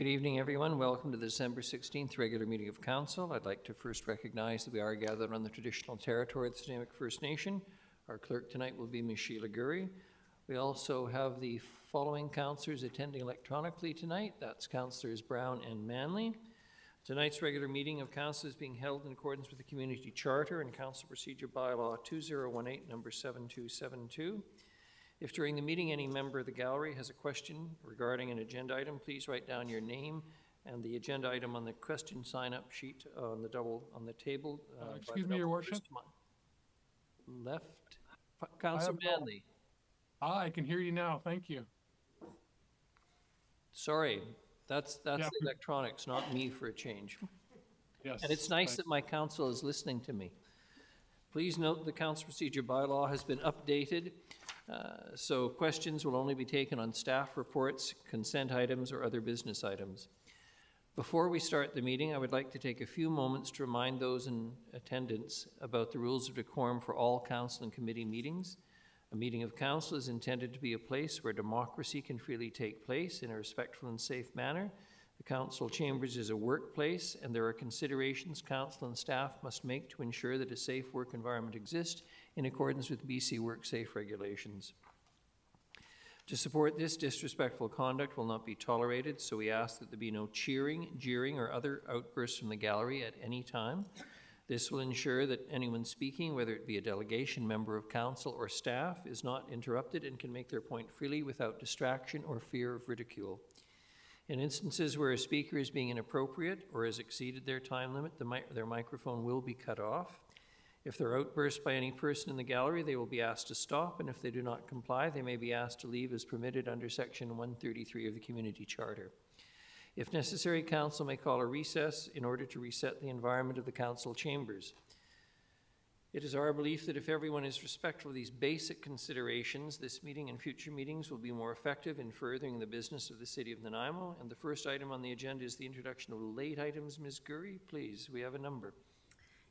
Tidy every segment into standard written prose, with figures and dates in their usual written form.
Good evening, everyone. Welcome to the December 16th regular meeting of Council. I'd like to first recognize that we are gathered on the traditional territory of the Stoneymook First Nation. Our clerk tonight will be Ms. Sheila Gurry. We also have the following councillors attending electronically tonight. That's Councillors Brown and Manley. Tonight's regular meeting of Council is being held in accordance with the Community Charter and Council Procedure Bylaw 2018, number 7272. If during the meeting any member of the gallery has a question regarding an agenda item, please write down your name and the agenda item on the question sign-up sheet on the table. Excuse me, Your Worship. Left. Councillor Manley. I can hear you now. Thank you. Sorry, that's the electronics, not me for a change. Yes. And it's nice that my council is listening to me. Please note the Council Procedure Bylaw has been updated. So questions will only be taken on staff reports, consent items, or other business items. Before we start the meeting, I would like to take a few moments to remind those in attendance about the rules of decorum for all council and committee meetings. A meeting of council is intended to be a place where democracy can freely take place in a respectful and safe manner. The council chambers is a workplace, and there are considerations council and staff must make to ensure that a safe work environment exists in accordance with BC WorkSafe regulations. To support this, disrespectful conduct will not be tolerated, so we ask that there be no cheering, jeering, or other outbursts from the gallery at any time. This will ensure that anyone speaking, whether it be a delegation, member of council, or staff, is not interrupted and can make their point freely without distraction or fear of ridicule. In instances where a speaker is being inappropriate or has exceeded their time limit, their microphone will be cut off. If there are outbursts by any person in the gallery, they will be asked to stop, and if they do not comply, they may be asked to leave as permitted under Section 133 of the Community Charter. If necessary, Council may call a recess in order to reset the environment of the Council chambers. It is our belief that if everyone is respectful of these basic considerations, this meeting and future meetings will be more effective in furthering the business of the City of Nanaimo. And the first item on the agenda is the introduction of late items. Ms. Gurry, please, we have a number.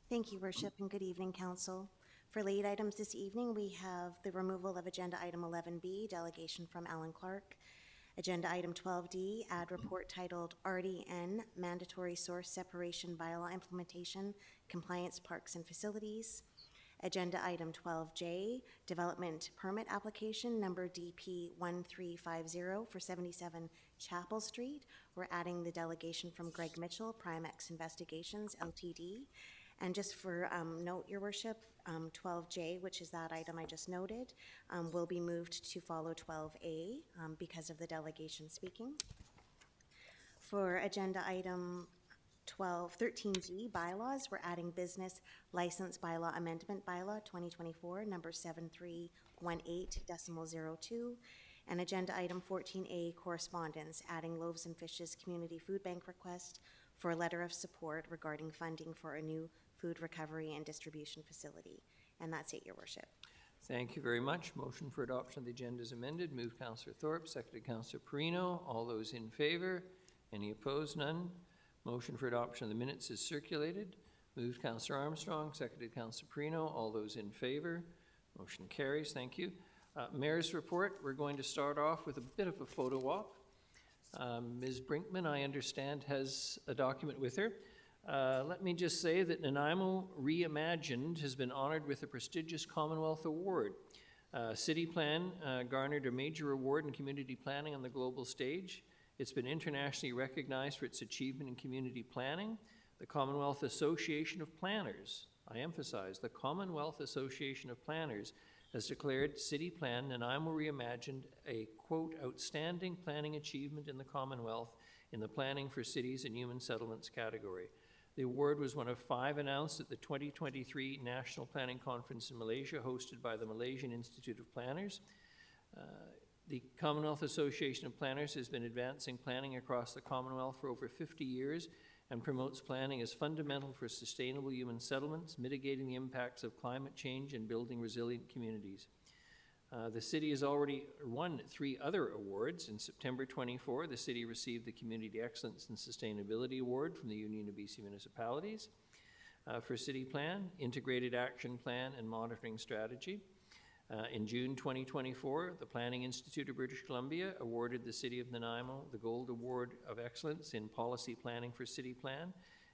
Thank you, Worship, and good evening, Council. For late items this evening, we have the removal of Agenda Item 11B, delegation from Alan Clark. Agenda Item 12D, add report titled RDN, Mandatory Source Separation Bylaw Implementation, Compliance Parks and Facilities. Agenda Item 12J, Development Permit Application number DP 1350 for 77 Chapel Street. We're adding the delegation from Greg Mitchell, Primex Investigations, Ltd. And just for note, Your Worship, 12J, which is that item I just noted, will be moved to follow 12A because of the delegation speaking. For agenda item 13G, bylaws, we're adding business license bylaw amendment bylaw 2024, number 7318.02. And agenda item 14A, correspondence, adding Loaves and Fishes Community Food Bank request for a letter of support regarding funding for a new food recovery and distribution facility. And that's it, Your Worship. Thank you very much. Motion for adoption of the agenda is amended. Moved Councillor Thorpe, seconded Councillor Perino. All those in favor? Any opposed? None. Motion for adoption of the minutes is circulated. Moved Councillor Armstrong, seconded Councillor Perino. All those in favor? Motion carries. Thank you. Mayor's report. We're going to start off with a bit of a photo op. Ms. Brinkman, I understand, has a document with her. Let me just say that Nanaimo Reimagined has been honored with a prestigious Commonwealth Award. City Plan garnered a major award in community planning on the global stage. It's been internationally recognized for its achievement in community planning. The Commonwealth Association of Planners, I emphasize, the Commonwealth Association of Planners has declared City Plan Nanaimo Reimagined a, quote, outstanding planning achievement in the Commonwealth in the Planning for Cities and Human Settlements category. The award was one of 5 announced at the 2023 National Planning Conference in Malaysia, hosted by the Malaysian Institute of Planners. The Commonwealth Association of Planners has been advancing planning across the Commonwealth for over 50 years and promotes planning as fundamental for sustainable human settlements, mitigating the impacts of climate change and building resilient communities. The city has already won 3 other awards. In September 24, the city received the Community Excellence and Sustainability Award from the Union of BC Municipalities for City Plan, Integrated Action Plan, and Monitoring Strategy. In June 2024, the Planning Institute of British Columbia awarded the City of Nanaimo the Gold Award of Excellence in Policy Planning for City Plan.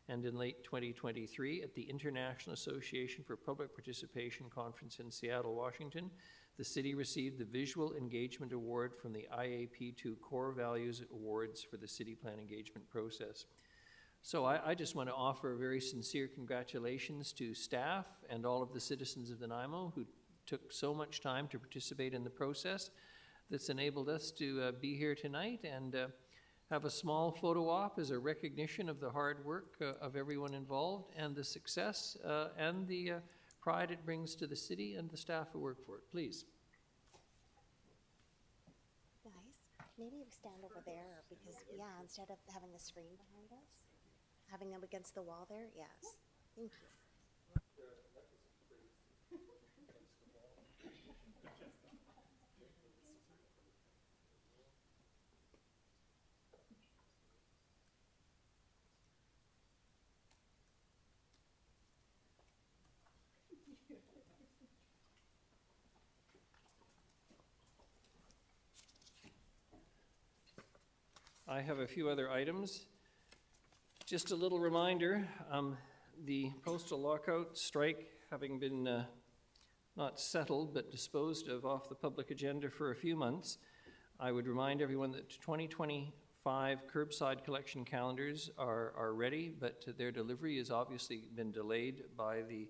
And in late 2023, at the International Association for Public Participation Conference in Seattle, Washington, the city received the Visual Engagement Award from the IAP2 Core Values Awards for the city plan engagement process. So I just want to offer very sincere congratulations to staff and all of the citizens of Nanaimo who took so much time to participate in the process that's enabled us to be here tonight and have a small photo op as a recognition of the hard work of everyone involved and the success and the pride it brings to the city and the staff who work for it. Please. Guys, maybe you stand over there because, yeah, instead of having the screen behind us, having them against the wall there, yes. Thank you. I have a few other items. Just a little reminder, the postal lockout strike having been not settled but disposed of off the public agenda for a few months, I would remind everyone that 2025 curbside collection calendars are ready, but their delivery has obviously been delayed by the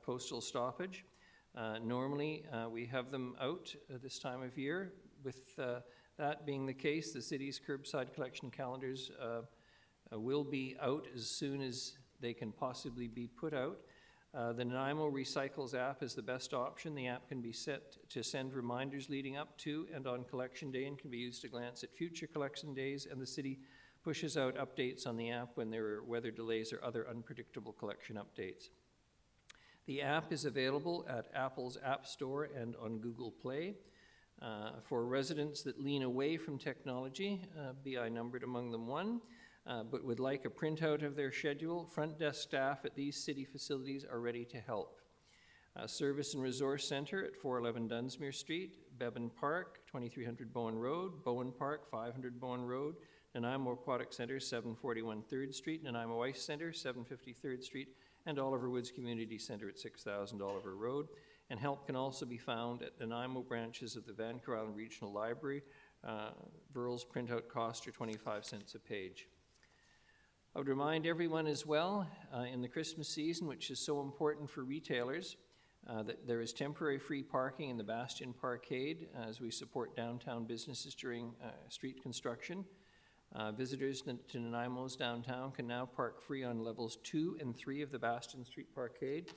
postal stoppage. Normally, we have them out this time of year. With that being the case, the city's curbside collection calendars will be out as soon as they can possibly be put out. The Nanaimo Recycles app is the best option. The app can be set to send reminders leading up to and on collection day and can be used to glance at future collection days, and the city pushes out updates on the app when there are weather delays or other unpredictable collection updates. The app is available at Apple's App Store and on Google Play. For residents that lean away from technology, BI numbered among them one, but would like a printout of their schedule, front desk staff at these city facilities are ready to help. Service and Resource Center at 411 Dunsmuir Street, Bevan Park, 2300 Bowen Road, Bowen Park, 500 Bowen Road, Nanaimo Aquatic Center, 741 3rd Street, Nanaimo Ice Center, 750 3rd Street, and Oliver Woods Community Center at 6000 Oliver Road. And help can also be found at Nanaimo branches of the Vancouver Island Regional Library. Burl's printout costs are 25 cents a page. I would remind everyone as well, in the Christmas season, which is so important for retailers, that there is temporary free parking in the Bastion Parkade as we support downtown businesses during street construction. Visitors to Nanaimo's downtown can now park free on levels 2 and 3 of the Bastion Street Parkade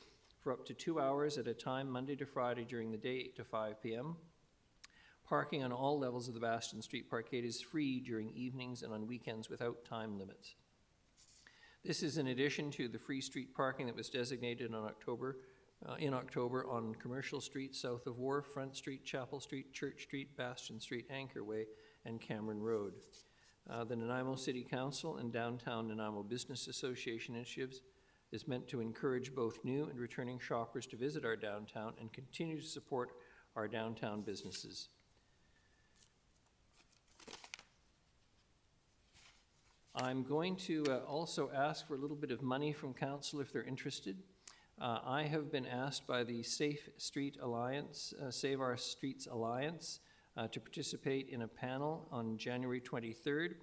for up to 2 hours at a time, Monday to Friday during the day, 8 to 5 p.m. Parking on all levels of the Bastion Street Parkade is free during evenings and on weekends without time limits. This is in addition to the free street parking that was designated on in October on Commercial Street, south of Wharf, Front Street, Chapel Street, Church Street, Bastion Street, Anchor Way, and Cameron Road. The Nanaimo City Council and Downtown Nanaimo Business Association initiatives is meant to encourage both new and returning shoppers to visit our downtown and continue to support our downtown businesses. I'm going to also ask for a little bit of money from council if they're interested. I have been asked by the Safe Street Alliance, Save Our Streets Alliance, to participate in a panel on January 23rd.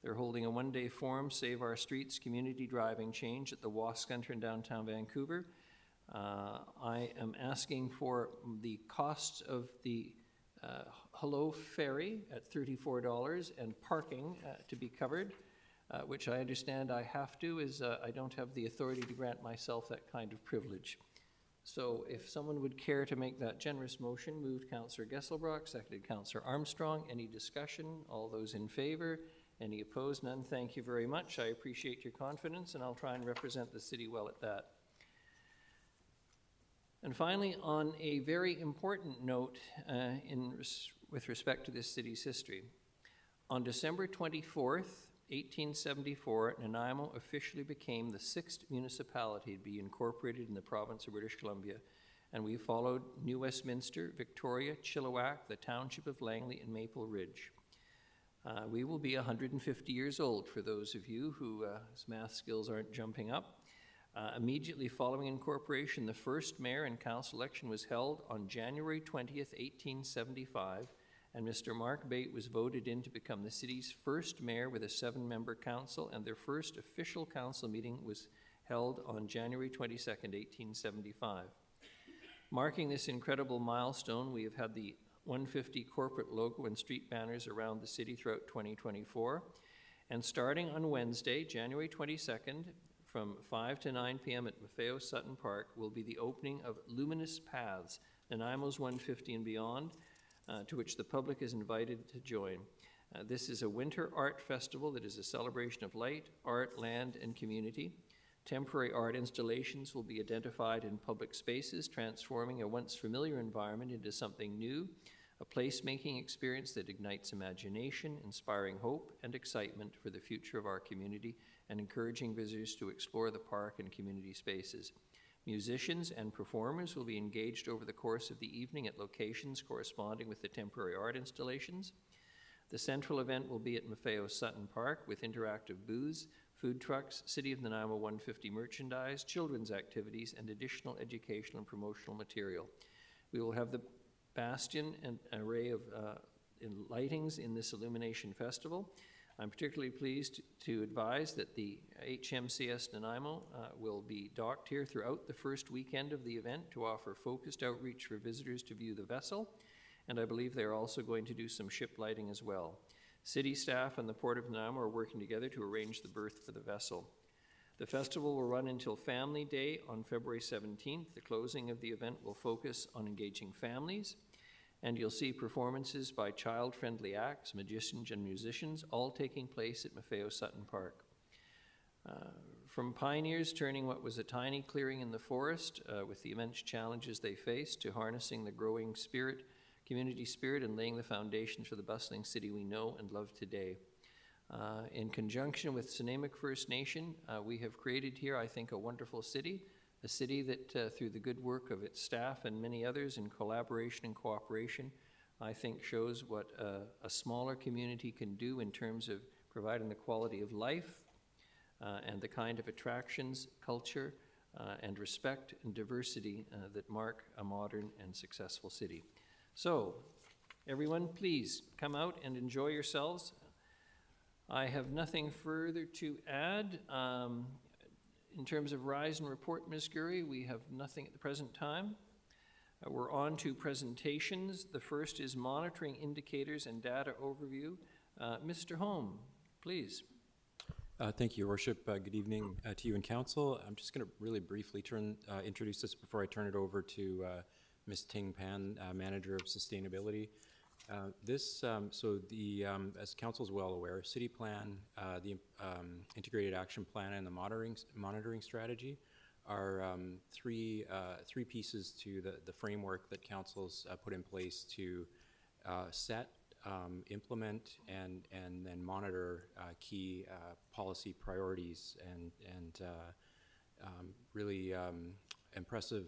They're holding a one-day forum, Save Our Streets, Community Driving Change at the Wascunter in downtown Vancouver. I am asking for the costs of the Hello Ferry at $34 and parking to be covered, which I understand I have to, as I don't have the authority to grant myself that kind of privilege. So if someone would care to make that generous motion, moved Councillor Gesselbrock, seconded Councillor Armstrong. Any discussion? All those in favor? Any opposed? None. Thank you very much. I appreciate your confidence, and I'll try and represent the city well at that. And finally, on a very important note with respect to this city's history, on December 24th, 1874, Nanaimo officially became the 6th municipality to be incorporated in the province of British Columbia, and we followed New Westminster, Victoria, Chilliwack, the Township of Langley, and Maple Ridge. We will be 150 years old for those of you whose math skills aren't jumping up. Immediately following incorporation, the first mayor and council election was held on January 20th, 1875, and Mr. Mark Bate was voted in to become the city's first mayor with a 7-member council, and their first official council meeting was held on January 22nd, 1875. Marking this incredible milestone, we have had the 150 corporate logo and street banners around the city throughout 2024. And starting on Wednesday, January 22nd, from 5 to 9 p.m. at Maffeo Sutton Park will be the opening of Luminous Paths, Nanaimo's 150 and Beyond, to which the public is invited to join. This is a winter art festival that is a celebration of light, art, land, and community. Temporary art installations will be identified in public spaces, transforming a once familiar environment into something new, a place-making experience that ignites imagination, inspiring hope and excitement for the future of our community, and encouraging visitors to explore the park and community spaces. Musicians and performers will be engaged over the course of the evening at locations corresponding with the temporary art installations. The central event will be at Maffeo Sutton Park with interactive booths, food trucks, City of Nanaimo 150 merchandise, children's activities, and additional educational and promotional material. We will have the bastion and array of lightings in this illumination festival. I'm particularly pleased to advise that the HMCS Nanaimo will be docked here throughout the first weekend of the event to offer focused outreach for visitors to view the vessel, and I believe they're also going to do some ship lighting as well. City staff and the Port of Nanaimo are working together to arrange the berth for the vessel. The festival will run until Family Day on February 17th. The closing of the event will focus on engaging families, and you'll see performances by child-friendly acts, magicians, and musicians, all taking place at Maffeo Sutton Park. From pioneers turning what was a tiny clearing in the forest with the immense challenges they faced to harnessing the growing community spirit and laying the foundations for the bustling city we know and love today. In conjunction with Snuneymuxw First Nation, we have created here, I think, a wonderful city, a city that through the good work of its staff and many others in collaboration and cooperation, I think shows what a smaller community can do in terms of providing the quality of life and the kind of attractions, culture, and respect and diversity that mark a modern and successful city. So, everyone, please come out and enjoy yourselves. I have nothing further to add. In terms of rise and report, Ms. Gurry, we have nothing at the present time. We're on to presentations. The first is monitoring indicators and data overview. Mr. Holm, please. Thank you, Your Worship. Good evening to you and Council. I'm just going to really briefly introduce this before I turn it over to Ms. Ting Pan, Manager of Sustainability. As Council is well aware, City Plan, the Integrated Action Plan, and the monitoring strategy are three pieces to the framework that Council's put in place to set, implement, and then monitor key policy priorities and really impressive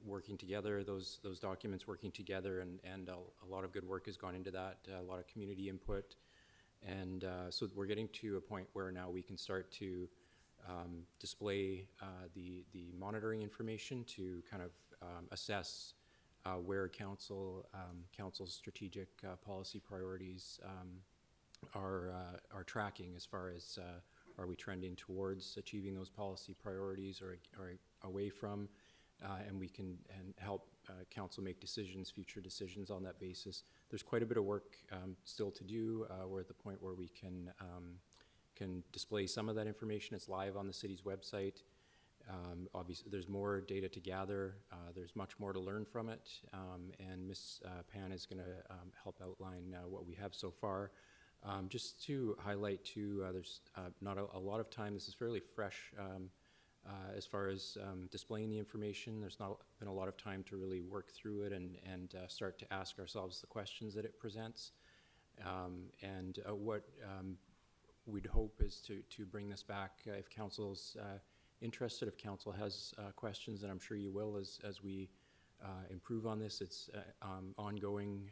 working together, those documents working together, and a lot of good work has gone into that, a lot of community input. And so we're getting to a point where now we can start to display the monitoring information to kind of assess where Council's strategic policy priorities are tracking as far as are we trending towards achieving those policy priorities or away from, and we can help Council make future decisions on that basis. There's quite a bit of work still to do. We're at the point where we can display some of that information. It's live on the city's website. Obviously, there's more data to gather. There's much more to learn from it, and Ms. Pan is going to help outline what we have so far. Just to highlight too, there's not a lot of time. This is fairly fresh as far as displaying the information. There's not been a lot of time to really work through it and start to ask ourselves the questions that it presents. What we'd hope is to bring this back if Council's interested. If council has questions, and I'm sure you will as we improve on this. It's ongoing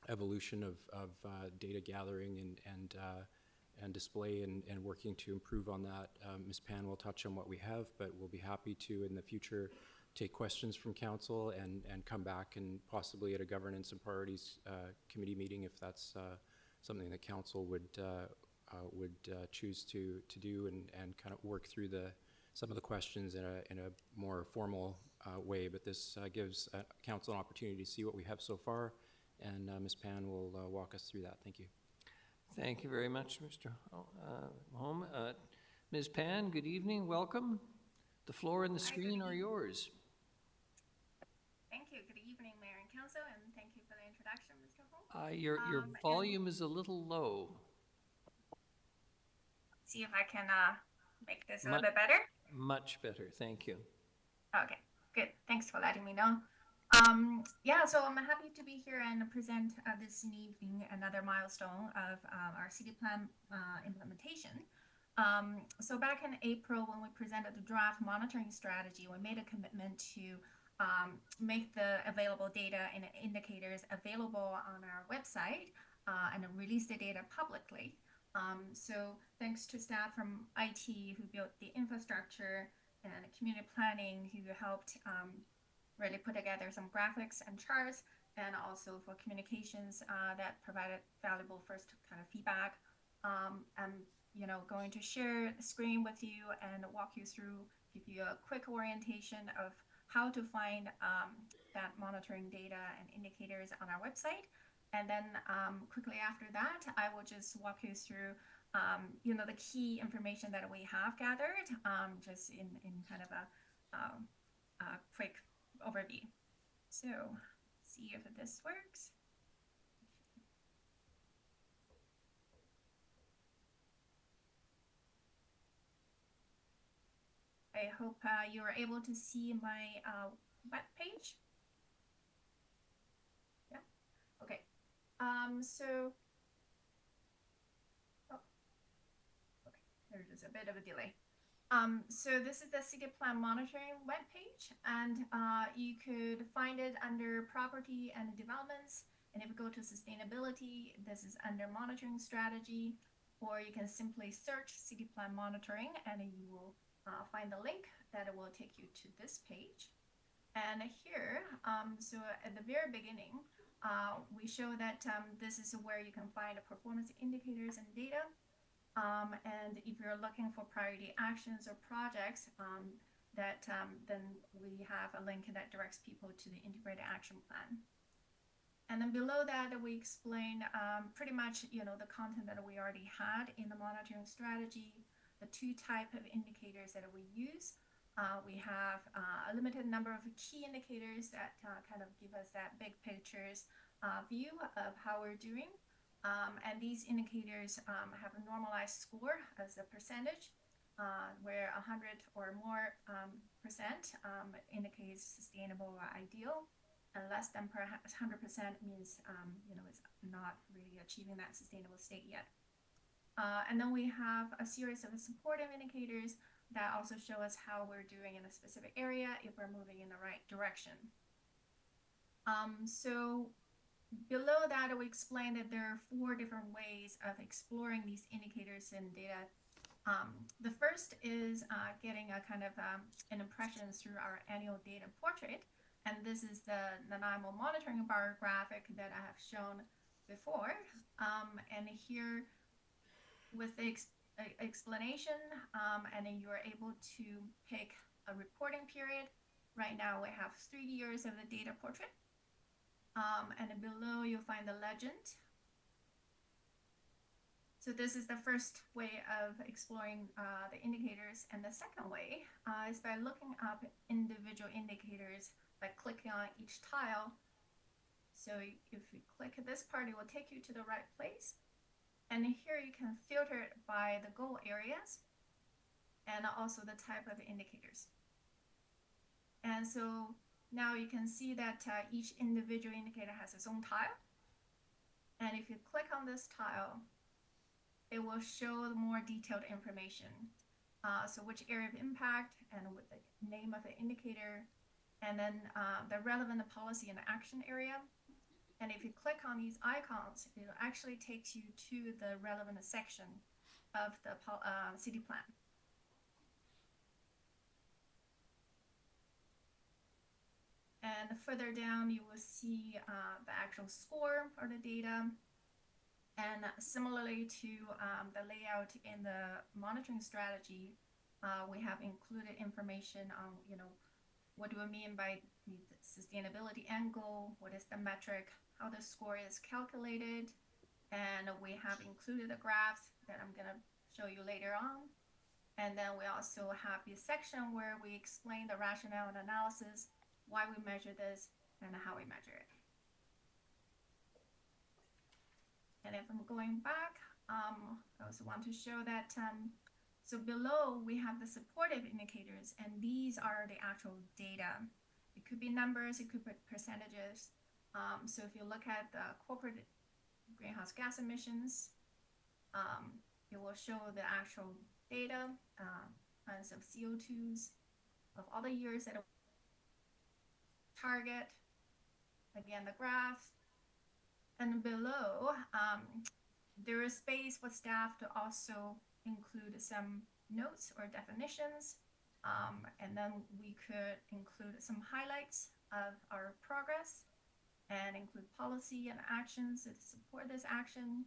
evolution of data gathering and display and working to improve on that. Ms. Pan will touch on what we have, but we'll be happy to in the future take questions from council and come back and possibly at a governance and priorities committee meeting if that's something that council would choose to do and kind of work through some of the questions in a more formal way. But this gives council an opportunity to see what we have so far, and Ms. Pan will walk us through that. Thank you. Thank you very much, Mr. Home. Ms. Pan, good evening, welcome. The floor and the screen are yours. Thank you. Good evening, Mayor and Council, and thank you for the introduction, Mr. Home. Your volume is a little low. See if I can make this a little bit better. Much better, thank you. Okay, good. Thanks for letting me know. Yeah, so I'm happy to be here and present this evening another milestone of our city plan implementation. So back in April, when we presented the draft monitoring strategy, we made a commitment to make the available data and indicators available on our website and release the data publicly. So thanks to staff from IT who built the infrastructure and community planning who helped really put together some graphics and charts, and also for communications that provided valuable first kind of feedback. I'm going to share the screen with you and walk you through, give you a quick orientation of how to find that monitoring data and indicators on our website. And then quickly after that, I will just walk you through, the key information that we have gathered, just in kind of a quick overview. So see if this works. I hope you are able to see my web page. Yeah. Okay. So, okay, there's a bit of a delay. So this is the city plan monitoring webpage, and you could find it under property and developments. And if you go to sustainability, this is under monitoring strategy, or you can simply search city plan monitoring, and you will find the link that will take you to this page. And here, so at the very beginning, we show that this is where you can find the performance indicators and data. And if you're looking for priority actions or projects, then we have a link that directs people to the integrated action plan. And then below that, we explain pretty much, the content that we already had in the monitoring strategy, the two types of indicators that we use. We have a limited number of key indicators that kind of give us that big pictures view of how we're doing. And these indicators have a normalized score as a percentage, where 100 or more percent indicates sustainable or ideal, and less than perhaps 100% means it's not really achieving that sustainable state yet. And then we have a series of supportive indicators that also show us how we're doing in a specific area if we're moving in the right direction. So below that, we explain that there are 4 different ways of exploring these indicators and data. The first is getting a kind of an impression through our annual data portrait. And this is the Nanaimo monitoring bar graphic that I have shown before. And here with the explanation, and then you're able to pick a reporting period. Right now we have 3 years of the data portrait. And then below you'll find the legend. So this is the first way of exploring the indicators. And the second way is by looking up individual indicators by clicking on each tile. So if you click this part, it will take you to the right place. And here you can filter it by the goal areas and also the type of indicators. And so now you can see that each individual indicator has its own tile. And if you click on this tile, it will show more detailed information. So which area of impact and with the name of the indicator, and then the relevant policy and action area. And if you click on these icons, it actually takes you to the relevant section of the city plan. And further down, you will see the actual score for the data. And similarly to the layout in the monitoring strategy, we have included information on, what do we mean by the sustainability angle? What is the metric? How the score is calculated? And we have included the graphs that I'm going to show you later on. And then we also have the section where we explain the rationale and analysis, why we measure this, and how we measure it. And if I'm going back, I also want to show that, so below we have the supportive indicators, and these are the actual data. It could be numbers, it could be percentages. So if you look at the corporate greenhouse gas emissions, it will show the actual data, tons of CO2s of all the years that target, again, the graphs. And below, there is space for staff to also include some notes or definitions. And then we could include some highlights of our progress and include policy and actions that support this action,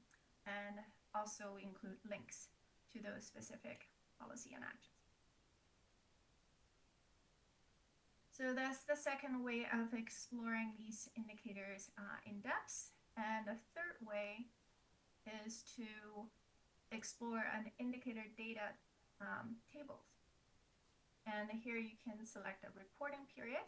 and also include links to those specific policy and actions. So that's the second way of exploring these indicators in depth. And the third way is to explore an indicator data tables. And here you can select a reporting period,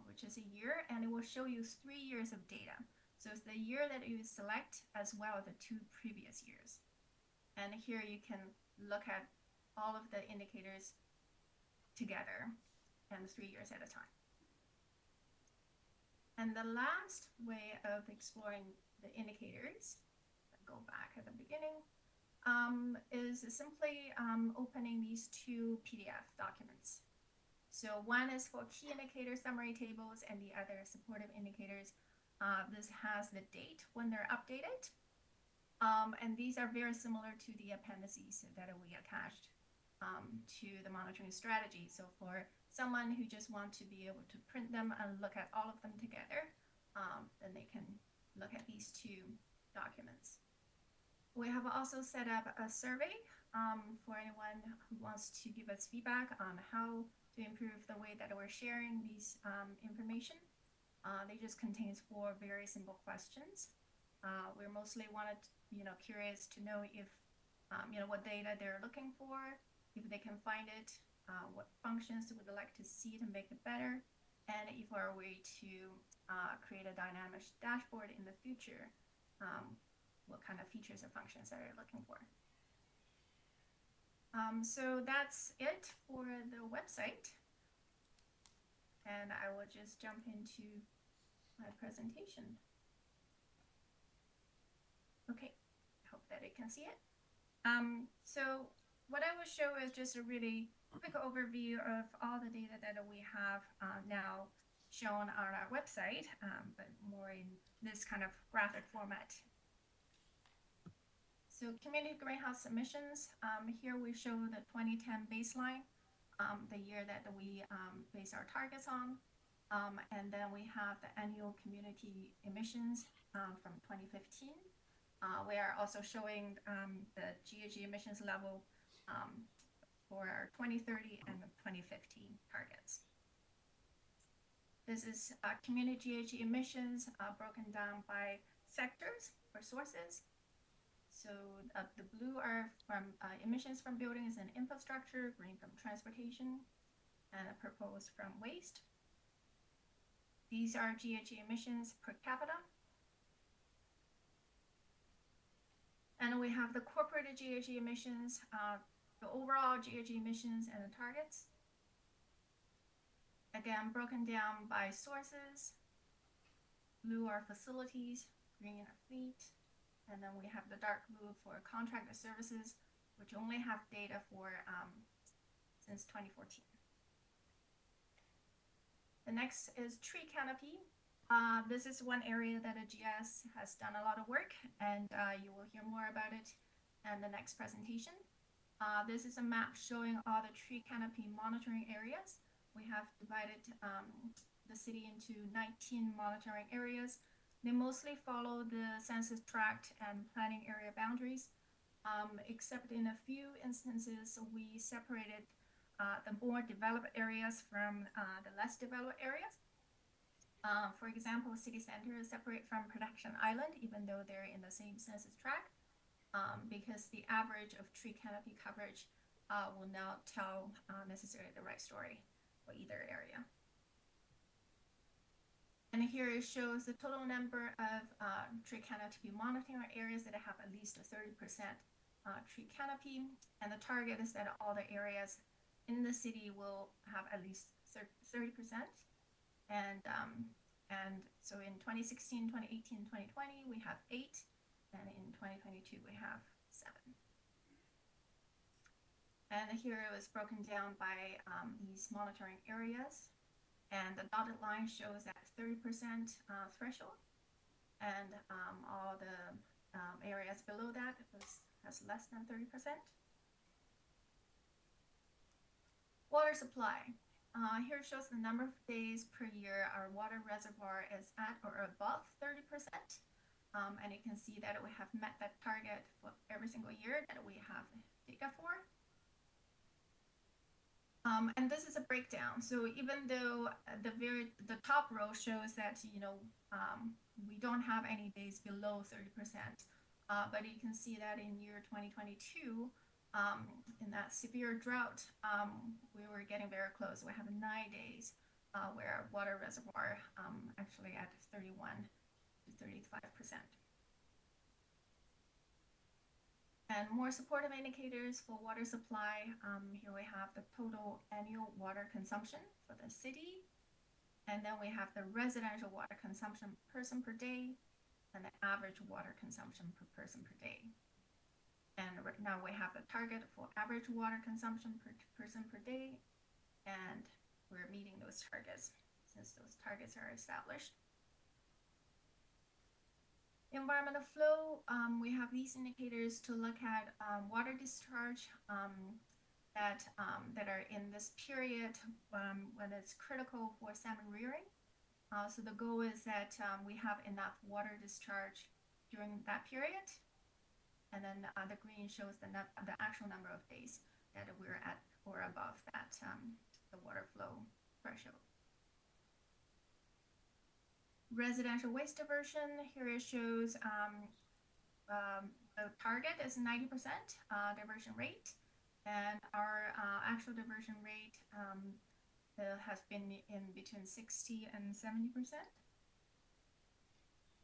which is a year, and it will show you 3 years of data. So it's the year that you select as well as the 2 previous years. And here you can look at all of the indicators together and 3 years at a time. And the last way of exploring the indicators, go back at the beginning, is simply opening these 2 PDF documents. So one is for key indicator summary tables and the other supportive indicators. This has the date when they're updated. And these are very similar to the appendices that we attached to the monitoring strategy. So for someone who just wants to be able to print them and look at all of them together, then they can look at these 2 documents. We have also set up a survey for anyone who wants to give us feedback on how to improve the way that we're sharing these information. They just contains 4 very simple questions. We're mostly curious to know if, what data they're looking for, if they can find it, what functions would they like to see to make it better, and if our way to create a dynamic dashboard in the future, what kind of features or functions that they're looking for. So that's it for the website. And I will just jump into my presentation. Okay, I hope that it can see it. So what I will show is just a really quick overview of all the data that we have now shown on our website, but more in this kind of graphic format. So community greenhouse emissions, here we show the 2010 baseline, the year that we base our targets on. And then we have the annual community emissions from 2015. We are also showing the GHG emissions level for our 2030 and 2015 targets. This is community GHG emissions broken down by sectors or sources. So the blue are from emissions from buildings and infrastructure, green from transportation, and purple is from waste. These are GHG emissions per capita. And we have the corporate GHG emissions, the overall GHG emissions and the targets. Again, broken down by sources. Blue are facilities, green are fleet. And then we have the dark blue for contracted services, which only have data for since 2014. The next is tree canopy. This is one area that a GIS has done a lot of work, and you will hear more about it in the next presentation. This is a map showing all the tree canopy monitoring areas. We have divided the city into 19 monitoring areas. They mostly follow the census tract and planning area boundaries, except in a few instances we separated the more developed areas from the less developed areas. For example, city center is separate from Production Island, even though they're in the same census tract, because the average of tree canopy coverage will not tell necessarily the right story for either area. And here it shows the total number of tree canopy monitoring areas that have at least a 30% tree canopy, and the target is that all the areas in the city will have at least 30%. And so in 2016, 2018, 2020, we have 8, and in 2022, we have 7. And here it was broken down by these monitoring areas. And the dotted line shows that 30% threshold, and all the areas below that has less than 30%. Water supply. Here shows the number of days per year our water reservoir is at or above 30%. And you can see that we have met that target for every single year that we have data for. And this is a breakdown. So even though the top row shows that we don't have any days below 30%, but you can see that in year 2022, in that severe drought, we were getting very close. We have 9 days where our water reservoir actually at 31 to 35%. And more supportive indicators for water supply. Here we have the total annual water consumption for the city. And then we have the residential water consumption per person per day and the average water consumption per person per day. And right now we have the target for average water consumption per person per day. And we're meeting those targets since those targets are established. Environmental flow, we have these indicators to look at water discharge that are in this period when it's critical for salmon rearing. So the goal is that we have enough water discharge during that period. And then the green shows the actual number of days that we're at or above that, the water flow threshold. Residential waste diversion, here it shows the target is 90% diversion rate, and our actual diversion rate has been in between 60 and 70%.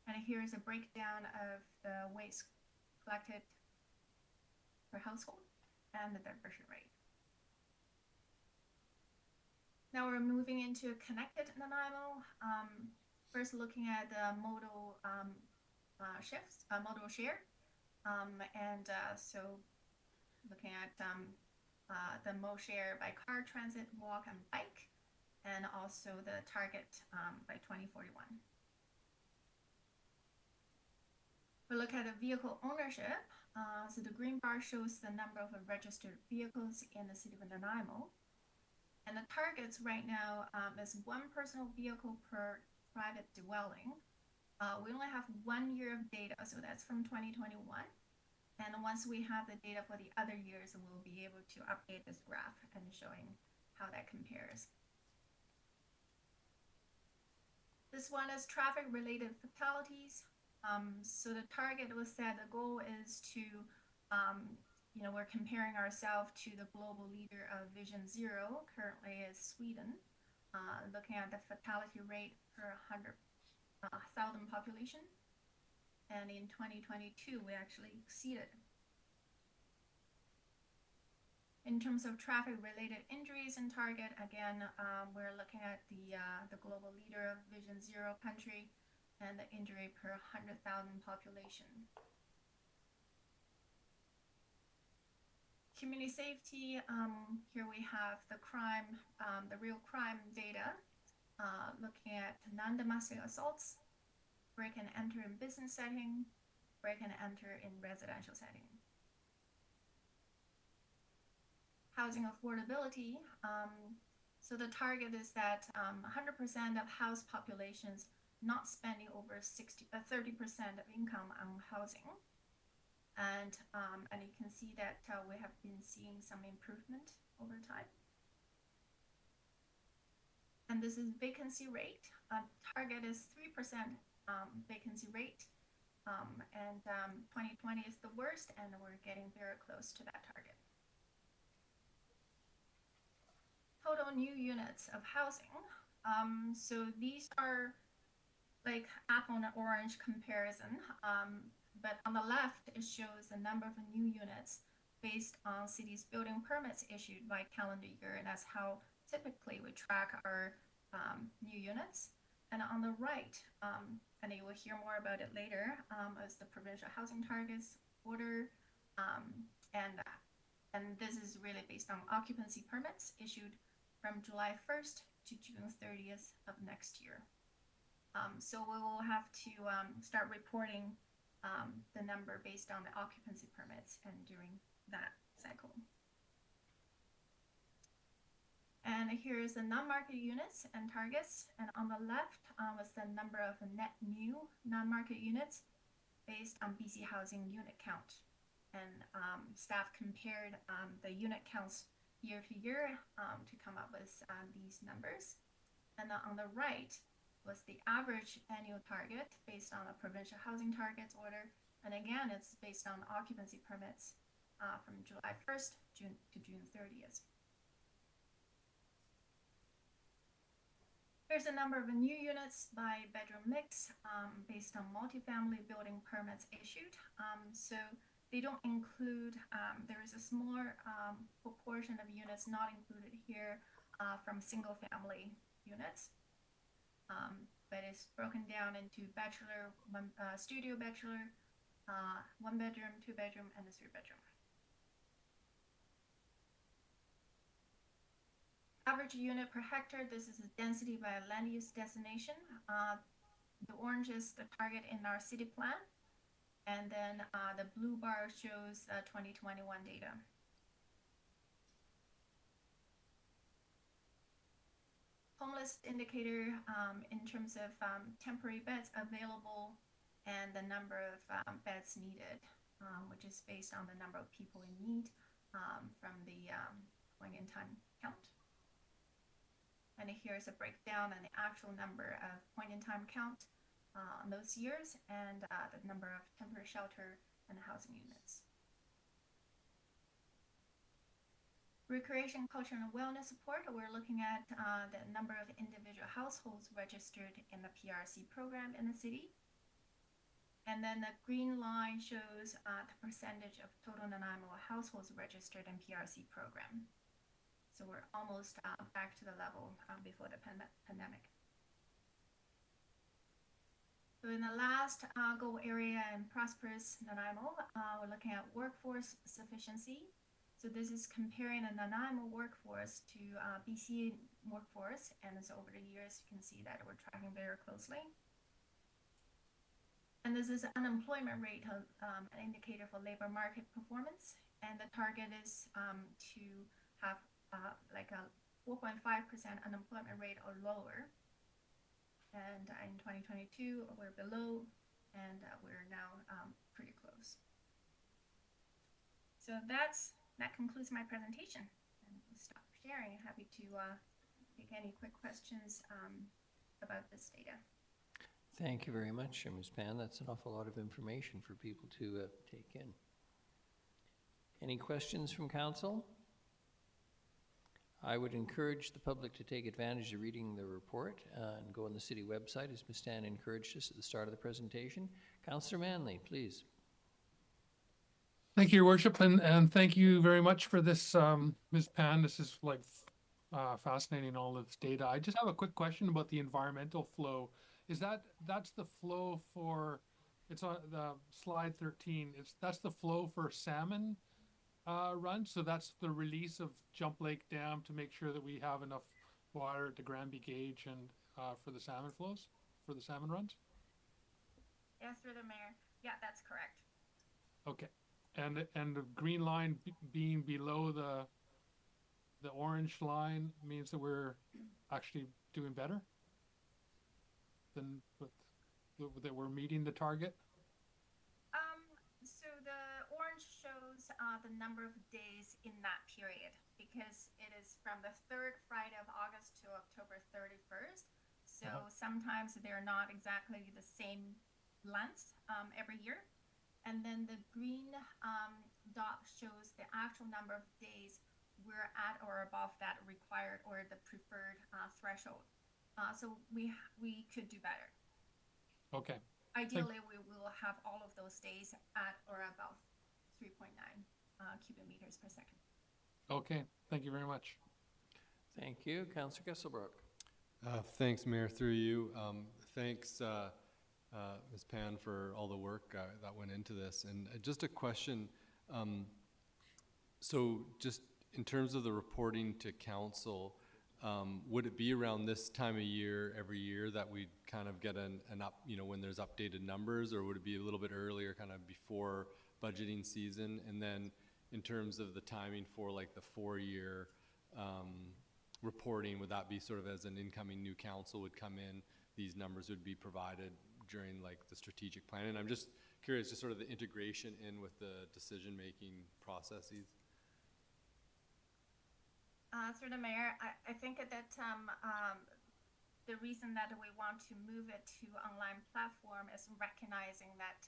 And here's a breakdown of the waste collected per household and the diversion rate. Now we're moving into connected Nanaimo. First, looking at the modal shifts, modal share, so looking at the mode share by car, transit, walk, and bike, and also the target by 2041. We look at the vehicle ownership. So the green bar shows the number of registered vehicles in the city of Nanaimo, and the targets right now is 1 personal vehicle per private dwelling. We only have 1 year of data, so that's from 2021. And once we have the data for the other years, we'll be able to update this graph and showing how that compares. This one is traffic-related fatalities. So the target was set, the goal is to, we're comparing ourselves to the global leader of Vision Zero, currently is Sweden. Looking at the fatality rate per 100,000 population. And in 2022, we actually exceeded. In terms of traffic-related injuries and target, again, we're looking at the global leader of Vision Zero country and the injury per 100,000 population. community safety, here we have the crime, the real crime data, looking at non-domestic assaults, break and enter in business setting, break and enter in residential setting. Housing affordability. So the target is that 100% of house populations not spending over 30% of income on housing. And you can see that we have been seeing some improvement over time. And this is vacancy rate. Target is 3% vacancy rate. And 2020 is the worst, and we're getting very close to that target. Total new units of housing. So these are like apple and orange comparison. But on the left, it shows the number of new units based on city's building permits issued by calendar year, and that's how typically we track our new units. And on the right, and you will hear more about it later, is the provincial housing targets order, and this is really based on occupancy permits issued from July 1st to June 30th of next year. So we will have to start reporting the number based on the occupancy permits and during that cycle. And here's the non-market units and targets. And on the left was the number of net new non-market units based on BC Housing unit count. And staff compared the unit counts year to year to come up with these numbers. And on the right was the average annual target based on the provincial housing targets order. And again, it's based on occupancy permits from July 1st to June 30th. Here's the number of new units by bedroom mix based on multifamily building permits issued. So they don't include, there is a smaller proportion of units not included here from single family units. But it's broken down into bachelor, studio bachelor, 1 bedroom, 2 bedroom, and a 3 bedroom. Average unit per hectare, this is the density by land use destination. The orange is the target in our city plan. And then the blue bar shows 2021 data. Homeless indicator in terms of temporary beds available and the number of beds needed, which is based on the number of people in need from the point in time count. And here's a breakdown on the actual number of point in time count on those years and the number of temporary shelter and housing units. Recreation, culture, and wellness support, we're looking at the number of individual households registered in the PRC program in the city. And then the green line shows the percentage of total Nanaimo households registered in PRC program. So we're almost back to the level before the pandemic. So in the last goal area in prosperous Nanaimo, we're looking at workforce sufficiency. So this is comparing the Nanaimo workforce to BC workforce, and so over the years you can see that we're tracking very closely. And this is unemployment rate, an indicator for labor market performance, and the target is to have like a 4.5% unemployment rate or lower. And in 2022, we're below, and we're now pretty close. So that concludes my presentation. And we'll stop sharing. Happy to take any quick questions about this data. Thank you very much, Ms. Pan. That's an awful lot of information for people to take in. Any questions from council? I would encourage the public to take advantage of reading the report and go on the city website, as Ms. Tan encouraged us at the start of the presentation. Councillor Manley, please. Thank you, Your Worship, and thank you very much for this, Ms. Pan. This is like fascinating, all of this data. I just have a quick question about the environmental flow. That's the flow for, it's on the slide 13. That's the flow for salmon run. So that's the release of Jump Lake Dam to make sure that we have enough water at the Granby Gauge and for the salmon flows, for the salmon runs. Yes, through the mayor. Yeah, that's correct. Okay, and the green line being below the orange line means that we're actually doing better than that we're meeting the target. So the orange shows the number of days in that period because it is from the third Friday of August to October 31st. So sometimes they're not exactly the same length every year. And then the green dot shows the actual number of days we're at or above that required or the preferred threshold. So we could do better. Okay. Ideally, we will have all of those days at or above 3.9 cubic meters per second. Okay, thank you very much. Thank you. Councillor Kesselbrook. Thanks, Mayor, through you. Thanks, Ms. Pan, for all the work that went into this. And just a question, so just in terms of the reporting to council, would it be around this time of year every year that we kind of get an up, when there's updated numbers, or would it be a little bit earlier, kind of before budgeting season? And then in terms of the timing for like the 4-year reporting, would that be sort of as an incoming new council would come in, these numbers would be provided during like the strategic plan? And I'm just curious, just sort of the integration in with the decision-making processes. Through the mayor, I think that the reason that we want to move it to online platform is recognizing that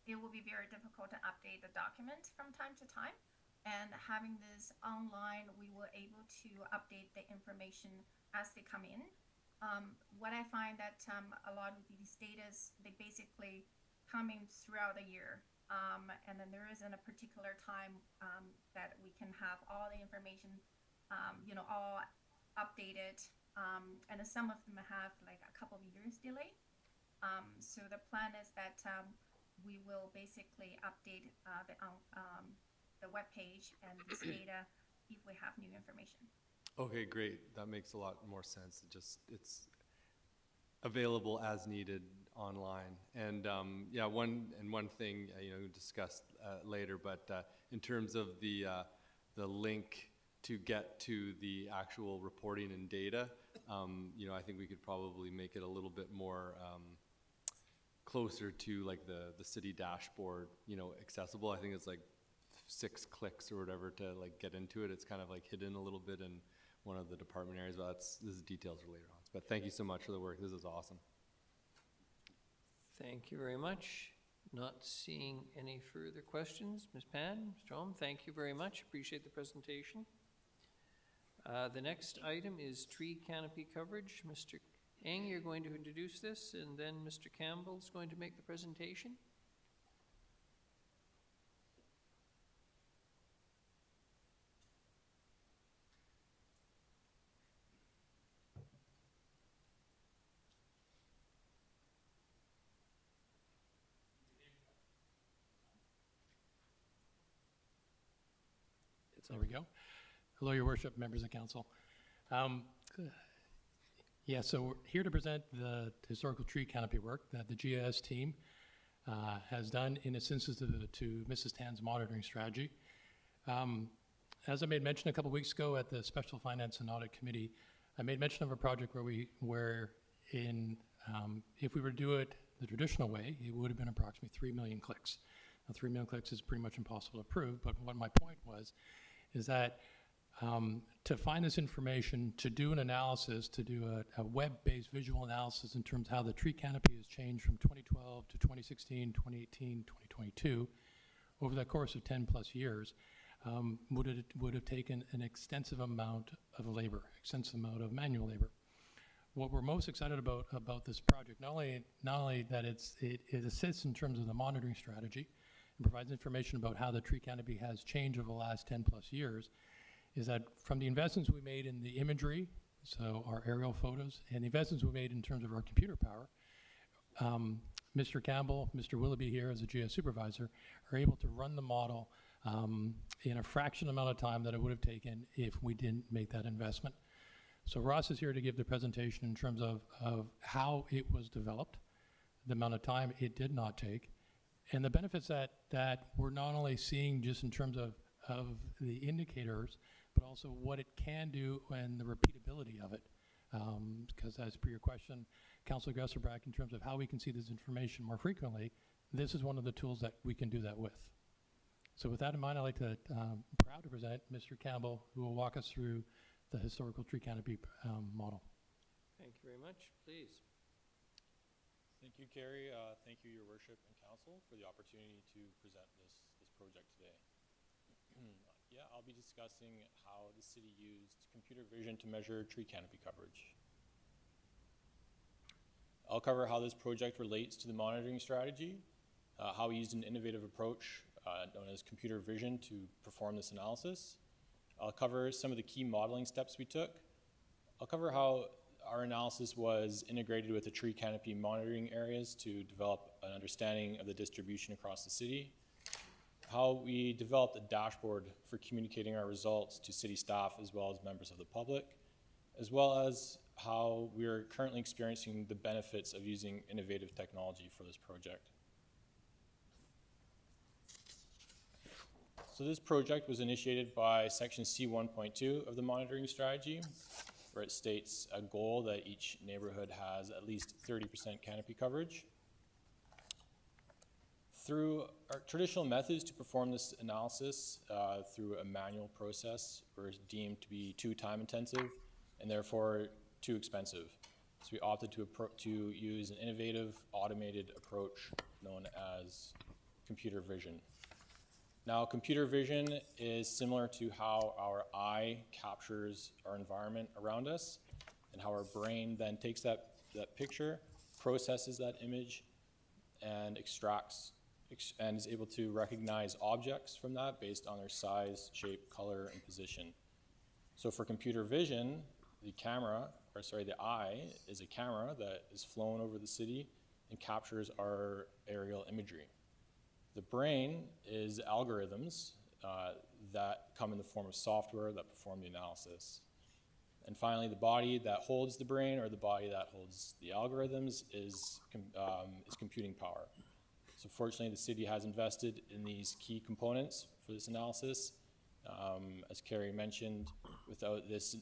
it will be very difficult to update the documents from time to time. And having this online, we were able to update the information as they come in. What I find that a lot of these data, they basically coming throughout the year. And then there isn't a particular time that we can have all the information, all updated. And some of them have like a couple of years delay. So the plan is that we will basically update the web page and this data if we have new information. Okay, great. That makes a lot more sense. It's available as needed online. And yeah, one thing discussed later, but in terms of the link to get to the actual reporting and data, I think we could probably make it a little bit more closer to like the city dashboard, accessible. I think it's like 6 clicks or whatever to like get into it. It's kind of like hidden a little bit in one of the department areas, but this is details for later on. But thank you so much for the work. This is awesome. Thank you very much. Not seeing any further questions. Ms. Pan, Mr. Holm, thank you very much. Appreciate the presentation. The next item is tree canopy coverage. Mr. Eng, you're going to introduce this, and then Mr. Campbell's going to make the presentation. There we go. Hello, Your Worship, members of council. Yeah, so we're here to present the historical tree canopy work that the GIS team has done in assistance to Mrs. Tan's monitoring strategy. As I made mention a couple weeks ago at the Special Finance and Audit Committee, I made mention of a project where if we were to do it the traditional way, it would have been approximately 3 million clicks. Now, 3 million clicks is pretty much impossible to prove, but what my point was is that to find this information, to do an analysis, to do a web-based visual analysis in terms of how the tree canopy has changed from 2012 to 2016, 2018, 2022, over the course of 10 plus years, would have taken an extensive amount of labor, extensive amount of manual labor. What we're most excited about this project, not only that it assists in terms of the monitoring strategy, and provides information about how the tree canopy has changed over the last 10 plus years, is that from the investments we made in the imagery, so our aerial photos, and the investments we made in terms of our computer power, Mr. Campbell, Mr. Willoughby here as a GIS supervisor, are able to run the model in a fraction amount of time that it would have taken if we didn't make that investment. So Ross is here to give the presentation in terms of how it was developed, the amount of time it did not take, and the benefits that we're not only seeing just in terms of the indicators, but also what it can do and the repeatability of it. Because as per your question, Councilor Gusserbrack, in terms of how we can see this information more frequently, this is one of the tools that we can do that with. So with that in mind, I'd like to, proud to present Mr. Campbell, who will walk us through the historical tree canopy model. Thank you very much. Please. Thank you, Carrie. Thank you, Your Worship and Council, for the opportunity to present this project today. Yeah, I'll be discussing how the city used computer vision to measure tree canopy coverage. I'll cover how this project relates to the monitoring strategy, how we used an innovative approach known as computer vision to perform this analysis. I'll cover some of the key modeling steps we took. I'll cover how our analysis was integrated with the tree canopy monitoring areas to develop an understanding of the distribution across the city, how we developed a dashboard for communicating our results to city staff as well as members of the public, as well as how we're currently experiencing the benefits of using innovative technology for this project. So this project was initiated by section C1.2 of the monitoring strategy, where it states a goal that each neighborhood has at least 30% canopy coverage. Through our traditional methods to perform this analysis through a manual process were deemed to be too time intensive and therefore too expensive. So we opted to use an innovative automated approach known as computer vision. Now, computer vision is similar to how our eye captures our environment around us and how our brain then takes that picture, processes that image, and extracts and is able to recognize objects from that based on their size, shape, color, and position. So for computer vision, the eye is a camera that is flown over the city and captures our aerial imagery. The brain is algorithms that come in the form of software that perform the analysis. And finally, the body that holds the brain or the body that holds the algorithms is computing power. So fortunately, the city has invested in these key components for this analysis. As Carrie mentioned, without this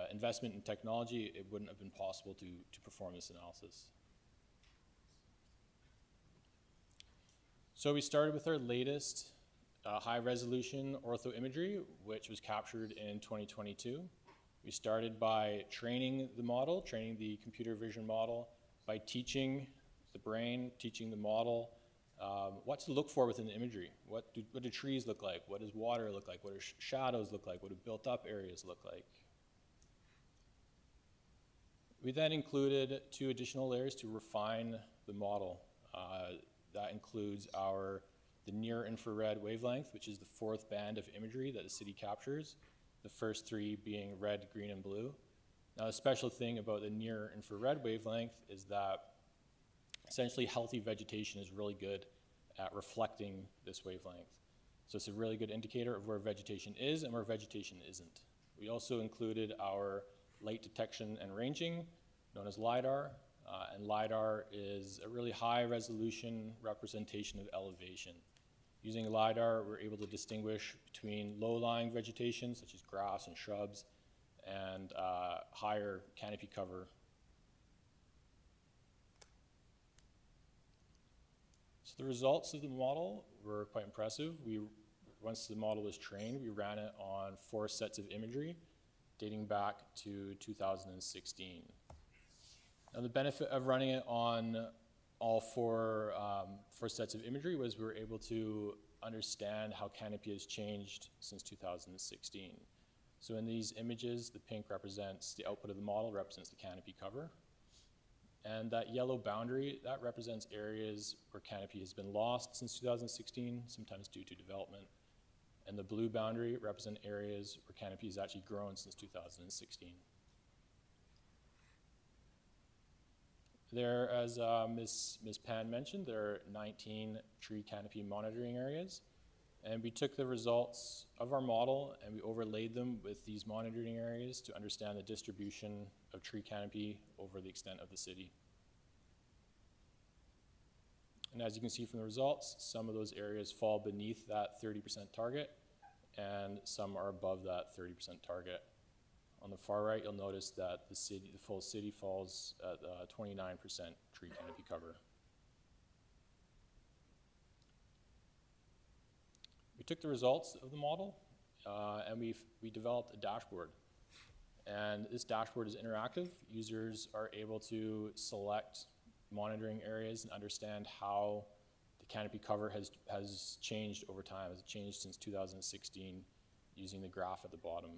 investment in technology, it wouldn't have been possible to perform this analysis. So we started with our latest high-resolution ortho imagery, which was captured in 2022. We started by training the model, training the computer vision model, by teaching the brain, teaching the model what to look for within the imagery. What do trees look like? What does water look like? What do shadows look like? What do built-up areas look like? We then included 2 additional layers to refine the model. That includes the near-infrared wavelength, which is the 4th band of imagery that the city captures, the first 3 being red, green, and blue. Now, the special thing about the near-infrared wavelength is that essentially healthy vegetation is really good at reflecting this wavelength. So it's a really good indicator of where vegetation is and where vegetation isn't. We also included our light detection and ranging, known as LiDAR. And LiDAR is a really high-resolution representation of elevation. Using LiDAR, we're able to distinguish between low-lying vegetation, such as grass and shrubs, and higher canopy cover. So the results of the model were quite impressive. Once the model was trained, we ran it on 4 sets of imagery dating back to 2016. Now, the benefit of running it on all 4 sets of imagery was we were able to understand how canopy has changed since 2016. So in these images, the pink represents the output of the model, represents the canopy cover. And that yellow boundary, that represents areas where canopy has been lost since 2016, sometimes due to development. And the blue boundary represent areas where canopy has actually grown since 2016. There, as Ms. Pan mentioned, there are 19 tree canopy monitoring areas. And we took the results of our model and we overlaid them with these monitoring areas to understand the distribution of tree canopy over the extent of the city. And as you can see from the results, some of those areas fall beneath that 30% target and some are above that 30% target. On the far right, you'll notice that the full city falls at 29% tree canopy cover. We took the results of the model and we developed a dashboard. And this dashboard is interactive. Users are able to select monitoring areas and understand how the canopy cover has changed over time. It's changed since 2016 using the graph at the bottom.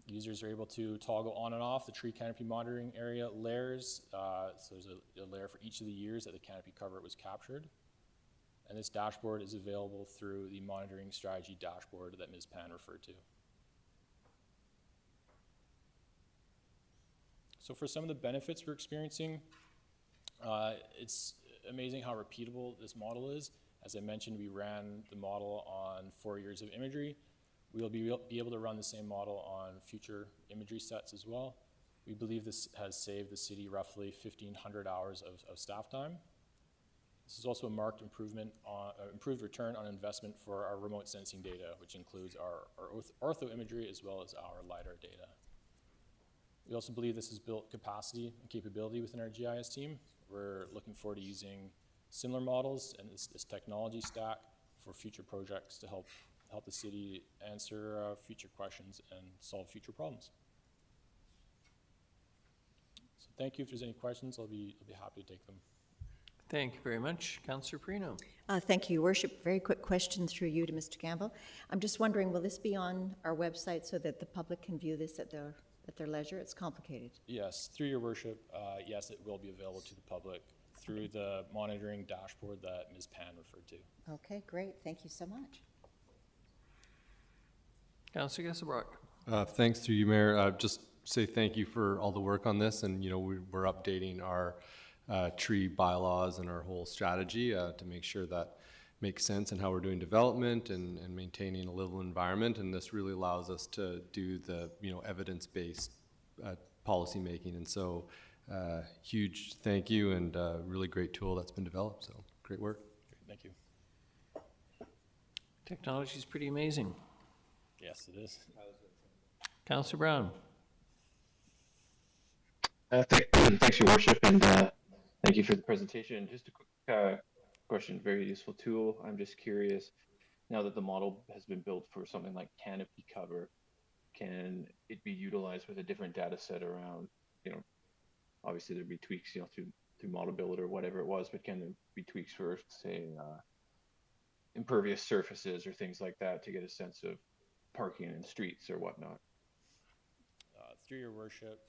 Users are able to toggle on and off the tree canopy monitoring area layers. So there's a layer for each of the years that the canopy cover was captured. And this dashboard is available through the monitoring strategy dashboard that Ms. Pan referred to. So for some of the benefits we're experiencing, it's amazing how repeatable this model is. As I mentioned, we ran the model on 4 years of imagery. We'll be able to run the same model on future imagery sets as well. We believe this has saved the city roughly 1,500 hours of staff time. This is also a marked improved return on investment for our remote sensing data, which includes our ortho imagery as well as our LiDAR data. We also believe this has built capacity and capability within our GIS team. We're looking forward to using similar models and this technology stack for future projects to help the city answer future questions and solve future problems. So thank you. If there's any questions, I'll be happy to take them. Thank you very much. Councillor Perino. Thank you, Your Worship. Very quick question through you to Mr. Campbell. I'm just wondering, will this be on our website so that the public can view this at their leisure? It's complicated. Yes, through Your Worship, yes, it will be available to the public through the monitoring dashboard that Ms. Pan referred to. Okay, great. Thank you so much. Councillor Gesselbrock. Thanks to you, Mayor. Just say thank you for all the work on this, and we're updating our tree bylaws and our whole strategy to make sure that makes sense in how we're doing development and maintaining a livable environment. And this really allows us to do the evidence-based policy making. And so huge thank you, and really great tool that's been developed. So great work. Thank you. Technology is pretty amazing. Yes, it is. Councillor Brown. Thanks, Your Worship, and thank you for the presentation. Just a quick question, very useful tool. I'm just curious, now that the model has been built for something like canopy cover, can it be utilized with a different data set around, obviously there'd be tweaks, through model build or whatever it was, but can there be tweaks for, say, impervious surfaces or things like that to get a sense of parking in streets or whatnot? Through Your Worship,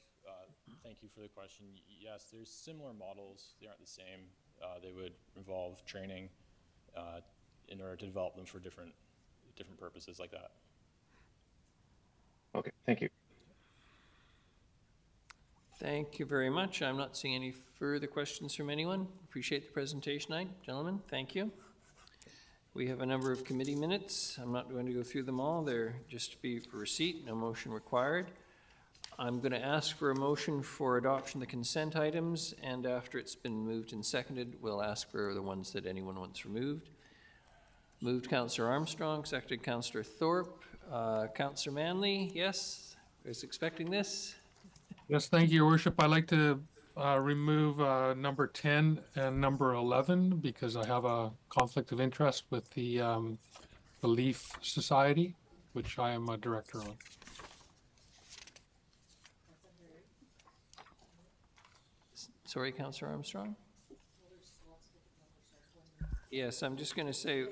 thank you for the question. Yes, there's similar models. They aren't the same. They would involve training in order to develop them for different purposes like that. Okay, thank you. Thank you very much. I'm not seeing any further questions from anyone. Appreciate the presentation tonight. Gentlemen, thank you. We have a number of committee minutes. I'm not going to go through them all. They're just to be for receipt, no motion required. I'm going to ask for a motion for adoption of the consent items, and after it's been moved and seconded, we'll ask for the ones that anyone wants removed. Moved Councillor Armstrong, seconded Councillor Thorpe. Councillor Manley, yes? I was expecting this. Yes, thank you, Your Worship. I'd like to remove number 10 and number 11 because I have a conflict of interest with the Leaf Society, which I am a director on. Sorry, Councillor Armstrong? Yes, I'm just going to say...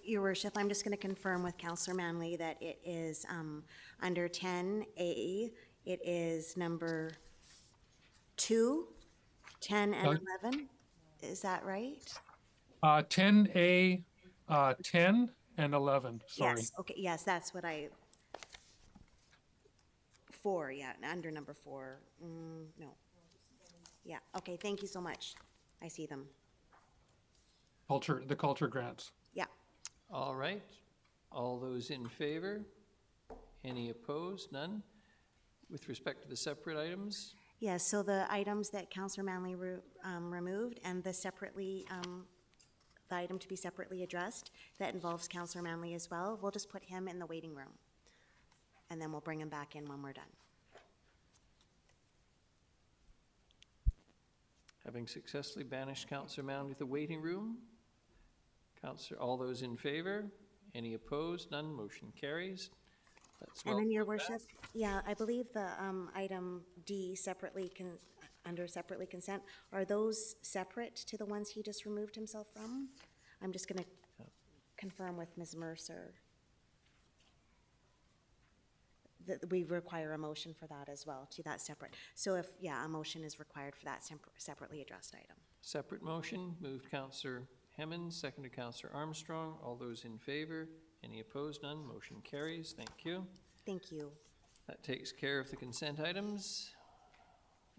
Your Worship, I'm just going to confirm with Councillor Manley that it is under 10A, it is number 2, 10 and 11. Is that right? 10A, 10 and 11, sorry. Yes, okay, yes, that's what I... 4, yeah, under number 4. No. Yeah, okay, thank you so much. I see them. The culture grants. Yeah. All right. All those in favor? Any opposed? None? With respect to the separate items? Yes, so the items that Councillor Manley removed and the item to be separately addressed, that involves Councillor Manley as well, we'll just put him in the waiting room. And then we'll bring him back in when we're done. Having successfully banished Councillor Manley to the waiting room, all those in favor? Any opposed? None? Motion carries. That's And then, Your well Worship, yeah, I believe the item D under separately consent, are those separate to the ones he just removed himself from? I'm just going to confirm with Ms. Mercer that we require a motion for that as well, to that separate. So if, yeah, a motion is required for that separately addressed item. Separate motion, moved Councillor Hemmons, seconded Councillor Armstrong. All those in favor? Any opposed? None? Motion carries. Thank you. Thank you. That takes care of the consent items.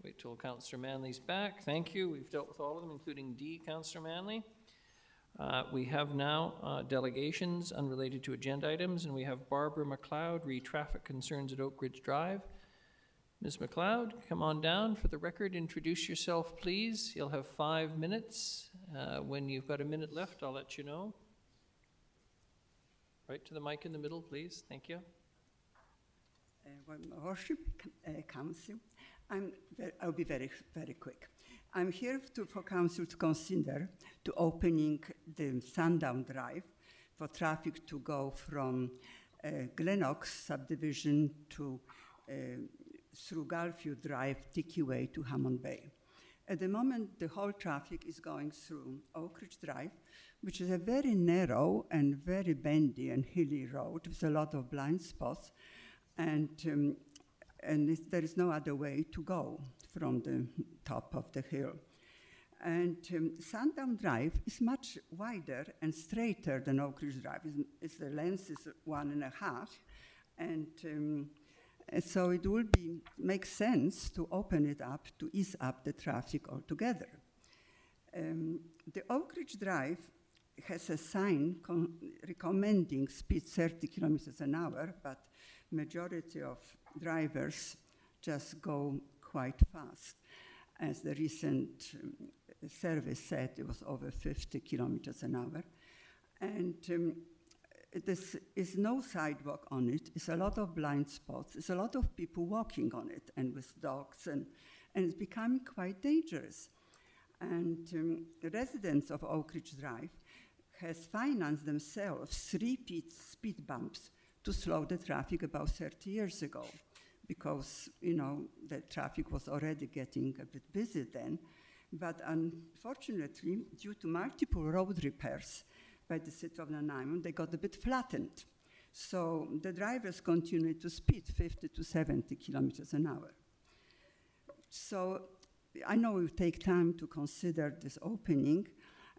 Wait till Councillor Manley's back. Thank you. We've dealt with all of them, including D, Councillor Manley. We have now delegations unrelated to agenda items, and we have Barbara McLeod, re-traffic concerns at Oak Ridge Drive. Ms. McLeod, come on down. For the record, introduce yourself, please. You'll have 5 minutes. When you've got a minute left, I'll let you know. Right to the mic in the middle, please. Thank you. Worship, Council, I'll be very quick. I'm here for Council to consider to opening the Sundown Drive for traffic to go from Glenox subdivision to through Gulfview Drive, Tiki Way to Hammond Bay. At the moment, the whole traffic is going through Oak Ridge Drive, which is a very narrow and very bendy and hilly road with a lot of blind spots, and there is no other way to go from the top of the hill. And Sundown Drive is much wider and straighter than Oak Ridge Drive. The length is 1.5, and so it will make sense to open it up to ease up the traffic altogether. The Oak Ridge Drive has a sign recommending speed 30 kilometers an hour, but majority of drivers just go quite fast. As the recent survey said, it was over 50 kilometers an hour. And there is no sidewalk on it. It's a lot of blind spots. It's a lot of people walking on it and with dogs, and it's becoming quite dangerous. And the residents of Oak Ridge Drive has financed themselves 3 speed bumps to slow the traffic about 30 years ago, because, you know, the traffic was already getting a bit busy then. But unfortunately, due to multiple road repairs by the city of Nanaimo, they got a bit flattened. So the drivers continued to speed 50 to 70 kilometers an hour. So I know it will take time to consider this opening.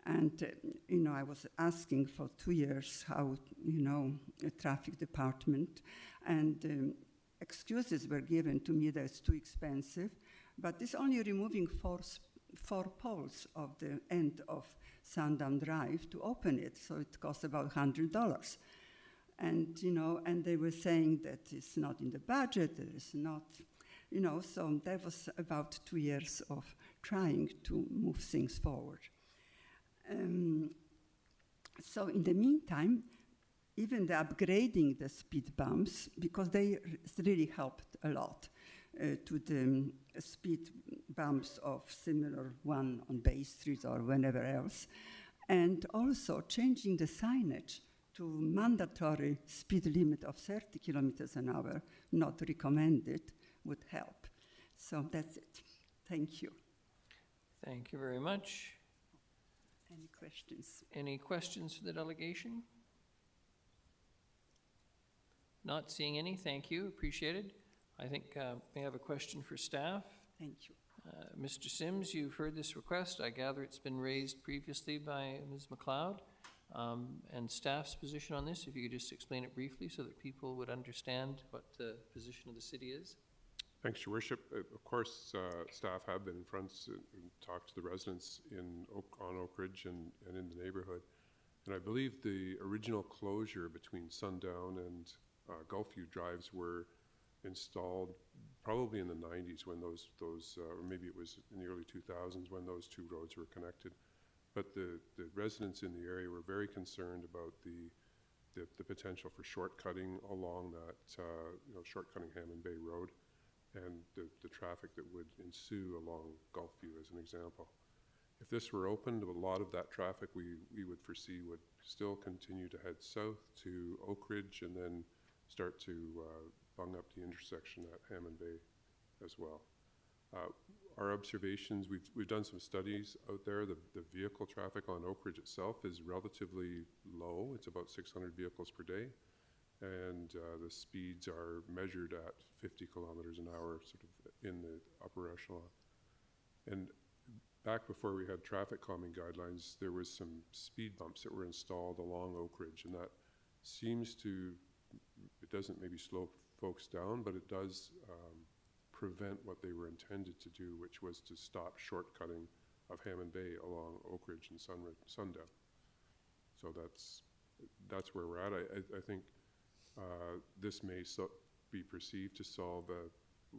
And, you know, I was asking for 2 years how, you know, the traffic department, and excuses were given to me that it's too expensive, but it's only removing four poles of the end of Sundown Drive to open it, so it costs about $100. And, you know, and they were saying that it's not in the budget, it is not, you know, so that was about 2 years of trying to move things forward. So in the meantime, even the upgrading the speed bumps, because they really helped a lot to the speed bumps of similar one on Bay Street or whenever else, and also changing the signage to mandatory speed limit of 30 kilometers an hour, not recommended, would help. So that's it. Thank you. Thank you very much. Any questions? Any questions for the delegation? Not seeing any, thank you, appreciated. I think we have a question for staff. Thank you. Mr. Sims, you've heard this request. I gather it's been raised previously by Ms. McLeod. And staff's position on this, if you could just explain it briefly so that people would understand what the position of the city is. Thanks, Your Worship. Of course, staff have been in front and talked to the residents on Oak Ridge and in the neighborhood. And I believe the original closure between Sundown and Gulfview drives were installed probably in the 90s when those or maybe it was in the early 2000s when those two roads were connected. But the residents in the area were very concerned about the potential for shortcutting along that, shortcutting Hammond Bay Road and the traffic that would ensue along Gulfview as an example. If this were opened, a lot of that traffic we would foresee would still continue to head south to Oak Ridge and then start to bung up the intersection at Hammond Bay as well. Our observations, we've done some studies out there. The vehicle traffic on Oak Ridge itself is relatively low. It's about 600 vehicles per day. And the speeds are measured at 50 kilometers an hour, sort of in the upper echelon. And back before we had traffic calming guidelines, there was some speed bumps that were installed along Oak Ridge, and that seems to, it doesn't maybe slow folks down, but it does prevent what they were intended to do, which was to stop shortcutting of Hammond Bay along Oak Ridge and Sundown. So that's where we're at. I think this may be perceived to solve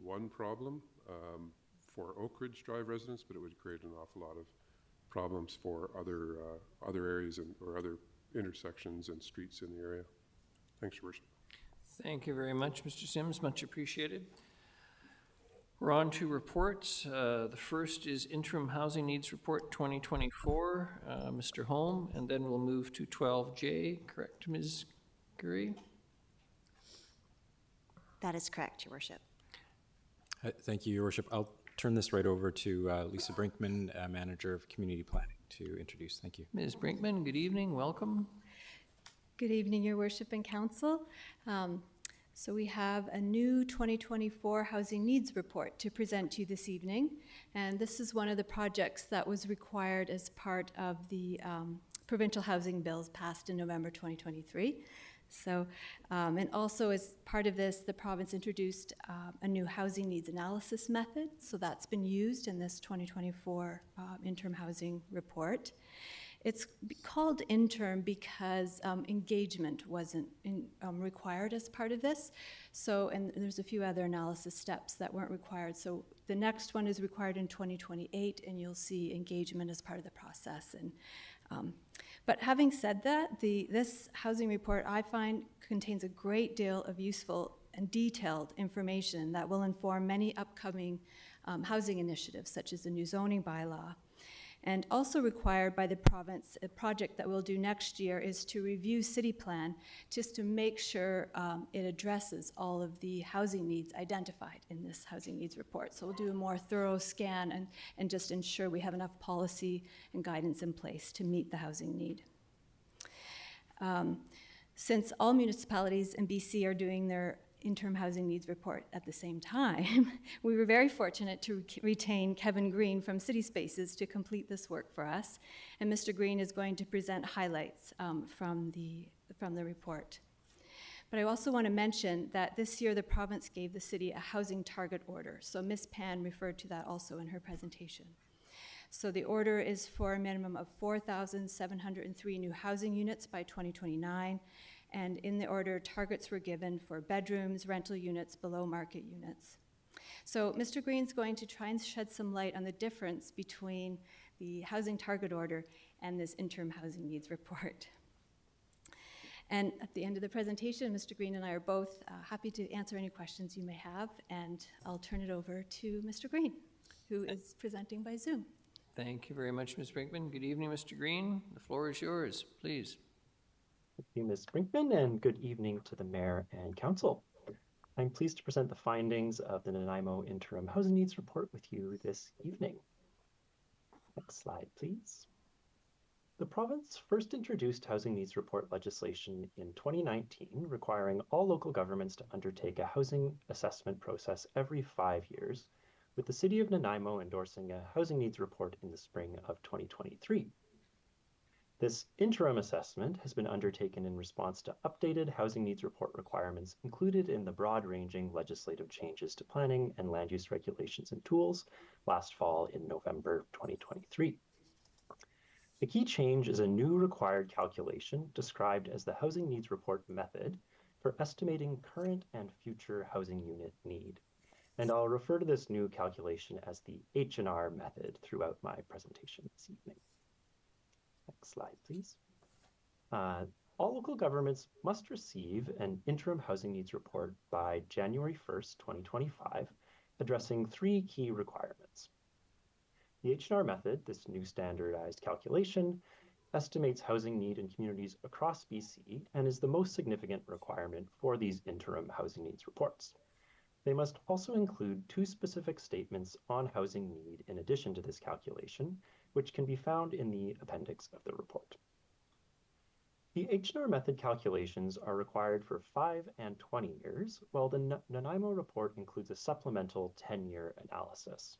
one problem for Oak Ridge Drive residents, but it would create an awful lot of problems for other areas or other intersections and streets in the area. Thanks, Your Worship. Thank you very much, Mr. Sims, much appreciated. We're on to reports. The first is Interim Housing Needs Report 2024, Mr. Holm, and then we'll move to 12J, correct, Ms. Gurry? That is correct, Your Worship. Thank you, Your Worship. I'll turn this right over to Lisa Brinkman, Manager of Community Planning, to introduce. Thank you. Ms. Brinkman, good evening, welcome. Good evening, Your Worship and Council. So we have a new 2024 Housing Needs Report to present to you this evening. And this is one of the projects that was required as part of the provincial housing bills passed in November 2023. So, and also as part of this, the province introduced a new housing needs analysis method. So that's been used in this 2024 interim housing report. It's called interim because engagement wasn't required as part of this. So, and there's a few other analysis steps that weren't required. So the next one is required in 2028, and you'll see engagement as part of the process. And but having said that, this housing report, I find, contains a great deal of useful and detailed information that will inform many upcoming housing initiatives, such as the new zoning bylaw. And also required by the province, a project that we'll do next year is to review city plan just to make sure it addresses all of the housing needs identified in this housing needs report. So we'll do a more thorough scan and just ensure we have enough policy and guidance in place to meet the housing need. Since all municipalities in BC are doing their interim housing needs report at the same time, we were very fortunate to retain Kevin Green from City Spaces to complete this work for us. And Mr. Green is going to present highlights from the report. But I also want to mention that this year the province gave the city a housing target order. So Ms. Pan referred to that also in her presentation. So the order is for a minimum of 4,703 new housing units by 2029. And in the order, targets were given for bedrooms, rental units, below market units. So Mr. Green's going to try and shed some light on the difference between the housing target order and this interim housing needs report. And at the end of the presentation, Mr. Green and I are both happy to answer any questions you may have, and I'll turn it over to Mr. Green, who is presenting by Zoom. Thank you very much, Ms. Brinkman. Good evening, Mr. Green. The floor is yours, please. Thank you, Ms. Brinkman, and good evening to the Mayor and Council. I'm pleased to present the findings of the Nanaimo Interim Housing Needs Report with you this evening. Next slide, please. The province first introduced housing needs report legislation in 2019, requiring all local governments to undertake a housing assessment process every 5 years, with the City of Nanaimo endorsing a housing needs report in the spring of 2023. This interim assessment has been undertaken in response to updated housing needs report requirements included in the broad-ranging legislative changes to planning and land use regulations and tools last fall in November 2023. The key change is a new required calculation described as the Housing Needs Report method for estimating current and future housing unit need. And I'll refer to this new calculation as the H&R method throughout my presentation this evening. Next slide, please. All local governments must receive an interim housing needs report by January 1st, 2025, addressing 3 key requirements. The H&R method, this new standardized calculation, estimates housing need in communities across BC and is the most significant requirement for these interim housing needs reports. They must also include 2 specific statements on housing need in addition to this calculation, which can be found in the appendix of the report. The H&R method calculations are required for 5 and 20 years, while the Nanaimo report includes a supplemental 10-year analysis.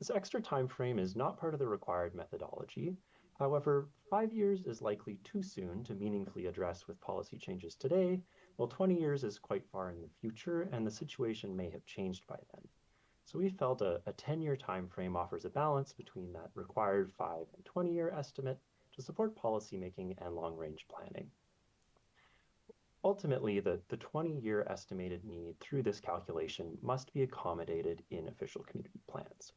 This extra time frame is not part of the required methodology. However, 5 years is likely too soon to meaningfully address with policy changes today, while 20 years is quite far in the future, and the situation may have changed by then. So we felt a 10-year time frame offers a balance between that required 5 and 20-year estimate to support policymaking and long-range planning. Ultimately, the 20-year estimated need through this calculation must be accommodated in official community plans.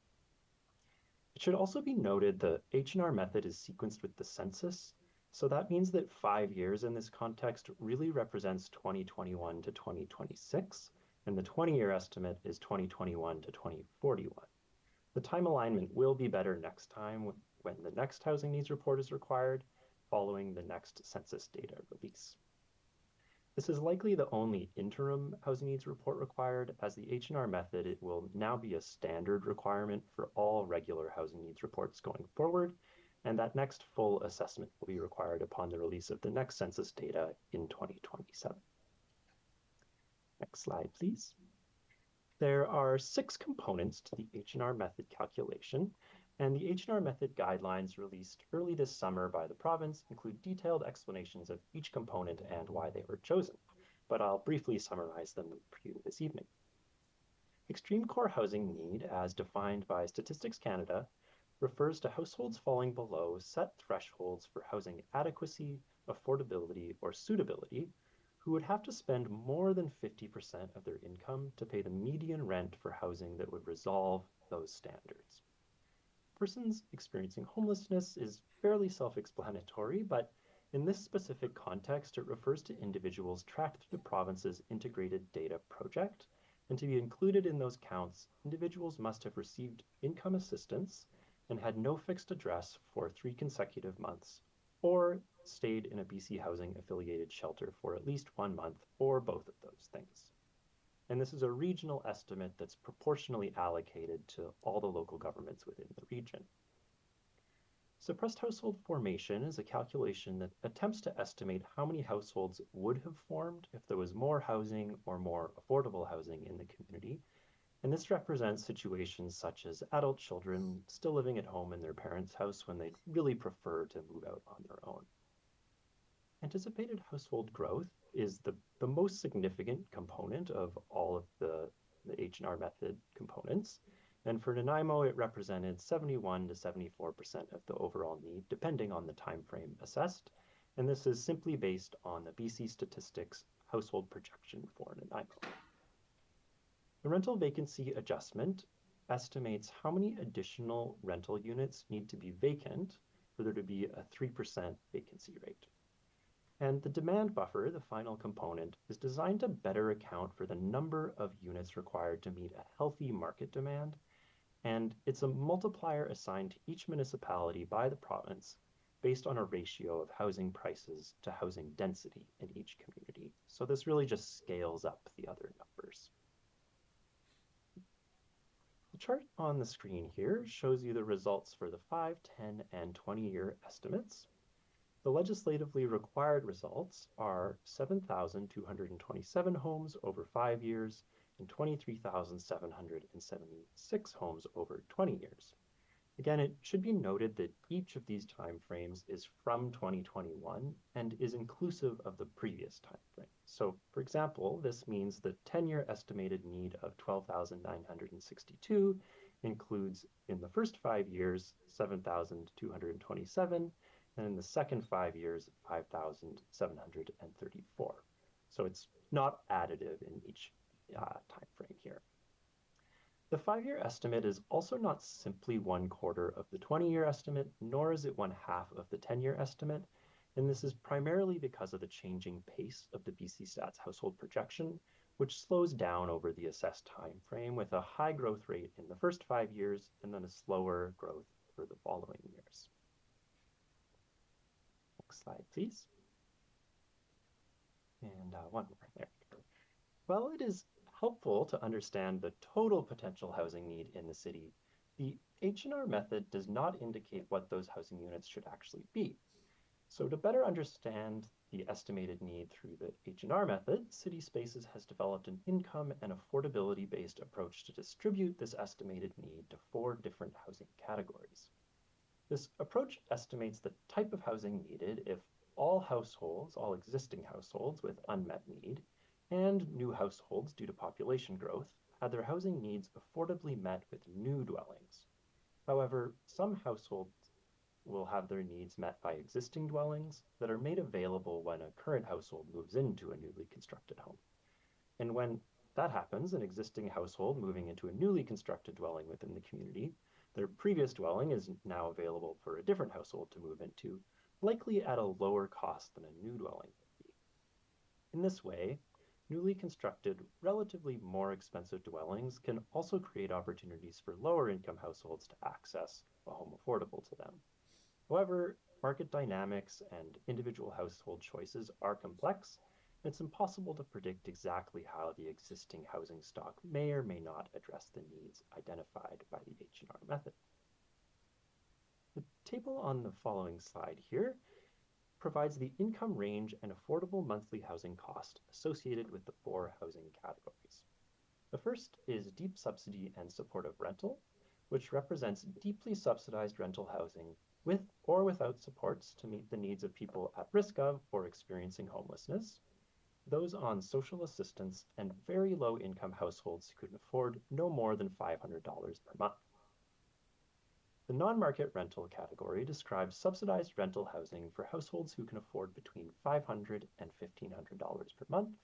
It should also be noted the H&R method is sequenced with the census, so that means that 5 years in this context really represents 2021 to 2026, and the 20-year estimate is 2021 to 2041. The time alignment will be better next time when the next housing needs report is required, following the next census data release. This is likely the only interim housing needs report required. As the H&R method, it will now be a standard requirement for all regular housing needs reports going forward, and that next full assessment will be required upon the release of the next census data in 2027. Next slide, please. There are 6 components to the H&R method calculation, and the H&R method guidelines released early this summer by the province include detailed explanations of each component and why they were chosen, but I'll briefly summarize them for you this evening. Extreme core housing need, as defined by Statistics Canada, refers to households falling below set thresholds for housing adequacy, affordability, or suitability, who would have to spend more than 50% of their income to pay the median rent for housing that would resolve those standards. Persons experiencing homelessness is fairly self-explanatory, but in this specific context, it refers to individuals tracked through the province's Integrated Data Project, and to be included in those counts, individuals must have received income assistance and had no fixed address for 3 consecutive months, or stayed in a BC Housing affiliated shelter for at least 1 month, or both of those things. And this is a regional estimate that's proportionally allocated to all the local governments within the region. Suppressed household formation is a calculation that attempts to estimate how many households would have formed if there was more housing or more affordable housing in the community. And this represents situations such as adult children still living at home in their parents' house when they'd really prefer to move out on their own. Anticipated household growth is the most significant component of all of the H&R method components. And for Nanaimo, it represented 71 to 74% of the overall need, depending on the time frame assessed. And this is simply based on the BC Statistics household projection for Nanaimo. The rental vacancy adjustment estimates how many additional rental units need to be vacant for there to be a 3% vacancy rate. And the demand buffer, the final component, is designed to better account for the number of units required to meet a healthy market demand, and it's a multiplier assigned to each municipality by the province based on a ratio of housing prices to housing density in each community. So this really just scales up the other numbers. The chart on the screen here shows you the results for the 5, 10, and 20-year estimates. The legislatively required results are 7,227 homes over 5 years and 23,776 homes over 20 years. Again, it should be noted that each of these timeframes is from 2021 and is inclusive of the previous timeframe. So, for example, this means the 10-year estimated need of 12,962 includes, in the first 5 years, 7,227, and in the second 5 years, 5,734. So it's not additive in each time frame here. The 5-year estimate is also not simply 1/4 of the 20-year estimate, nor is it 1/2 of the 10-year estimate, and this is primarily because of the changing pace of the BC Stats household projection, which slows down over the assessed time frame with a high growth rate in the first 5 years and then a slower growth for the following years. Next slide, please. And one more there. Well, it is helpful to understand the total potential housing need in the city. The H&R method does not indicate what those housing units should actually be. So to better understand the estimated need through the H&R method, City Spaces has developed an income and affordability-based approach to distribute this estimated need to 4 different housing categories. This approach estimates the type of housing needed if all households, all existing households with unmet need, and new households due to population growth had their housing needs affordably met with new dwellings. However, some households will have their needs met by existing dwellings that are made available when a current household moves into a newly constructed home. And when that happens, an existing household moving into a newly constructed dwelling within the community, their previous dwelling is now available for a different household to move into, likely at a lower cost than a new dwelling would be. In this way, newly constructed, relatively more expensive dwellings can also create opportunities for lower income households to access a home affordable to them. However, market dynamics and individual household choices are complex, and it's impossible to predict exactly how the existing housing stock may or may not address the needs identified by the H&R method. The table on the following slide here provides the income range and affordable monthly housing cost associated with the 4 housing categories. The first is deep subsidy and supportive rental, which represents deeply subsidized rental housing with or without supports to meet the needs of people at risk of or experiencing homelessness, those on social assistance, and very low income households who can afford no more than $500 per month. The non-market rental category describes subsidized rental housing for households who can afford between $500 and $1,500 per month,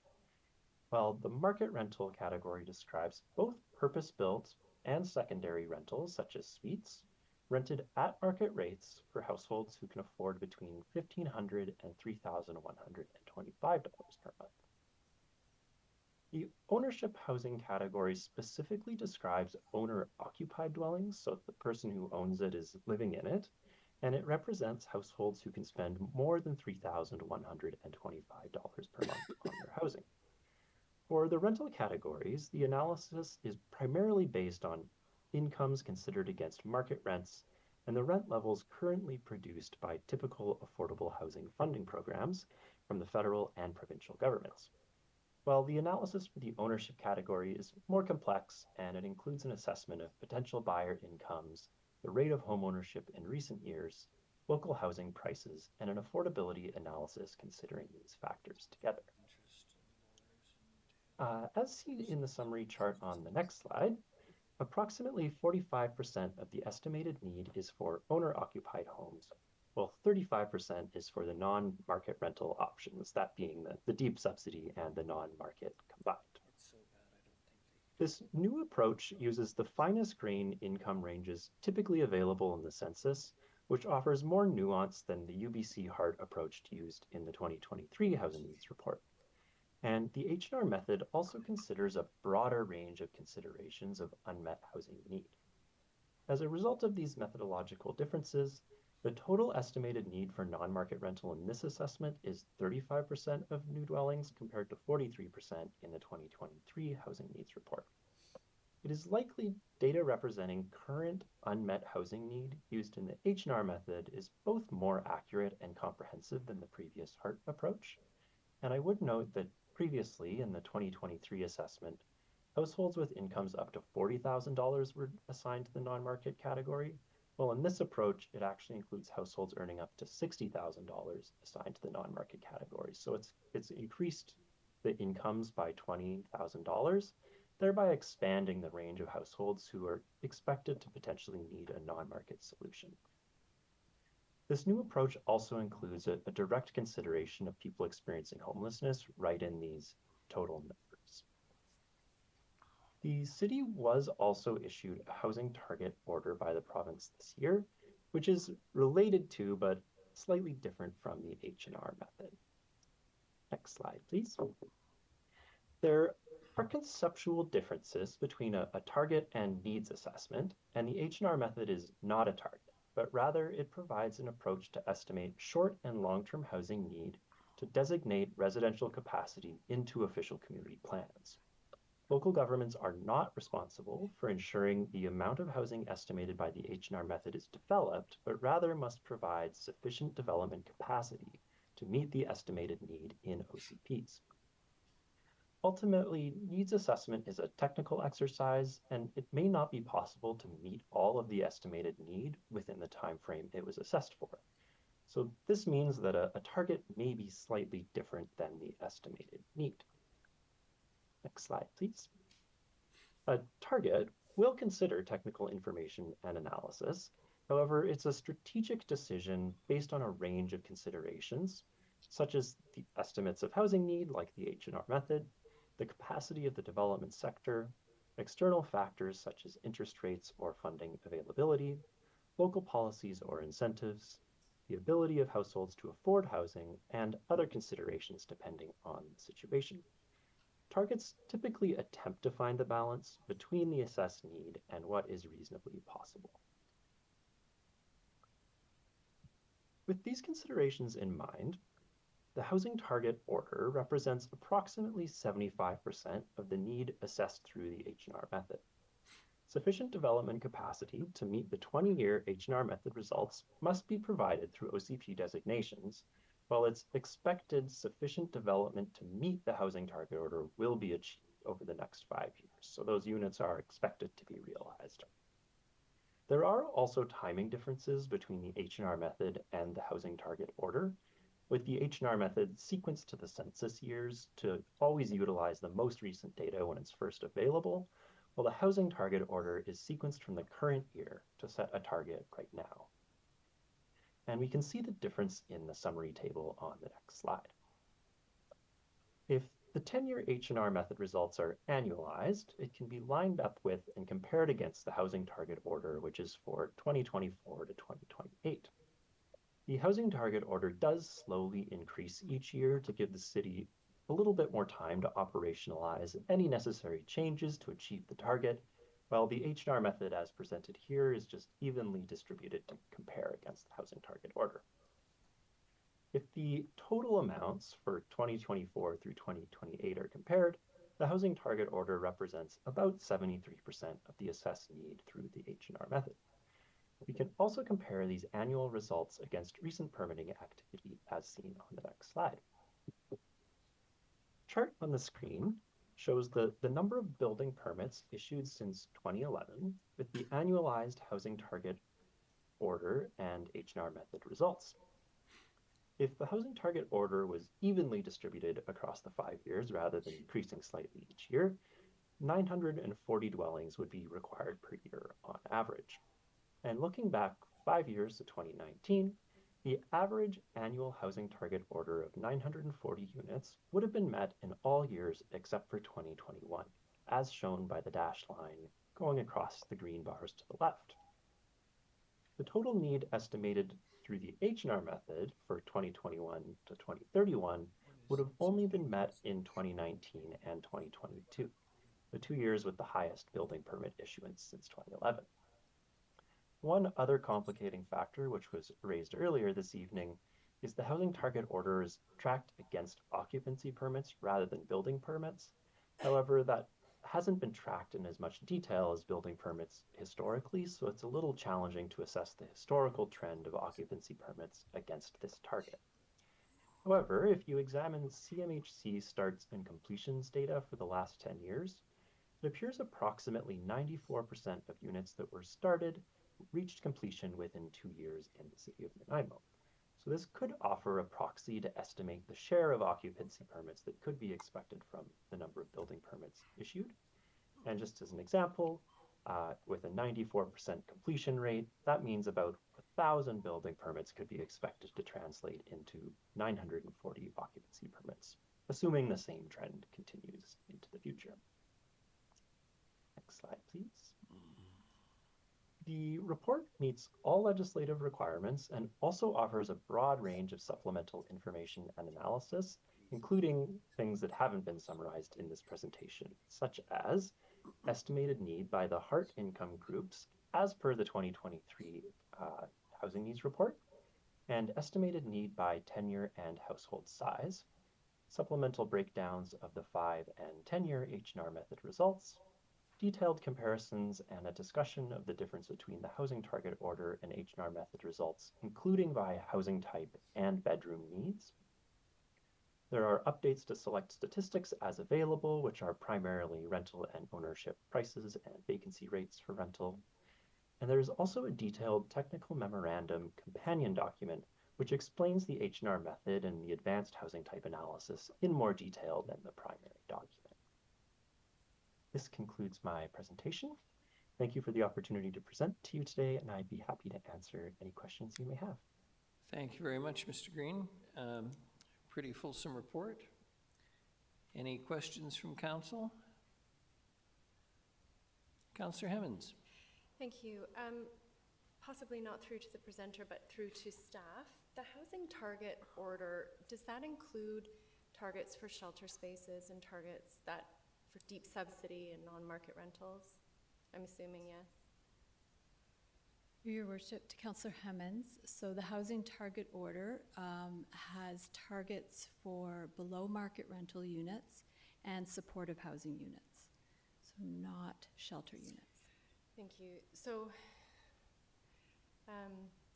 while the market rental category describes both purpose-built and secondary rentals, such as suites, rented at market rates for households who can afford between $1,500 and $3,125 per month. The ownership housing category specifically describes owner-occupied dwellings, so the person who owns it is living in it, and it represents households who can spend more than $3,125 per month on their housing. For the rental categories, the analysis is primarily based on incomes considered against market rents and the rent levels currently produced by typical affordable housing funding programs from the federal and provincial governments. While the analysis for the ownership category is more complex and it includes an assessment of potential buyer incomes, the rate of homeownership in recent years, local housing prices, and an affordability analysis considering these factors together. As seen in the summary chart on the next slide, approximately 45% of the estimated need is for owner-occupied homes, while 35% is for the non-market rental options, that being the deep subsidy and the non-market combined. This new approach uses the finest grain income ranges typically available in the census, which offers more nuance than the UBC HART approach used in the 2023 Housing Needs Report. And the H&R method also considers a broader range of considerations of unmet housing need. As a result of these methodological differences, the total estimated need for non-market rental in this assessment is 35% of new dwellings compared to 43% in the 2023 Housing Needs Report. It is likely data representing current unmet housing need used in the H&R method is both more accurate and comprehensive than the previous HART approach. And I would note that previously in the 2023 assessment, households with incomes up to $40,000 were assigned to the non-market category. Well, in this approach, it actually includes households earning up to $60,000 assigned to the non-market category. So it's increased the incomes by $20,000, thereby expanding the range of households who are expected to potentially need a non-market solution. This new approach also includes a direct consideration of people experiencing homelessness right in these total numbers. The city was also issued a housing target order by the province this year, which is related to but slightly different from the H&R method. Next slide, please. There are conceptual differences between a target and needs assessment, and the H&R method is not a target, but rather it provides an approach to estimate short and long-term housing need to designate residential capacity into official community plans. Local governments are not responsible for ensuring the amount of housing estimated by the H&R method is developed, but rather must provide sufficient development capacity to meet the estimated need in OCPs. Ultimately, needs assessment is a technical exercise, and it may not be possible to meet all of the estimated need within the time frame it was assessed for. So this means that a target may be slightly different than the estimated need. Next slide, please. A target will consider technical information and analysis. However, it's a strategic decision based on a range of considerations, such as the estimates of housing need, like the H&R method, the capacity of the development sector, external factors such as interest rates or funding availability, local policies or incentives, the ability of households to afford housing, and other considerations depending on the situation. Targets typically attempt to find the balance between the assessed need and what is reasonably possible. With these considerations in mind, the housing target order represents approximately 75% of the need assessed through the H&R method. Sufficient development capacity to meet the 20-year H&R method results must be provided through OCP designations, while it's expected sufficient development to meet the housing target order will be achieved over the next 5 years. So those units are expected to be realized. There are also timing differences between the H&R method and the housing target order, with the H&R method sequenced to the census years to always utilize the most recent data when it's first available, while the housing target order is sequenced from the current year to set a target right now. And we can see the difference in the summary table on the next slide. If the 10-year H&R method results are annualized, it can be lined up with and compared against the housing target order, which is for 2024 to 2028. The housing target order does slowly increase each year to give the city a little bit more time to operationalize any necessary changes to achieve the target, while the H&R method as presented here is just evenly distributed to compare against the housing target order. If the total amounts for 2024 through 2028 are compared, the housing target order represents about 73% of the assessed need through the H&R method. We can also compare these annual results against recent permitting activity as seen on the next slide. The chart on the screen shows the number of building permits issued since 2011 with the annualized housing target order and H&R method results. If the housing target order was evenly distributed across the 5 years rather than increasing slightly each year, 940 dwellings would be required per year on average. And looking back 5 years to 2019, the average annual housing target order of 940 units would have been met in all years except for 2021, as shown by the dashed line going across the green bars to the left. The total need estimated through the H&R method for 2021 to 2031 would have only been met in 2019 and 2022, the 2 years with the highest building permit issuance since 2011. One other complicating factor, which was raised earlier this evening, is the housing target order is tracked against occupancy permits rather than building permits. However, that hasn't been tracked in as much detail as building permits historically, so it's a little challenging to assess the historical trend of occupancy permits against this target. However, if you examine CMHC starts and completions data for the last 10 years, it appears approximately 94% of units that were started reached completion within 2 years in the city of Nanaimo. So this could offer a proxy to estimate the share of occupancy permits that could be expected from the number of building permits issued. And just as an example, with a 94% completion rate, that means about 1,000 building permits could be expected to translate into 940 occupancy permits, assuming the same trend continues into the future. Next slide, please. The report meets all legislative requirements and also offers a broad range of supplemental information and analysis, including things that haven't been summarized in this presentation, such as estimated need by the HART income groups as per the 2023 Housing Needs Report, and estimated need by tenure and household size, supplemental breakdowns of the 5- and 10-year H&R method results, detailed comparisons and a discussion of the difference between the housing target order and H&R method results, including by housing type and bedroom needs. There are updates to select statistics as available, which are primarily rental and ownership prices and vacancy rates for rental. And there's also a detailed technical memorandum companion document, which explains the H&R method and the advanced housing type analysis in more detail than the primary document. This concludes my presentation. Thank you for the opportunity to present to you today, and I'd be happy to answer any questions you may have. Thank you very much, Mr. Green. Pretty fulsome report. Any questions from council? Councillor Hemmens. Thank you. Possibly not through to the presenter, but through to staff. The housing target order, does that include targets for shelter spaces and targets that for deep subsidy and non-market rentals? I'm assuming yes. Your Worship, to Councillor Hemmens, so the housing target order has targets for below market rental units and supportive housing units, so not shelter units. Thank you. So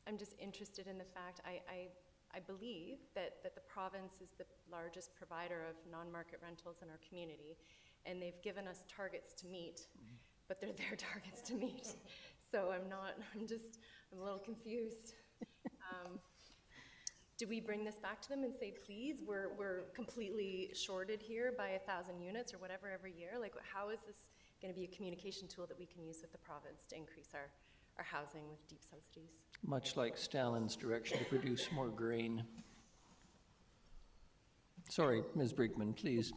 I'm just interested in the fact, I believe that the province is the largest provider of non-market rentals in our community, and they've given us targets to meet, but they're their targets to meet. So I'm a little confused. Do we bring this back to them and say, please, we're completely shorted here by 1,000 units or whatever every year? Like, how is this going to be a communication tool that we can use with the province to increase our housing with deep subsidies? Much like Stalin's direction to produce more grain. Sorry, Ms. Brinkman, please.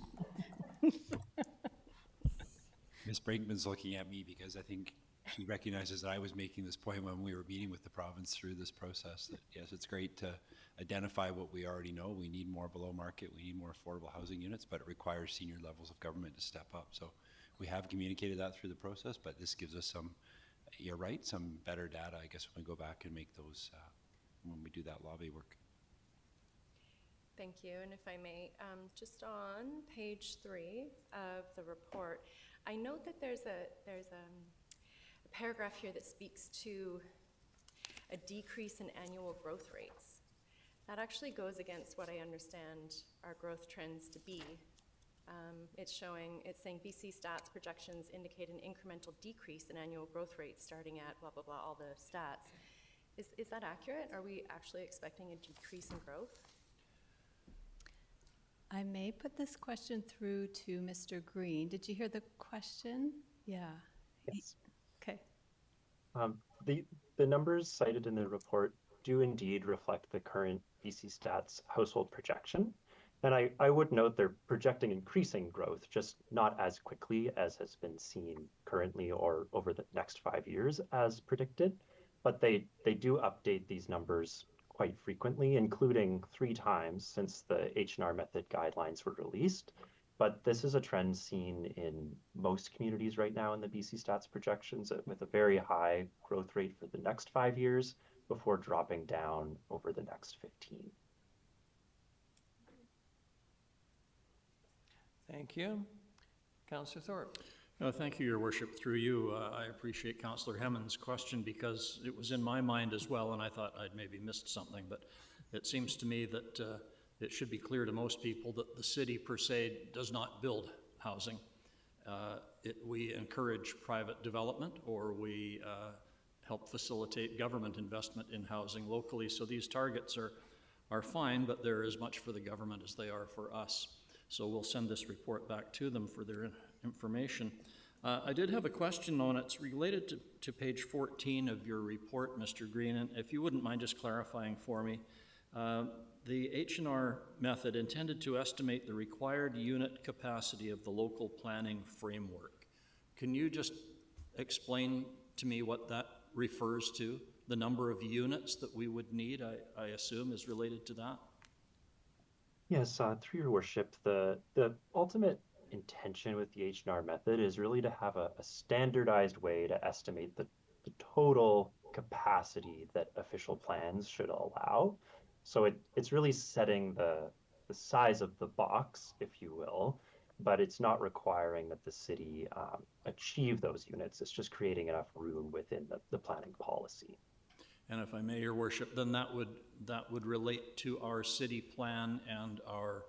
Ms. Brinkman's looking at me because I think she recognizes that I was making this point when we were meeting with the province through this process, that yes, it's great to identify what we already know. We need more below market, we need more affordable housing units, but it requires senior levels of government to step up. So we have communicated that through the process, but this gives us some, you're right, some better data, I guess, when we go back and make those, when we do that lobby work. Thank you. And if I may, just on page 3 of the report, I note that there's a paragraph here that speaks to a decrease in annual growth rates. That actually goes against what I understand our growth trends to be. It's saying BC stats projections indicate an incremental decrease in annual growth rates starting at blah, blah, blah, all the stats. Is that accurate? Are we actually expecting a decrease in growth? I may put this question through to Mr. Green. Did you hear the question? Yeah. Yes. Okay. The numbers cited in the report do indeed reflect the current BC Stats household projection. And I would note they're projecting increasing growth, just not as quickly as has been seen currently or over the next 5 years as predicted. But they do update these numbers quite frequently, including 3 times since the H&R method guidelines were released. But this is a trend seen in most communities right now in the BC Stats projections, with a very high growth rate for the next 5 years before dropping down over the next 15. Thank you. Councillor Thorpe. Thank you, Your Worship. Through you, I appreciate Councillor Hemmens' question because it was in my mind as well, and I thought I'd maybe missed something. But it seems to me that it should be clear to most people that the city per se does not build housing. We encourage private development, or we help facilitate government investment in housing locally. So these targets are fine, but they're as much for the government as they are for us. So we'll send this report back to them for their information. I did have a question on it. It's related to page 14 of your report, Mr. Green, and if you wouldn't mind just clarifying for me. The H&R method intended to estimate the required unit capacity of the local planning framework. Can you just explain to me what that refers to? The number of units that we would need, I assume, is related to that? Yes, through your worship, the ultimate intention with the H&R method is really to have a standardized way to estimate the total capacity that official plans should allow. So it's really setting the size of the box, if you will, but it's not requiring that the city achieve those units. It's just creating enough room within the planning policy. And if I may, Your Worship, then that would relate to our city plan and our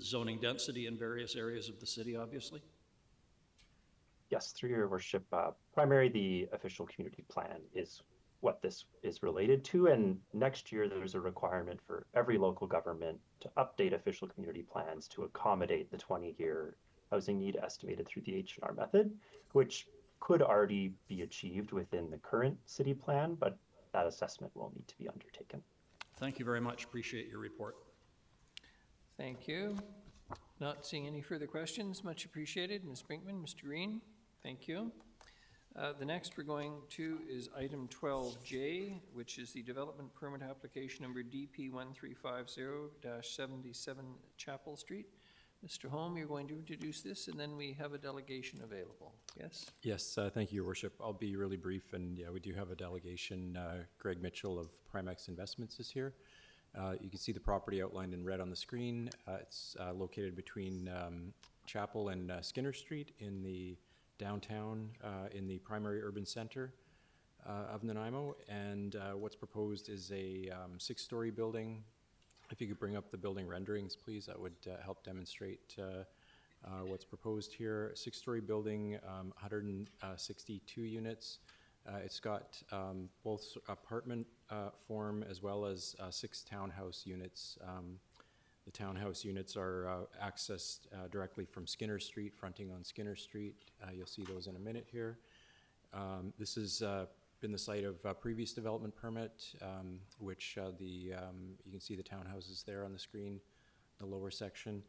zoning density in various areas of the city, obviously? Yes, through your worship, primarily the official community plan is what this is related to, and next year there's a requirement for every local government to update official community plans to accommodate the 20-year housing need estimated through the H&R method, which could already be achieved within the current city plan, but that assessment will need to be undertaken. Thank you very much. Appreciate your report. Thank you. Not seeing any further questions. Much appreciated. Ms. Brinkman, Mr. Green, thank you. The next we're going to is item 12J, which is the development permit application number DP 1350-77 Chapel Street. Mr. Holm, you're going to introduce this, and then we have a delegation available. Yes? Yes, thank you, Your Worship. I'll be really brief, and yeah, we do have a delegation. Greg Mitchell of Primex Investments is here. You can see the property outlined in red on the screen. It's located between Chapel and Skinner Street in the downtown, in the primary urban center of Nanaimo. And what's proposed is a 6-story building. If you could bring up the building renderings, please, that would help demonstrate what's proposed here. 6-story building, 162 units. It's got both apartment form as well as 6 townhouse units. The townhouse units are accessed directly from Skinner Street, fronting on Skinner Street. You'll see those in a minute here. This has been the site of a previous development permit, which you can see the townhouses there on the screen, the lower section.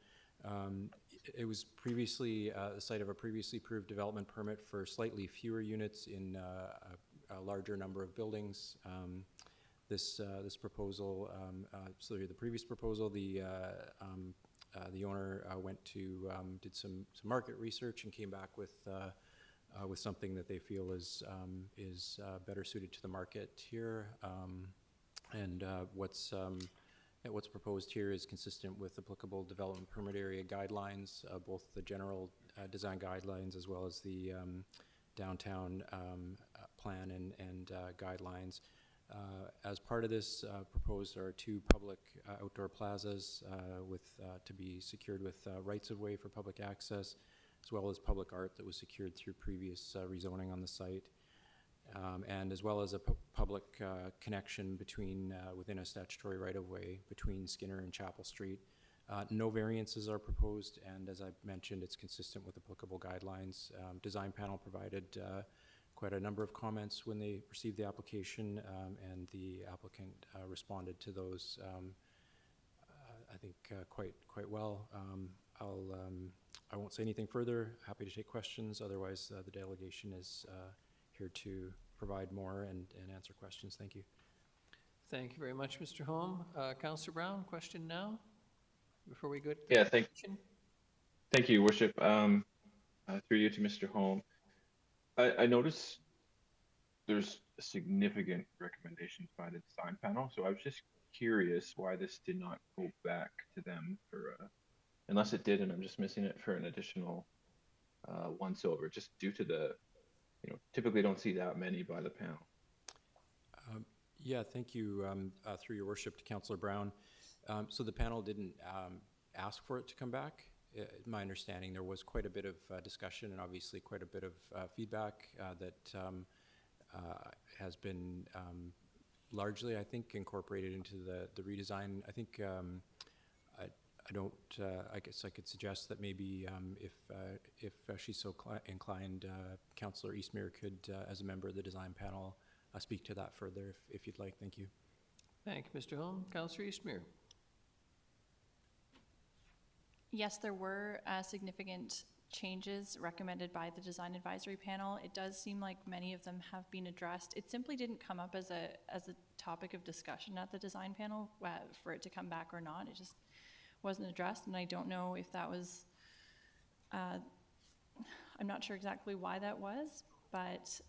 It was previously the site of a previously approved development permit for slightly fewer units in a larger number of buildings. This proposal, the previous proposal, the owner went to did some market research and came back with something that they feel is better suited to the market here, and what's proposed here is consistent with applicable development permit area guidelines, both the general design guidelines as well as the downtown plan and guidelines. As part of this, proposed are 2 public outdoor plazas to be secured with rights of way for public access, as well as public art that was secured through previous rezoning on the site, and as well as a public connection within a statutory right-of-way between Skinner and Chapel Street. No variances are proposed, and as I mentioned, it's consistent with applicable guidelines. Design panel provided quite a number of comments when they received the application, and the applicant responded to those, I think, quite well. I won't say anything further. Happy to take questions. Otherwise, the delegation is here to provide more and answer questions. Thank you. Thank you very much, Mr. Holm. Councillor Brown, question now before we go to the thank you, Your Worship. Through you to Mr. Holm. I noticed there's significant recommendations by the design panel, so I was just curious why this did not go back to them for, unless it did and I'm just missing it, for an additional once over, just due to the, typically don't see that many by the panel. Yeah, thank you. Through your worship to Councillor Brown. So the panel didn't ask for it to come back. My understanding, there was quite a bit of discussion and obviously quite a bit of feedback that has been largely, I think, incorporated into the redesign. I think I I guess I could suggest that maybe if she's so inclined, Councillor Eastmere could, as a member of the design panel, speak to that further if you'd like. Thank you. Thank you, Mr. Holm. Councillor Eastmere. Yes, there were significant changes recommended by the Design Advisory Panel. It does seem like many of them have been addressed. It simply didn't come up as a topic of discussion at the Design Panel for it to come back or not. It just wasn't addressed, and I don't know if that was, I'm not sure exactly why that was, but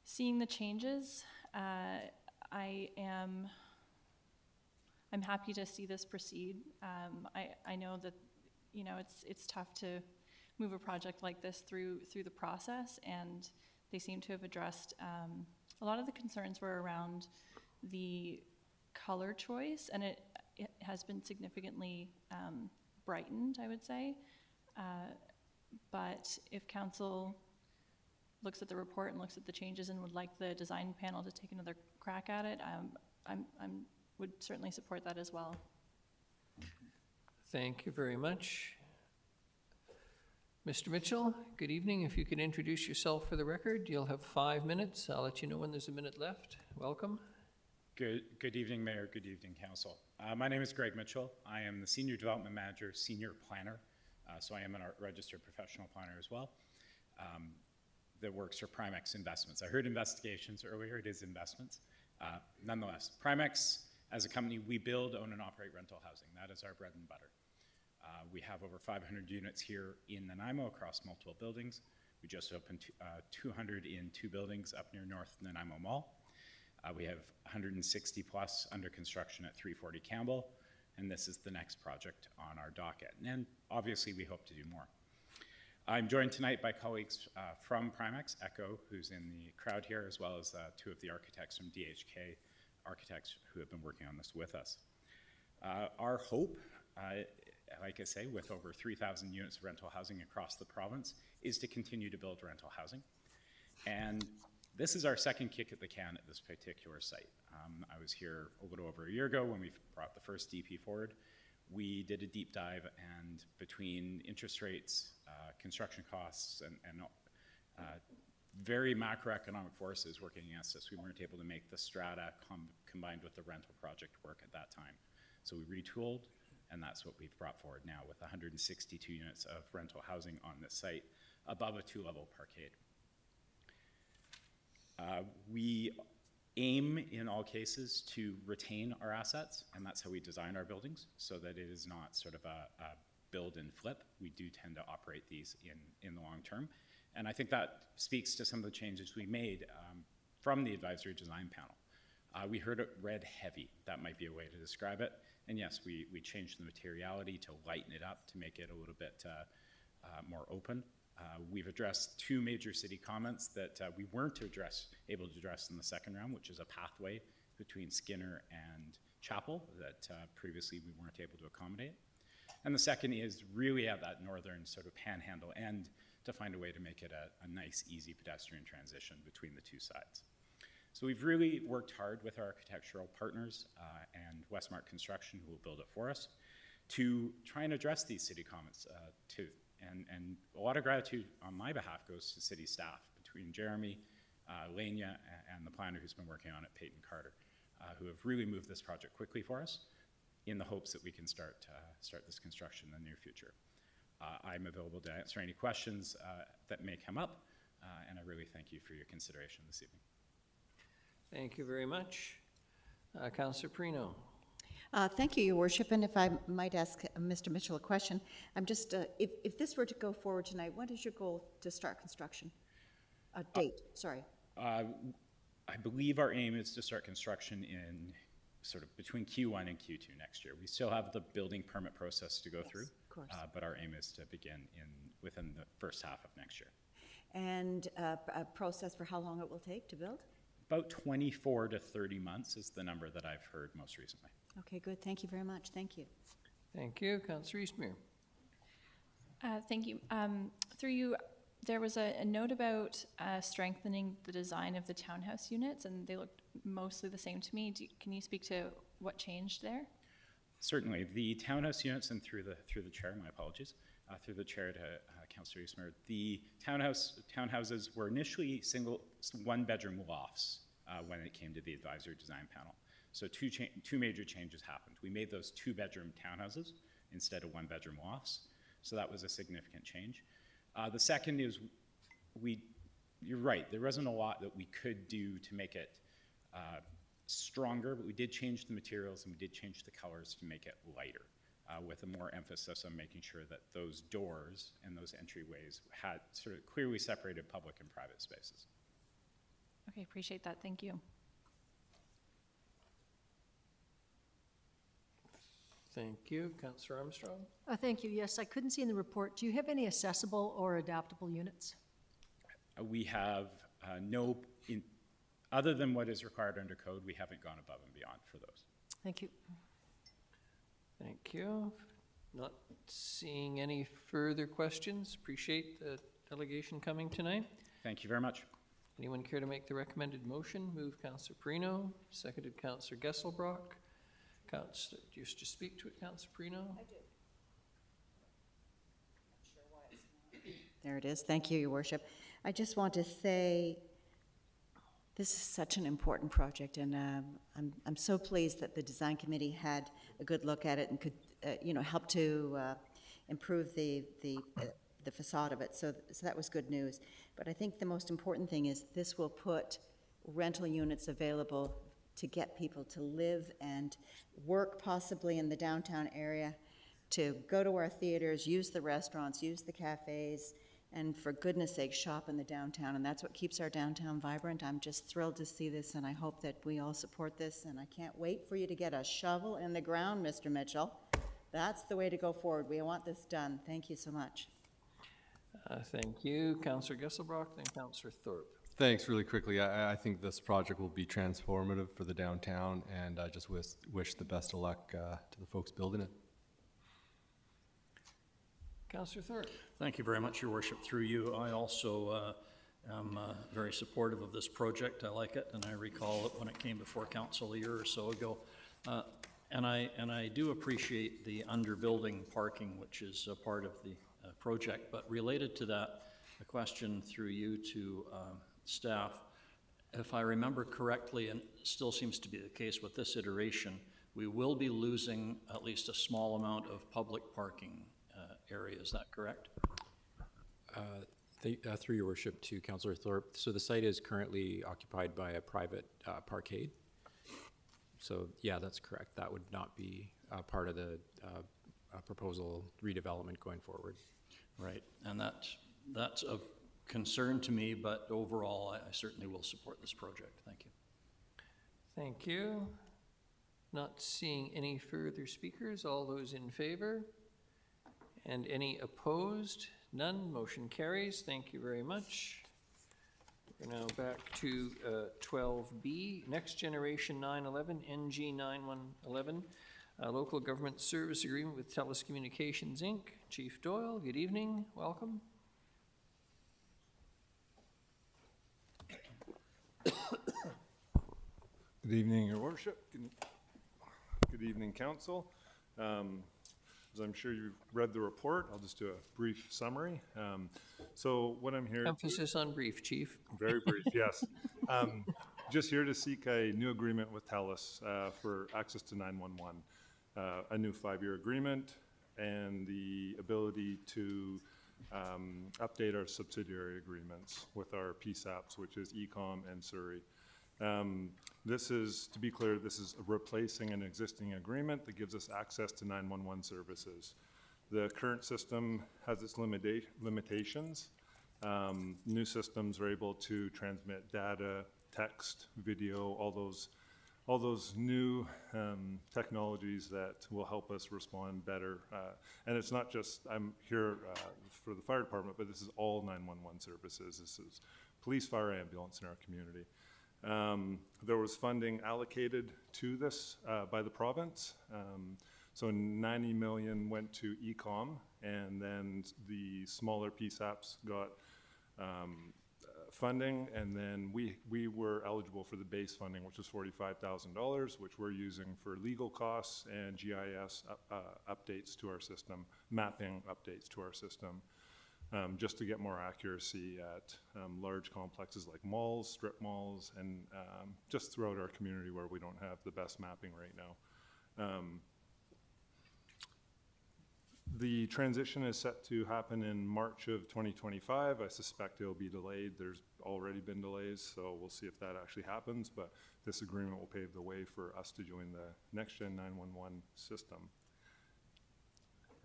seeing the changes, I'm happy to see this proceed. I know that, you know, it's tough to move a project like this through the process, and they seem to have addressed a lot of the concerns were around the color choice, and it has been significantly brightened, I would say. But if council looks at the report and looks at the changes and would like the design panel to take another crack at it, I'm would certainly support that as well. Thank you very much. Mr. Mitchell, good evening. If you could introduce yourself for the record, you'll have 5 minutes. I'll let you know when there's a minute left. Welcome. Good evening, Mayor. Good evening, Council. My name is Greg Mitchell. I am the Senior Development Manager, Senior Planner. So I am an registered professional planner as well that works for Primex Investments. I heard investigations earlier. It is investments. Nonetheless, Primex, as a company, we build, own, and operate rental housing. That is our bread and butter. We have over 500 units here in Nanaimo across multiple buildings. We just opened 200 in 2 buildings up near North Nanaimo Mall. We have 160 plus under construction at 340 Campbell, and this is the next project on our docket. And obviously, we hope to do more. I'm joined tonight by colleagues from Primex, Echo, who's in the crowd here, as well as 2 of the architects from DHK Architects who have been working on this with us. Our hope, like I say, with over 3,000 units of rental housing across the province, is to continue to build rental housing. And this is our second kick at the can at this particular site. I was here a little over a year ago when we brought the first DP forward. We did a deep dive, and between interest rates, construction costs, and very macroeconomic forces working against us, we weren't able to make the strata combined with the rental project work at that time. So we retooled, and that's what we've brought forward now with 162 units of rental housing on this site above a 2-level parkade. We aim in all cases to retain our assets, and that's how we design our buildings, so that it is not sort of a build and flip. We do tend to operate these in the long term. And I think that speaks to some of the changes we made from the advisory design panel. We heard it red heavy. That might be a way to describe it. And yes, we changed the materiality to lighten it up, to make it a little bit more open. We've addressed 2 major city comments that we weren't able to address in the second round, which is a pathway between Skinner and Chapel that previously we weren't able to accommodate. And the second is really at that northern sort of panhandle end to find a way to make it a nice, easy pedestrian transition between the 2 sides. So we've really worked hard with our architectural partners and Westmark Construction, who will build it for us, to try and address these city comments too. And a lot of gratitude on my behalf goes to city staff, between Jeremy, Lania, and the planner who's been working on it, Peyton Carter, who have really moved this project quickly for us in the hopes that we can start this construction in the near future. I'm available to answer any questions that may come up, and I really thank you for your consideration this evening. Thank you very much. Councillor Perino. Thank you, Your Worship, and if I might ask Mr. Mitchell a question, I'm just, if this were to go forward tonight, what is your goal to start construction? Date, sorry. I believe our aim is to start construction in sort of between Q1 and Q2 next year. We still have the building permit process to go through, of course. But our aim is to begin within the first half of next year. And a process for how long it will take to build? About 24 to 30 months is the number that I've heard most recently. Okay, good. Thank you very much. Thank you. Thank you. Councillor Eastmere. Thank you. Through you, there was a note about strengthening the design of the townhouse units, and they looked mostly the same to me. Can you speak to what changed there? Certainly, the townhouse units, and through the chair, my apologies, through the chair to Councillor Eastmer, the townhouses were initially one-bedroom lofts when it came to the advisory design panel. So two major changes happened. We made those two-bedroom townhouses instead of one-bedroom lofts. So that was a significant change. The second is you're right, there wasn't a lot that we could do to make it stronger, but we did change the materials and we did change the colors to make it lighter, with a more emphasis on making sure that those doors and those entryways had sort of clearly separated public and private spaces. Okay, appreciate that. Thank you. Thank you. Councillor Armstrong? Thank you. Yes, I couldn't see in the report. Do you have any accessible or adaptable units? We have other than what is required under code, we haven't gone above and beyond for those. Thank you. Thank you. Not seeing any further questions. Appreciate the delegation coming tonight. Thank you very much. Anyone care to make the recommended motion? Moved Councillor Perino, seconded Councillor Gesselbrock. Councillor, do you wish to speak to it, Councillor Perino? I do. There it is. Thank you, Your Worship. I just want to say this is such an important project, and I'm so pleased that the design committee had a good look at it and could, help to improve the facade of it. So that was good news. But I think the most important thing is this will put rental units available to get people to live and work possibly in the downtown area, to go to our theaters, use the restaurants, use the cafes, and for goodness sake, shop in the downtown. And that's what keeps our downtown vibrant. I'm just thrilled to see this, and I hope that we all support this. And I can't wait for you to get a shovel in the ground, Mr. Mitchell. That's the way to go forward. We want this done. Thank you so much. Thank you. Councillor Gesselbrock, then Councillor Thorpe. Thanks. Really quickly, I think this project will be transformative for the downtown, and I just wish the best of luck to the folks building it. Councillor Thorpe. Thank you very much, Your Worship. Through you, I also am very supportive of this project. I like it, and I recall it when it came before council a year or so ago. And I do appreciate the underbuilding parking, which is a part of the project. But related to that, a question through you to staff. If I remember correctly, and it still seems to be the case with this iteration, we will be losing at least a small amount of public parking area. Is that correct? Through Your Worship to Councillor Thorpe. So the site is currently occupied by a private parkade. So yeah, that's correct. That would not be part of the proposal redevelopment going forward. Right, and that's of concern to me, but overall, I certainly will support this project. Thank you. Thank you. Not seeing any further speakers. All those in favor? And any opposed? None. Motion carries. Thank you very much. We're now back to 12B, Next Generation 911, NG 9111, Local Government Service Agreement with TELUS Communications, Inc. Chief Doyle, good evening. Welcome. Good evening, Your Worship. Good evening, Council. As I'm sure you've read the report, I'll just do a brief summary. So what I'm here... Emphasis on brief, Chief. Very brief, yes. Just here to seek a new agreement with TELUS for access to 911, a new 5-year agreement, and the ability to update our subsidiary agreements with our PSAPs, which is ECOM and Surrey. This is, to be clear, this is replacing an existing agreement that gives us access to 911 services. The current system has its limitations. New systems are able to transmit data, text, video, all those new technologies that will help us respond better. And it's not just, I'm here for the fire department, but this is all 911 services. This is police, fire, ambulance in our community. There was funding allocated to this by the province. So 90 million went to ECOM, and then the smaller PSAPs got funding, and then we were eligible for the base funding, which was $45,000, which we're using for legal costs and GIS updates to our system, mapping updates to our system, just to get more accuracy at large complexes like malls, strip malls, and just throughout our community where we don't have the best mapping right now. The transition is set to happen in March of 2025. I suspect it'll be delayed. There's already been delays, so we'll see if that actually happens, but this agreement will pave the way for us to join the NextGen 911 system.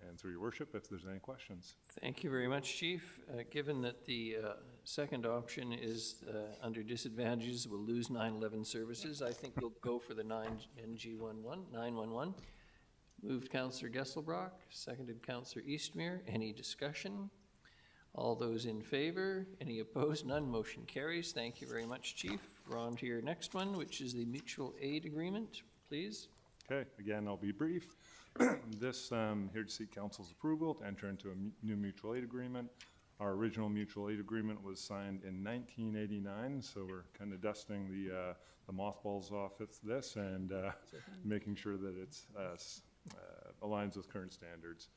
And through your worship, if there's any questions. Thank you very much, Chief. Given that the second option is under disadvantages, we'll lose 911 services, I think we'll go for the 911. Moved Councillor Gesselbrock, seconded Councillor Eastmere. Any discussion? All those in favor? Any opposed? None. Motion carries. Thank you very much, Chief. We're on to your next one, which is the mutual aid agreement, please. Okay, again, I'll be brief. This, here to seek council's approval to enter into a new mutual aid agreement. Our original mutual aid agreement was signed in 1989, so we're kind of dusting the mothballs off of this and making sure that it's aligns with current standards.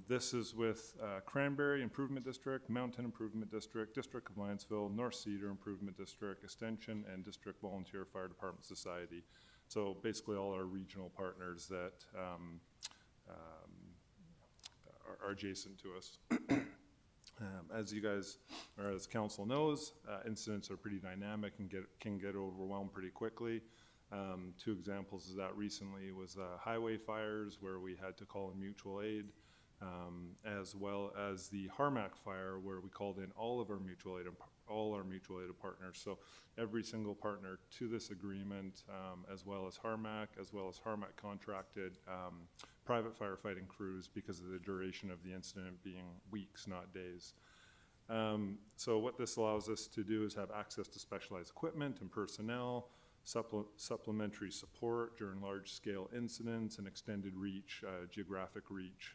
This is with Cranberry Improvement District, Mountain Improvement District, District of Lionsville, North Cedar Improvement District, Extension, and District Volunteer Fire Department Society. So basically all our regional partners that are adjacent to us. As you guys, or as council knows, incidents are pretty dynamic and can get overwhelmed pretty quickly. Two examples of that recently was highway fires where we had to call in mutual aid, as well as the Harmac fire where we called in all our mutual aid partners. So every single partner to this agreement, as well as Harmac contracted private firefighting crews because of the duration of the incident being weeks, not days. So what this allows us to do is have access to specialized equipment and personnel, supplementary support during large-scale incidents, and extended reach, geographic reach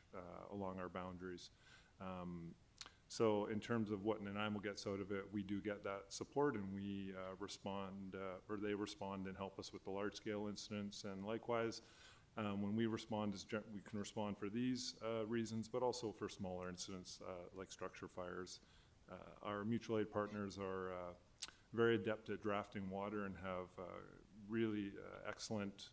along our boundaries. So in terms of what Nanaimo gets out of it, we do get that support, and we respond, or they respond and help us with the large-scale incidents. And likewise, when we respond, we can respond for these reasons, but also for smaller incidents like structure fires. Our mutual aid partners are very adept at drafting water and have really excellent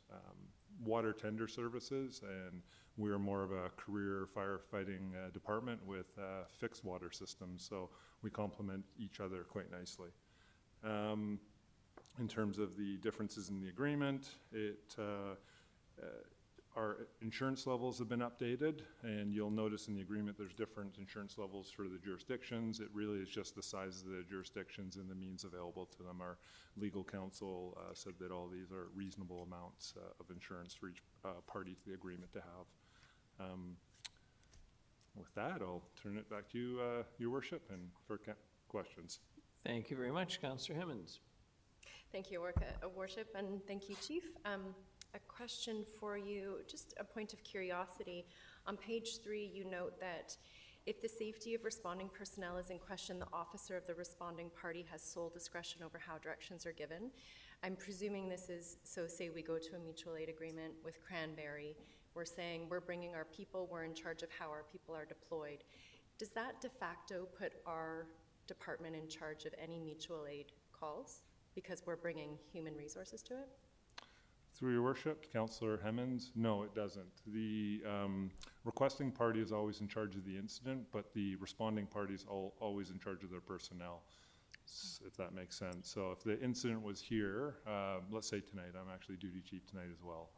water tender services, and we're more of a career firefighting department with fixed water systems, so we complement each other quite nicely. In terms of the differences in the agreement, our insurance levels have been updated, and you'll notice in the agreement there's different insurance levels for the jurisdictions. It really is just the size of the jurisdictions and the means available to them. Our legal counsel said that all these are reasonable amounts of insurance for each party to the agreement to have. With that, I'll turn it back to you, Your Worship, and for questions. Thank you very much, Councillor Hemmons. Thank you, Worship, and thank you, Chief. A question for you, just a point of curiosity. On page 3, you note that if the safety of responding personnel is in question, the officer of the responding party has sole discretion over how directions are given. I'm presuming this is, so say we go to a mutual aid agreement with Cranberry, we're saying we're bringing our people, we're in charge of how our people are deployed. Does that de facto put our department in charge of any mutual aid calls because we're bringing human resources to it? Through Your Worship, Councillor Hemmons, no, it doesn't. The requesting party is always in charge of the incident, but the responding party is always in charge of their personnel, if that makes sense. So if the incident was here, let's say tonight, I'm actually duty chief tonight as well.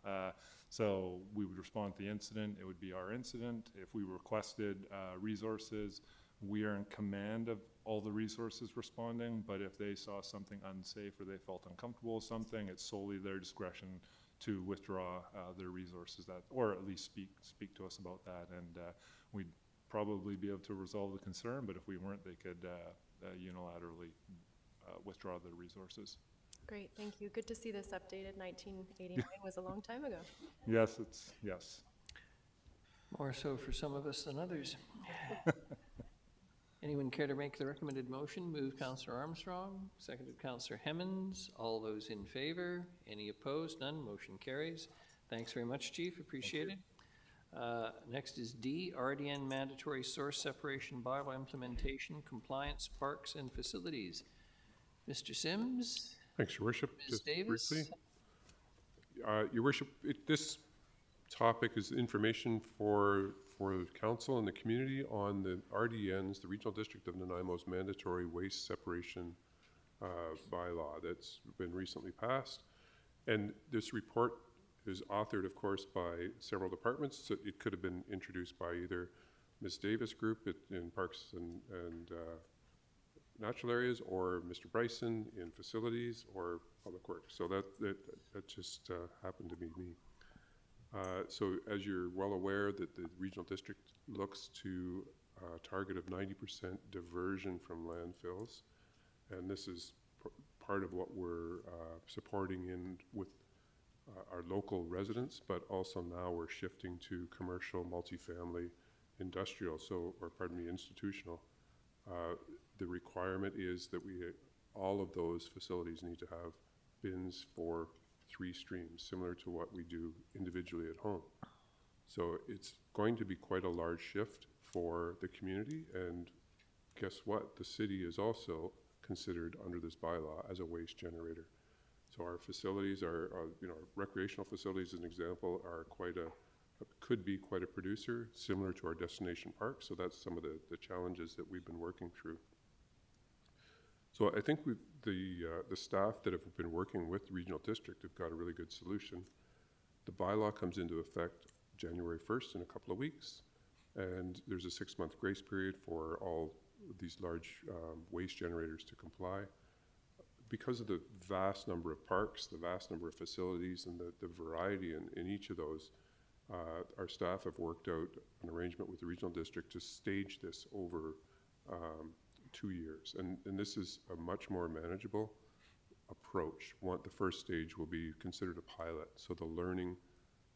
So we would respond to the incident, it would be our incident. If we requested resources, we are in command of all the resources responding, but if they saw something unsafe or they felt uncomfortable with something, it's solely their discretion to withdraw their resources, or at least speak to us about that, and we'd probably be able to resolve the concern, but if we weren't, they could unilaterally withdraw their resources. Great, thank you. Good to see this updated. 1989 was a long time ago. Yes, yes. More so for some of us than others. Anyone care to make the recommended motion? Moved Councillor Armstrong, seconded Councillor Hemmons. All those in favor? Any opposed? None. Motion carries. Thanks very much, Chief. Appreciate it. Next is D, RDN mandatory source separation bylaw implementation, compliance, parks and facilities. Mr. Sims? Thanks, Your Worship. Ms. Davis? Briefly. Your Worship, this topic is information for the council and the community on the RDN's, the Regional District of Nanaimo's mandatory waste separation bylaw that's been recently passed. And this report is authored, of course, by several departments. So it could have been introduced by either Ms. Davis Group in Parks and Natural Areas, or Mr. Bryson in Facilities or Public Works. So that just happened to be me. So as you're well aware, that the Regional District looks to a target of 90% diversion from landfills. And this is part of what we're supporting in with our local residents, but also now we're shifting to commercial, multifamily, industrial, institutional. The requirement is that all of those facilities need to have bins for 3 streams, similar to what we do individually at home. So it's going to be quite a large shift for the community, and guess what? The city is also considered under this bylaw as a waste generator. So our facilities are recreational facilities, as an example, are could be quite a producer, similar to our destination parks. So that's some of the challenges that we've been working through. So I think the staff that have been working with the Regional District have got a really good solution. The bylaw comes into effect January 1st in a couple of weeks, and there's a 6-month grace period for all these large waste generators to comply. Because of the vast number of parks, the vast number of facilities, and the variety in each of those, our staff have worked out an arrangement with the Regional District to stage this over 2 years. And this is a much more manageable approach. The first stage will be considered a pilot. So the learning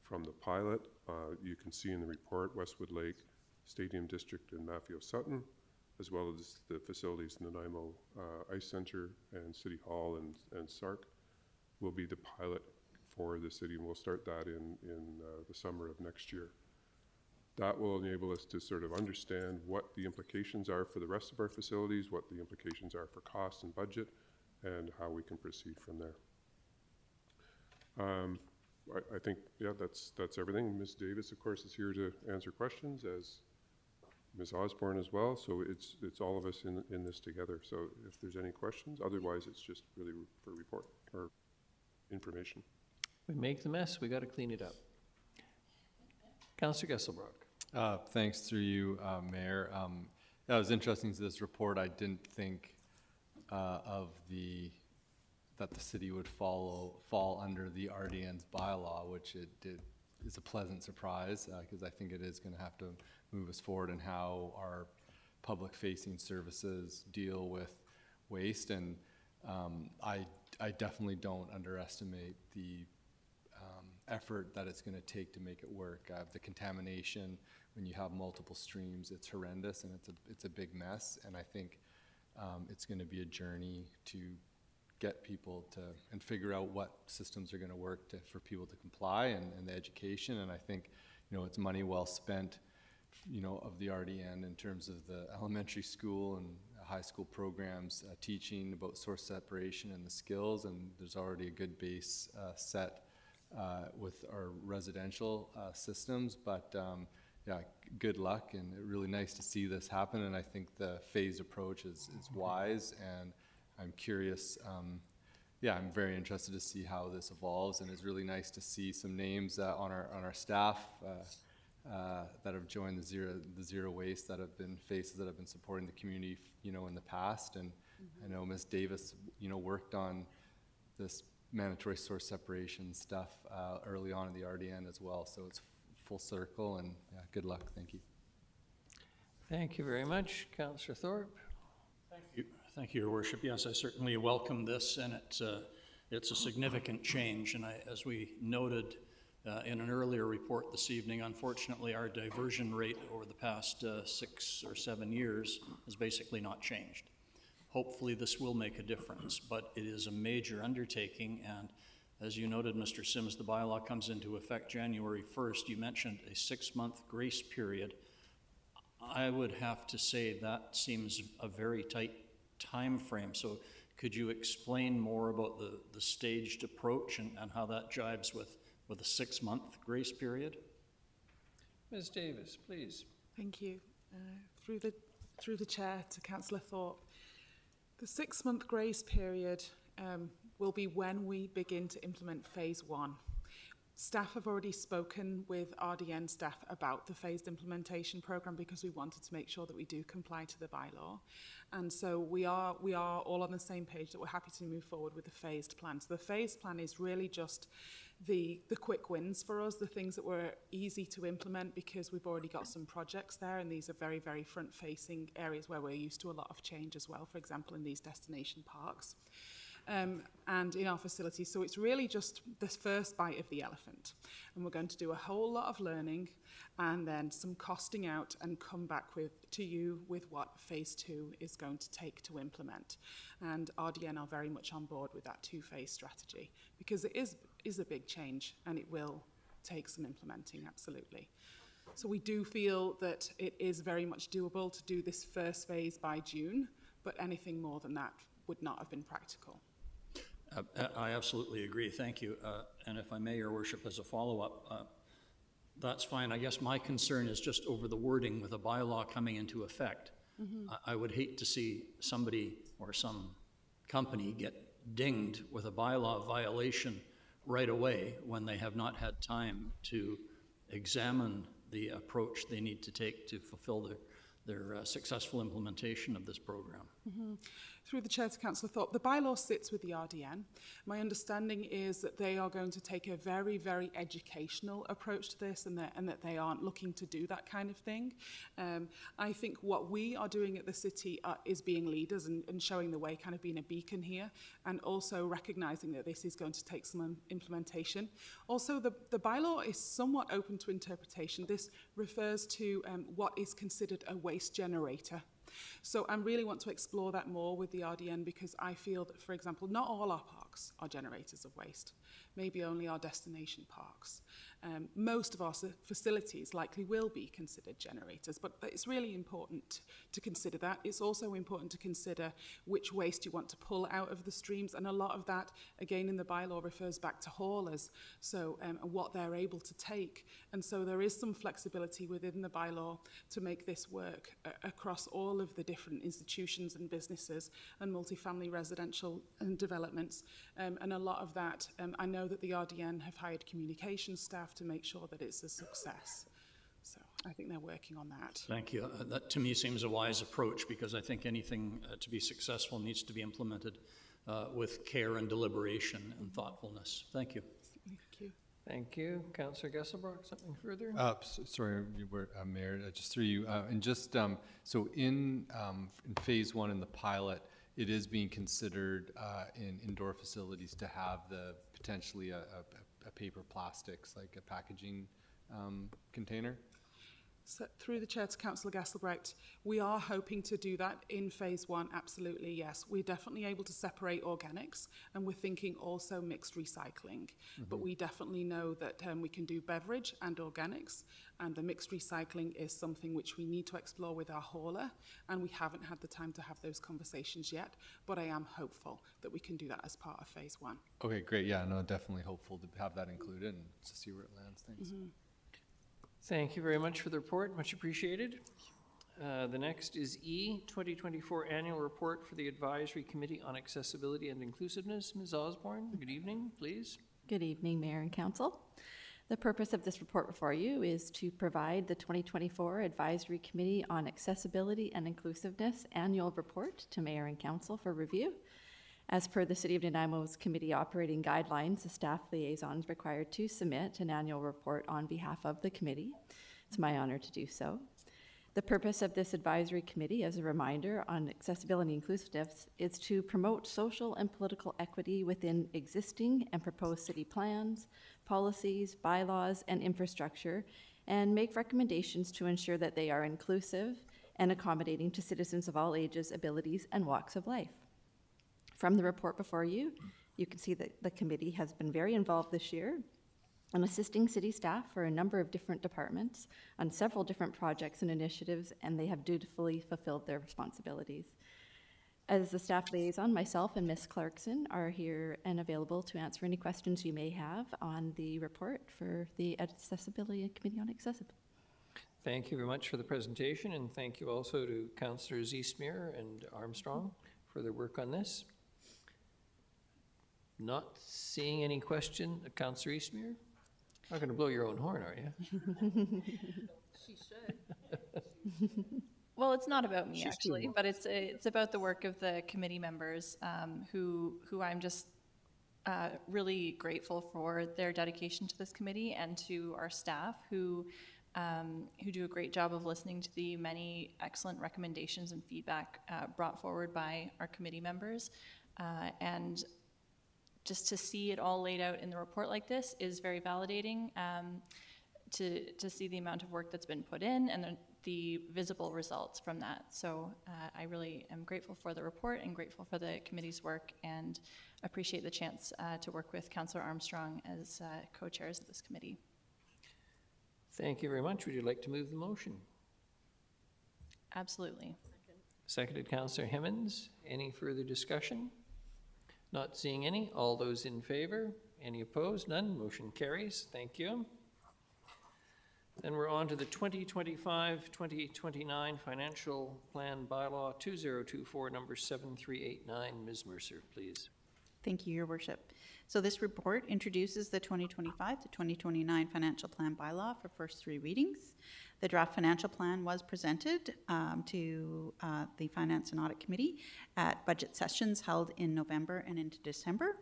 from the pilot, you can see in the report, Westwood Lake, Stadium District, and Mafio Sutton, as well as the facilities in Nanaimo Ice Center and City Hall and SARC, will be the pilot for the city, and we'll start that in the summer of next year. That will enable us to sort of understand what the implications are for the rest of our facilities, what the implications are for cost and budget, and how we can proceed from there. I think, yeah, that's everything. Ms. Davis, of course, is here to answer questions, as Ms. Osborne as well. So it's all of us in this together. So if there's any questions, otherwise it's just really for report or information. We make the mess, we got to clean it up. Councillor Gesselbrock. Thanks through you, Mayor. That was interesting to this report. I didn't think that the city would fall under the RDN's bylaw, which it did. Is a pleasant surprise, because I think it is going to have to move us forward in how our public-facing services deal with waste. And I definitely don't underestimate the effort that it's going to take to make it work. The contamination, when you have multiple streams, it's horrendous, and it's a big mess. And I think it's going to be a journey to get people to and figure out what systems are going to work for people to comply, and the education. And I think, it's money well spent, of the RDN in terms of the elementary school and high school programs teaching about source separation and the skills. And there's already a good base set with our residential systems, but yeah, good luck, and really nice to see this happen. And I think the phased approach is wise, and I'm curious. Yeah, I'm very interested to see how this evolves, and it's really nice to see some names on our staff that have joined the zero waste, that have been faces that have been supporting the community, in the past. And I know Ms. Davis, worked on this mandatory source separation stuff early on in the RDN as well. So it's full circle, and yeah, good luck. Thank you. Thank you very much. Councillor Thorpe. Thank you. Thank you, Your Worship. Yes, I certainly welcome this, and it's a significant change. And as we noted in an earlier report this evening. Unfortunately, our diversion rate over the past 6 or 7 years has basically not changed. Hopefully this will make a difference, but it is a major undertaking, and as you noted, Mr. Sims, the bylaw comes into effect January 1st. You mentioned a 6-month grace period. I would have to say that seems a very tight time frame. So could you explain more about the staged approach and how that jives with a 6-month grace period? Ms. Davis, please. Thank you. Through the chair to Councillor Thorpe. The 6-month grace period will be when we begin to implement phase 1. Staff have already spoken with RDN staff about the phased implementation programme because we wanted to make sure that we do comply to the bylaw. And so we are all on the same page that we're happy to move forward with the phased plan. So the phased plan is really just the quick wins for us, the things that were easy to implement because we've already got some projects there, and these are very, very front-facing areas where we're used to a lot of change as well, for example, in these destination parks. And in our facilities. So it's really just this first bite of the elephant. And we're going to do a whole lot of learning and then some costing out and come back to you with what phase 2 is going to take to implement. And RDN are very much on board with that 2-phase strategy because it is a big change and it will take some implementing, absolutely. So we do feel that it is very much doable to do this first phase by June, but anything more than that would not have been practical. I absolutely agree, thank you. And if I may, Your Worship, as a follow-up, that's fine. I guess my concern is just over the wording with a bylaw coming into effect. Mm-hmm. I would hate to see somebody or some company get dinged with a bylaw violation right away when they have not had time to examine the approach they need to take to fulfill their successful implementation of this program. Mm-hmm. Through the chair to Councillor Thorpe, the bylaw sits with the RDN. My understanding is that they are going to take a very, very educational approach to this and that they aren't looking to do that kind of thing. I think what we are doing at the city is being leaders and showing the way, kind of being a beacon here, and also recognising that this is going to take some implementation. Also, the bylaw is somewhat open to interpretation. This refers to what is considered a waste generator. So I really want to explore that more with the RDN because I feel that, for example, not all our parks are generators of waste. Maybe only our destination parks. Most of our facilities likely will be considered generators, but it's really important to consider that. It's also important to consider which waste you want to pull out of the streams, and a lot of that, again, in the bylaw refers back to haulers, so what they're able to take. And so there is some flexibility within the bylaw to make this work across all of the different institutions and businesses and multifamily residential and developments. And a lot of that, I know that the RDN have hired communication staff to make sure that it's a success. So I think they're working on that. Thank you. That to me seems a wise approach because I think anything to be successful needs to be implemented with care and deliberation and thoughtfulness. Thank you. Thank you. Thank you. Councillor Gesselbrock, something further? Sorry, Mayor, just through you. And just, so in phase 1 in the pilot, it is being considered in indoor facilities to have potentially a paper plastics, like a packaging container. So through the chair to Councillor Gastelbrecht, we are hoping to do that in phase 1, absolutely, yes. We're definitely able to separate organics, and we're thinking also mixed recycling. But we definitely know that we can do beverage and organics, and the mixed recycling is something which we need to explore with our hauler, and we haven't had the time to have those conversations yet, but I am hopeful that we can do that as part of phase 1. Okay, great. Yeah, no, definitely hopeful to have that included and to see where it lands. Thanks. Thank you very much for the report, much appreciated. The next is E, 2024 Annual Report for the Advisory Committee on Accessibility and Inclusiveness. Ms. Osborne, good evening, please. Good evening, Mayor and Council. The purpose of this report before you is to provide the 2024 Advisory Committee on Accessibility and Inclusiveness Annual Report to Mayor and Council for review. As per the City of Nanaimo's committee operating guidelines, the staff liaison is required to submit an annual report on behalf of the committee. It's my honor to do so. The purpose of this advisory committee, as a reminder on accessibility and inclusiveness, is to promote social and political equity within existing and proposed city plans, policies, bylaws, and infrastructure, and make recommendations to ensure that they are inclusive and accommodating to citizens of all ages, abilities, and walks of life. From the report before you, you can see that the committee has been very involved this year in assisting city staff for a number of different departments on several different projects and initiatives, and they have dutifully fulfilled their responsibilities. As the staff liaison, myself and Ms. Clarkson are here and available to answer any questions you may have on the report for the Accessibility Committee on Accessibility. Thank you very much for the presentation, and thank you also to Councillors Eastmere and Armstrong for their work on this. Not seeing any question. Councillor Eastmere? Not going to blow your own horn, are you? She should. Well, it's not about me actually, but it's about the work of the committee members who I'm just really grateful for their dedication to this committee, and to our staff who do a great job of listening to the many excellent recommendations and feedback brought forward by our committee members. And just to see it all laid out in the report like this is very validating, to see the amount of work that's been put in and the visible results from that. So I really am grateful for the report and grateful for the committee's work, and appreciate the chance to work with Councillor Armstrong as co-chairs of this committee. Thank you very much. Would you like to move the motion? Absolutely. Seconded, Councillor Hemmens. Any further discussion? Not seeing any. All those in favor? Any opposed? None. Motion carries. Thank you. Then we're on to the 2025-2029 Financial Plan Bylaw 2024, number 7389. Ms. Mercer, please. Thank you, Your Worship. So this report introduces the 2025 to 2029 Financial Plan Bylaw for first three readings. The draft financial plan was presented to the Finance and Audit Committee at budget sessions held in November and into December,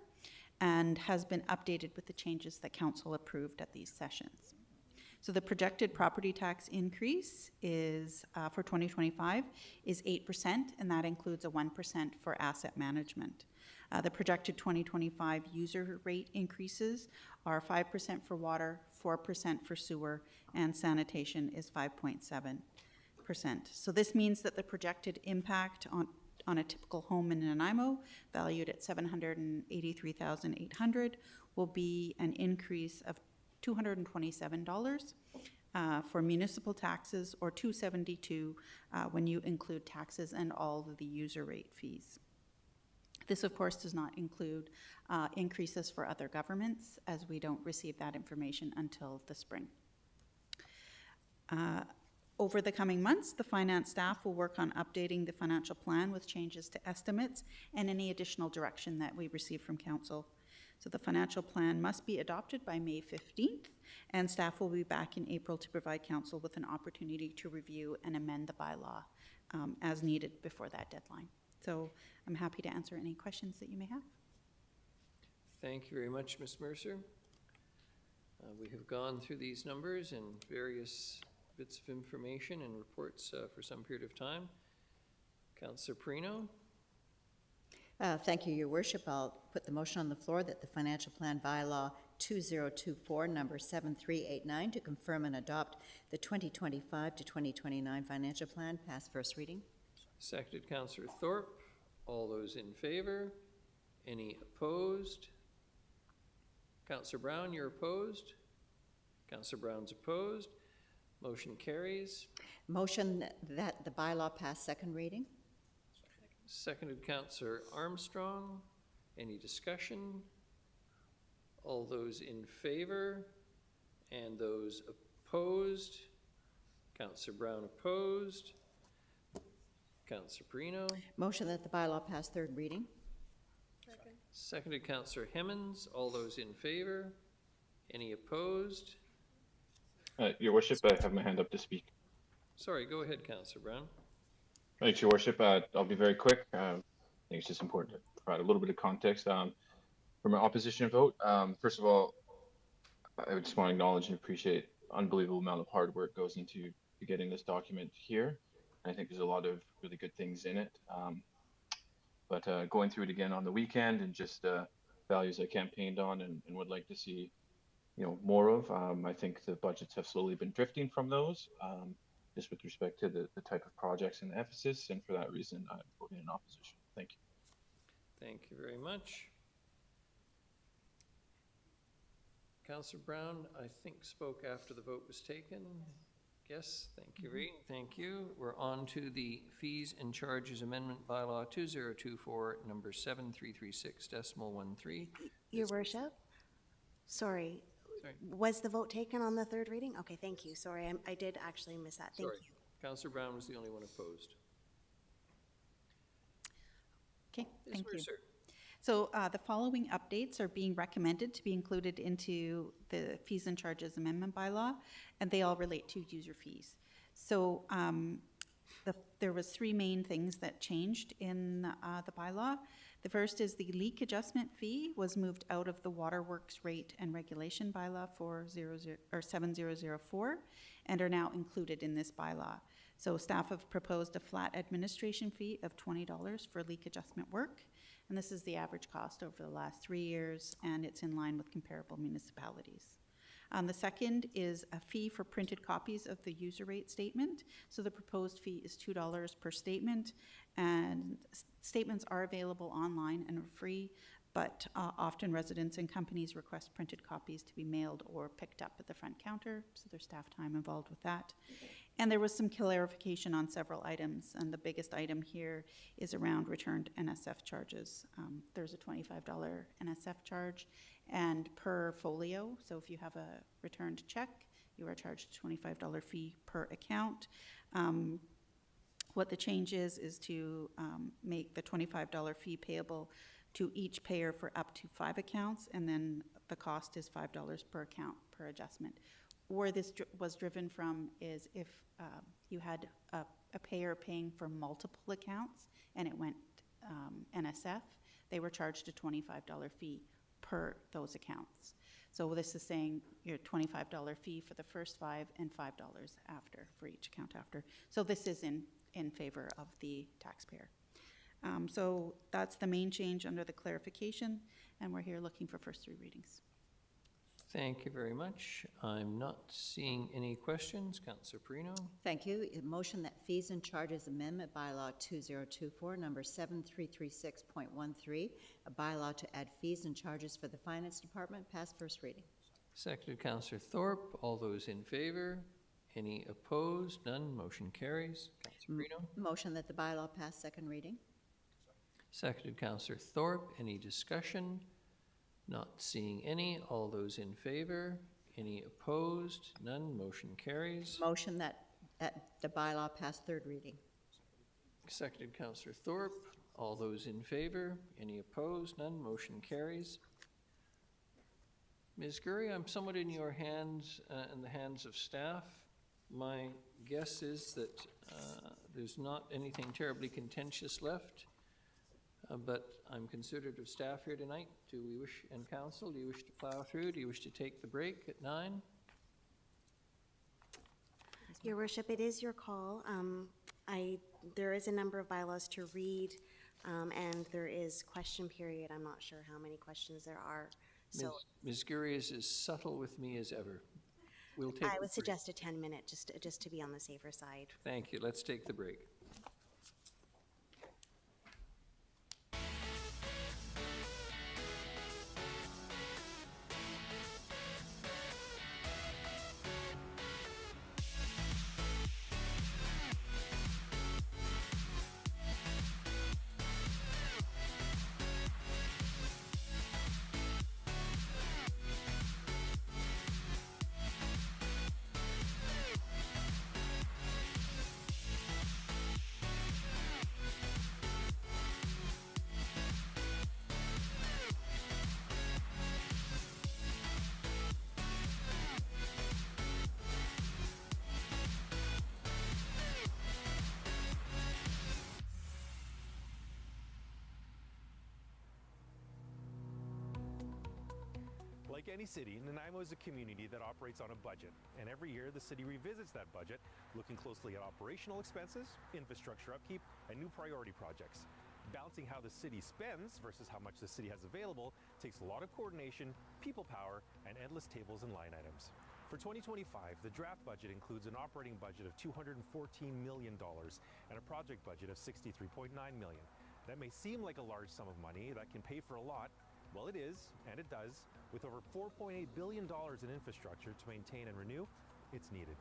and has been updated with the changes that Council approved at these sessions. So the projected property tax increase is for 2025 is 8%, and that includes a 1% for asset management. The projected 2025 user rate increases are 5% for water, 4% for sewer, and sanitation is 5.7%. So this means that the projected impact on a typical home in Nanaimo, valued at $783,800, will be an increase of $227 for municipal taxes, or $272 when you include taxes and all of the user rate fees. This, of course, does not include increases for other governments, as we don't receive that information until the spring. Over the coming months, the finance staff will work on updating the financial plan with changes to estimates and any additional direction that we receive from Council. So the financial plan must be adopted by May 15th, and staff will be back in April to provide Council with an opportunity to review and amend the bylaw as needed before that deadline. So I'm happy to answer any questions that you may have. Thank you very much, Ms. Mercer. We have gone through these numbers and various bits of information and reports for some period of time. Councillor Perino. Thank you, Your Worship. I'll put the motion on the floor that the Financial Plan Bylaw 2024, number 7389, to confirm and adopt the 2025 to 2029 Financial Plan pass first reading. Seconded, Councillor Thorpe. All those in favor? Any opposed? Councillor Brown, you're opposed? Councillor Brown's opposed. Motion carries. Motion that the bylaw pass second reading. Seconded, Councillor Armstrong. Any discussion? All those in favor? And those opposed? Councillor Brown opposed. Councillor Perino. Motion that the bylaw pass third reading. Seconded, Councillor Hemmens. All those in favor? Any opposed? Your Worship, I have my hand up to speak. Sorry, go ahead, Councillor Brown. Thanks, Your Worship. I'll be very quick. I think it's just important to provide a little bit of context for my opposition vote. First of all, I would just want to acknowledge and appreciate unbelievable amount of hard work goes into getting this document here. I think there's a lot of really good things in it. But going through it again on the weekend and just values I campaigned on and would like to see more of. I think the budgets have slowly been drifting from those, just with respect to the type of projects and the emphasis, and for that reason, I'm voting in opposition. Thank you. Thank you very much. Councillor Brown, I think, spoke after the vote was taken. Yes, thank you, Reed. Thank you. We're on to the Fees and Charges Amendment Bylaw 2024, number 7336.13. Your Worship, sorry, was the vote taken on the third reading? Okay, thank you. Sorry, I did actually miss that. Thank you. Councillor Brown was the only one opposed. Okay, thank you. Mercer. So the following updates are being recommended to be included into the Fees and Charges Amendment Bylaw, and they all relate to user fees. So there was three main things that changed in the bylaw. The first is the leak adjustment fee was moved out of the Waterworks Rate and Regulation Bylaw 7004 and are now included in this bylaw. So staff have proposed a flat administration fee of $20 for leak adjustment work, and this is the average cost over the last 3 years, and it's in line with comparable municipalities. The second is a fee for printed copies of the user rate statement. So the proposed fee is $2 per statement, and statements are available online and are free, but often residents and companies request printed copies to be mailed or picked up at the front counter, so there's staff time involved with that. And there was some clarification on several items, and the biggest item here is around returned NSF charges. There's a $25 NSF charge, and per folio, so if you have a returned check, you are charged a $25 fee per account. What the change is to make the $25 fee payable to each payer for up to 5 accounts, and then the cost is $5 per account per adjustment. Where this was driven from is if you had a payer paying for multiple accounts and it went NSF, they were charged a $25 fee per those accounts. So this is saying your $25 fee for the first 5 and $5 after, for each account after. So this is in favor of the taxpayer. So that's the main change under the clarification, and we're here looking for first 3 readings. Thank you very much. I'm not seeing any questions. Councillor Perino. Thank you. A motion that Fees and Charges Amendment Bylaw 2024, number 7336.13, a bylaw to add fees and charges for the Finance Department, pass first reading. Seconded, Councillor Thorpe. All those in favor? Any opposed? None. Motion carries. Councillor Perino. Motion that the bylaw pass second reading. Seconded, Councillor Thorpe. Any discussion? Not seeing any. All those in favor? Any opposed? None. Motion carries. Motion that the bylaw pass third reading. Seconded, Councillor Thorpe. All those in favor? Any opposed? None. Motion carries. Ms. Gurry, I'm somewhat in your hands, in the hands of staff. My guess is that there's not anything terribly contentious left. But I'm considerate of staff here tonight. Do we wish, and council, do you wish to plow through? Do you wish to take the break at 9? Your Worship, it is your call. There is a number of bylaws to read, and there is question period. I'm not sure how many questions there are. So Ms. Gurry is as subtle with me as ever. We'll take I would suggest a 10-minute, just to be on the safer side. Thank you. Let's take the break. Like any city, Nanaimo is a community that operates on a budget, and every year the city revisits that budget, looking closely at operational expenses, infrastructure upkeep, and new priority projects. Balancing how the city spends versus how much the city has available takes a lot of coordination, people power, and endless tables and line items. For 2025, the draft budget includes an operating budget of $214 million and a project budget of $63.9 million. That may seem like a large sum of money that can pay for a lot. Well, it is, and it does. With over $4.8 billion in infrastructure to maintain and renew, it's needed.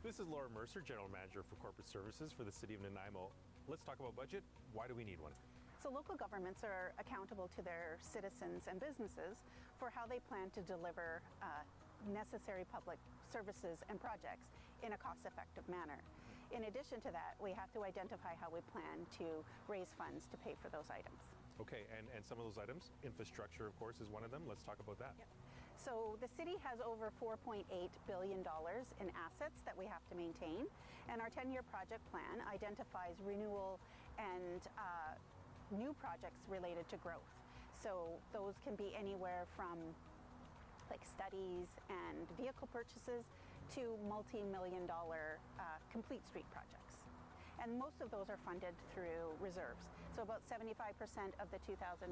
This is Laura Mercer, General Manager for Corporate Services for the City of Nanaimo. Let's talk about budget. Why do we need one? So local governments are accountable to their citizens and businesses for how they plan to deliver necessary public services and projects in a cost-effective manner. In addition to that, we have to identify how we plan to raise funds to pay for those items. Okay, and some of those items, infrastructure, of course, is one of them. Let's talk about that. Yep. So the city has over $4.8 billion in assets that we have to maintain, and our 10-year project plan identifies renewal and new projects related to growth. So those can be anywhere from like studies and vehicle purchases to multi-million-dollar complete street projects. And most of those are funded through reserves. So about 75% of the 2025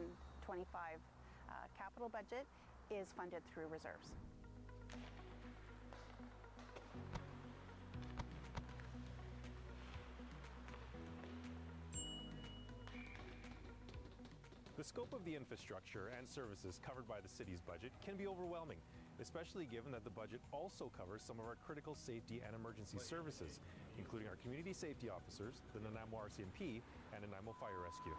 capital budget is funded through reserves. The scope of the infrastructure and services covered by the city's budget can be overwhelming, especially given that the budget also covers some of our critical safety and emergency services, including our community safety officers, the Nanaimo RCMP, and Nanaimo Fire Rescue.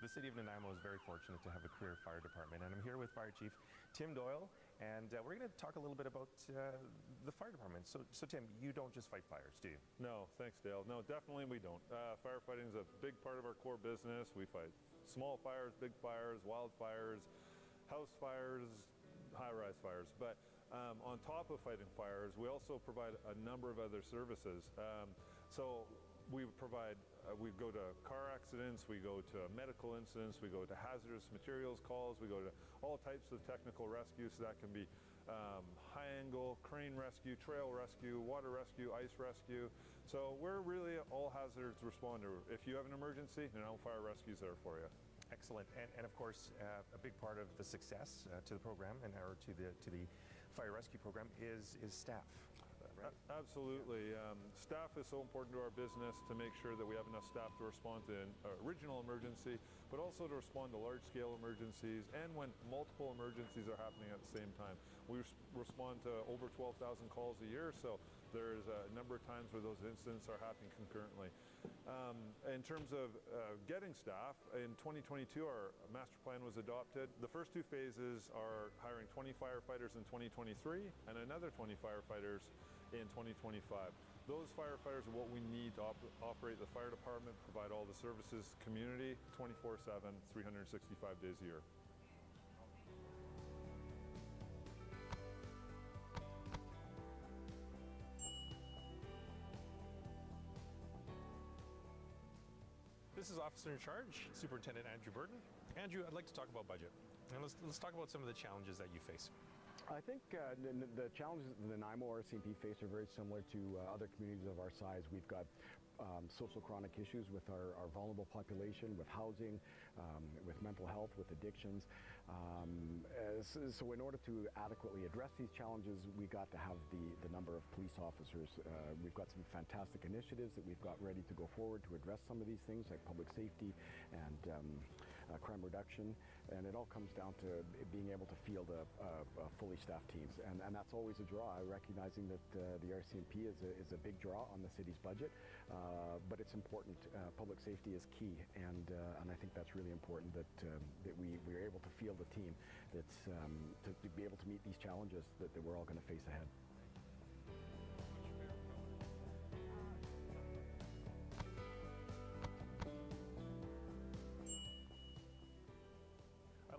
The City of Nanaimo is very fortunate to have a career fire department, and I'm here with Fire Chief Tim Doyle, and we're going to talk a little bit about the fire department. So Tim, you don't just fight fires, do you? No, thanks, Dale. No, definitely we don't. Firefighting is a big part of our core business. We fight small fires, big fires, wildfires, house fires, high-rise fires. But on top of fighting fires, we also provide a number of other services. So we provide, we go to car accidents, we go to medical incidents, we go to hazardous materials calls, we go to all types of technical rescue. So that can be high angle, crane rescue, trail rescue, water rescue, ice rescue. So we're really all hazards responder. If you have an emergency, Nanaimo Fire Rescue's there for you. Excellent, and of course, a big part of the success to the program and or to the fire rescue program is staff. Right? Absolutely. Staff is so important to our business to make sure that we have enough staff to respond to an original emergency, but also to respond to large-scale emergencies and when multiple emergencies are happening at the same time. We respond to over 12,000 calls a year, so there's a number of times where those incidents are happening concurrently. In terms of getting staff, in 2022 our master plan was adopted. The first two phases are hiring 20 firefighters in 2023 and another 20 firefighters in 2025. Those firefighters are what we need to operate the fire department, provide all the services, community, 24/7, 365 days a year. This is Officer in Charge, Superintendent Andrew Burton. Andrew, I'd like to talk about budget. And let's talk about some of the challenges that you face. I think the challenges that the Nanaimo RCMP face are very similar to other communities of our size. We've got social chronic issues with our vulnerable population, with housing, with mental health, with addictions. So in order to adequately address these challenges, we got to have the number of police officers. We've got some fantastic initiatives that we've got ready to go forward to address some of these things like public safety and crime reduction, and it all comes down to being able to field a fully staffed teams, and that's always a draw. Recognizing that the RCMP is a big draw on the city's budget, but it's important. Public safety is key, and I think that's really important that we're able to field a team that's to be able to meet these challenges that we're all going to face ahead.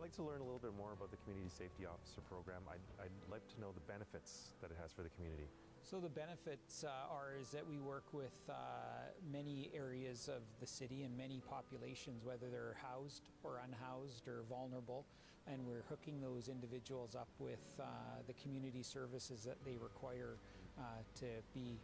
like to learn a little bit more about the Community Safety Officer program. I'd like to know the benefits that it has for the community. So the benefits is that we work with many areas of the city and many populations, whether they're housed or unhoused or vulnerable, and we're hooking those individuals up with the community services that they require to be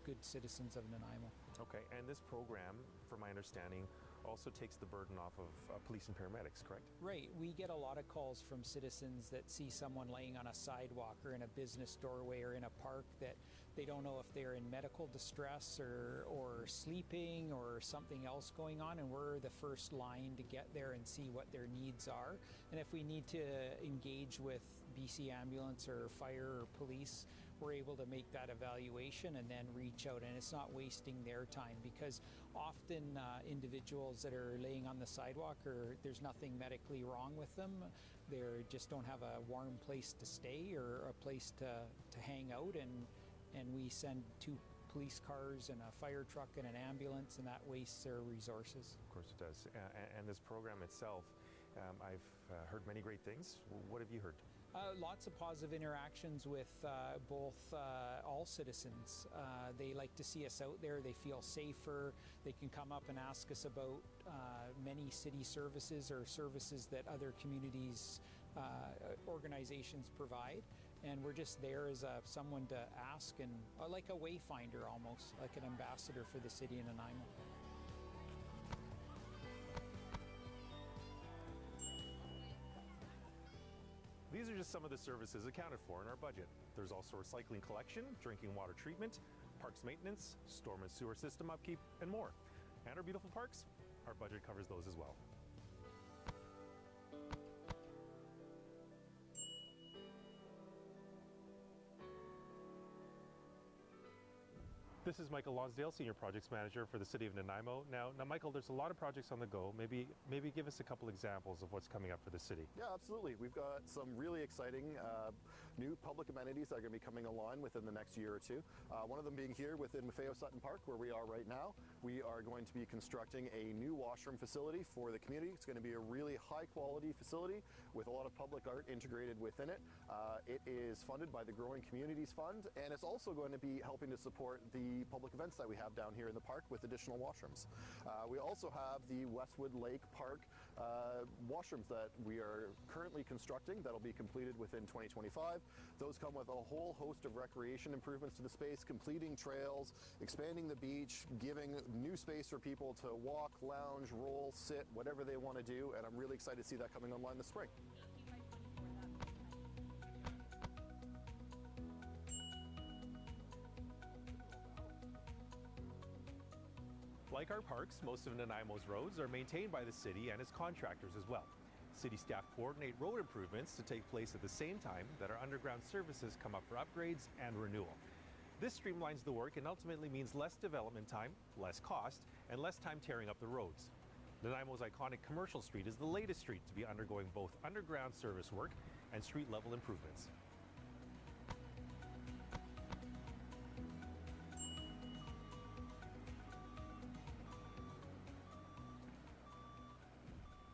good citizens of Nanaimo. Okay, and this program, from my understanding, also takes the burden off of police and paramedics, correct? Right. We get a lot of calls from citizens that see someone laying on a sidewalk or in a business doorway or in a park that they don't know if they're in medical distress or sleeping or something else going on, and we're the first line to get there and see what their needs are. And if we need to engage with BC Ambulance or fire or police, we're able to make that evaluation and then reach out, and it's not wasting their time, because often individuals that are laying on the sidewalk, or there's nothing medically wrong with them, they just don't have a warm place to stay or a place to hang out, and we send 2 police cars and a fire truck and an ambulance, and that wastes their resources. Of course it does. And this program itself, I've heard many great things. What have you heard? Lots of positive interactions with both all citizens. They like to see us out there. They feel safer. They can come up and ask us about many city services or services that other communities, organizations provide. And we're just there as someone to ask, and like a wayfinder almost, like an ambassador for the city of Nanaimo. These are just some of the services accounted for in our budget. There's also recycling collection, drinking water treatment, parks maintenance, storm and sewer system upkeep, and more. And our beautiful parks, our budget covers those as well. This is Michael Lonsdale, Senior Projects Manager for the City of Nanaimo. Now, Michael, there's a lot of projects on the go. Maybe give us a couple examples of what's coming up for the city. Yeah, absolutely. We've got some really exciting new public amenities that are going to be coming online within the next year or two. One of them being here within Maffeo Sutton Park, where we are right now. We are going to be constructing a new washroom facility for the community. It's going to be a really high-quality facility with a lot of public art integrated within it. It is funded by the Growing Communities Fund, and it's also going to be helping to support the public events that we have down here in the park with additional washrooms. We also have the Westwood Lake Park washrooms that we are currently constructing that'll be completed within 2025. Those come with a whole host of recreation improvements to the space, completing trails, expanding the beach, giving new space for people to walk, lounge, roll, sit, whatever they want to do, and I'm really excited to see that coming online this spring. Like our parks, most of Nanaimo's roads are maintained by the city and its contractors as well. City staff coordinate road improvements to take place at the same time that our underground services come up for upgrades and renewal. This streamlines the work and ultimately means less development time, less cost, and less time tearing up the roads. Nanaimo's iconic Commercial Street is the latest street to be undergoing both underground service work and street level improvements.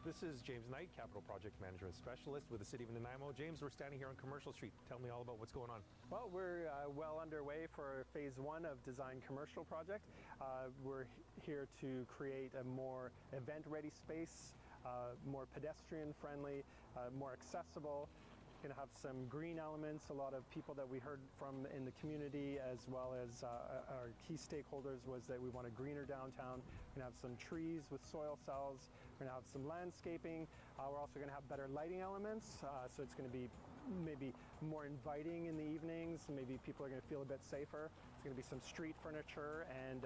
This is James Knight, Capital Project Management Specialist with the City of Nanaimo. James, we're standing here on Commercial Street. Tell me all about what's going on. Well, we're well underway for Phase 1 of Design Commercial Project. We're here to create a more event-ready space, more pedestrian-friendly, more accessible. Going to have some green elements. A lot of people that we heard from in the community, as well as our key stakeholders, was that we want a greener downtown. We're going to have some trees with soil cells. We're going to have some landscaping. We're also going to have better lighting elements, so it's going to be maybe more inviting in the evenings. Maybe people are going to feel a bit safer. There's going to be some street furniture, and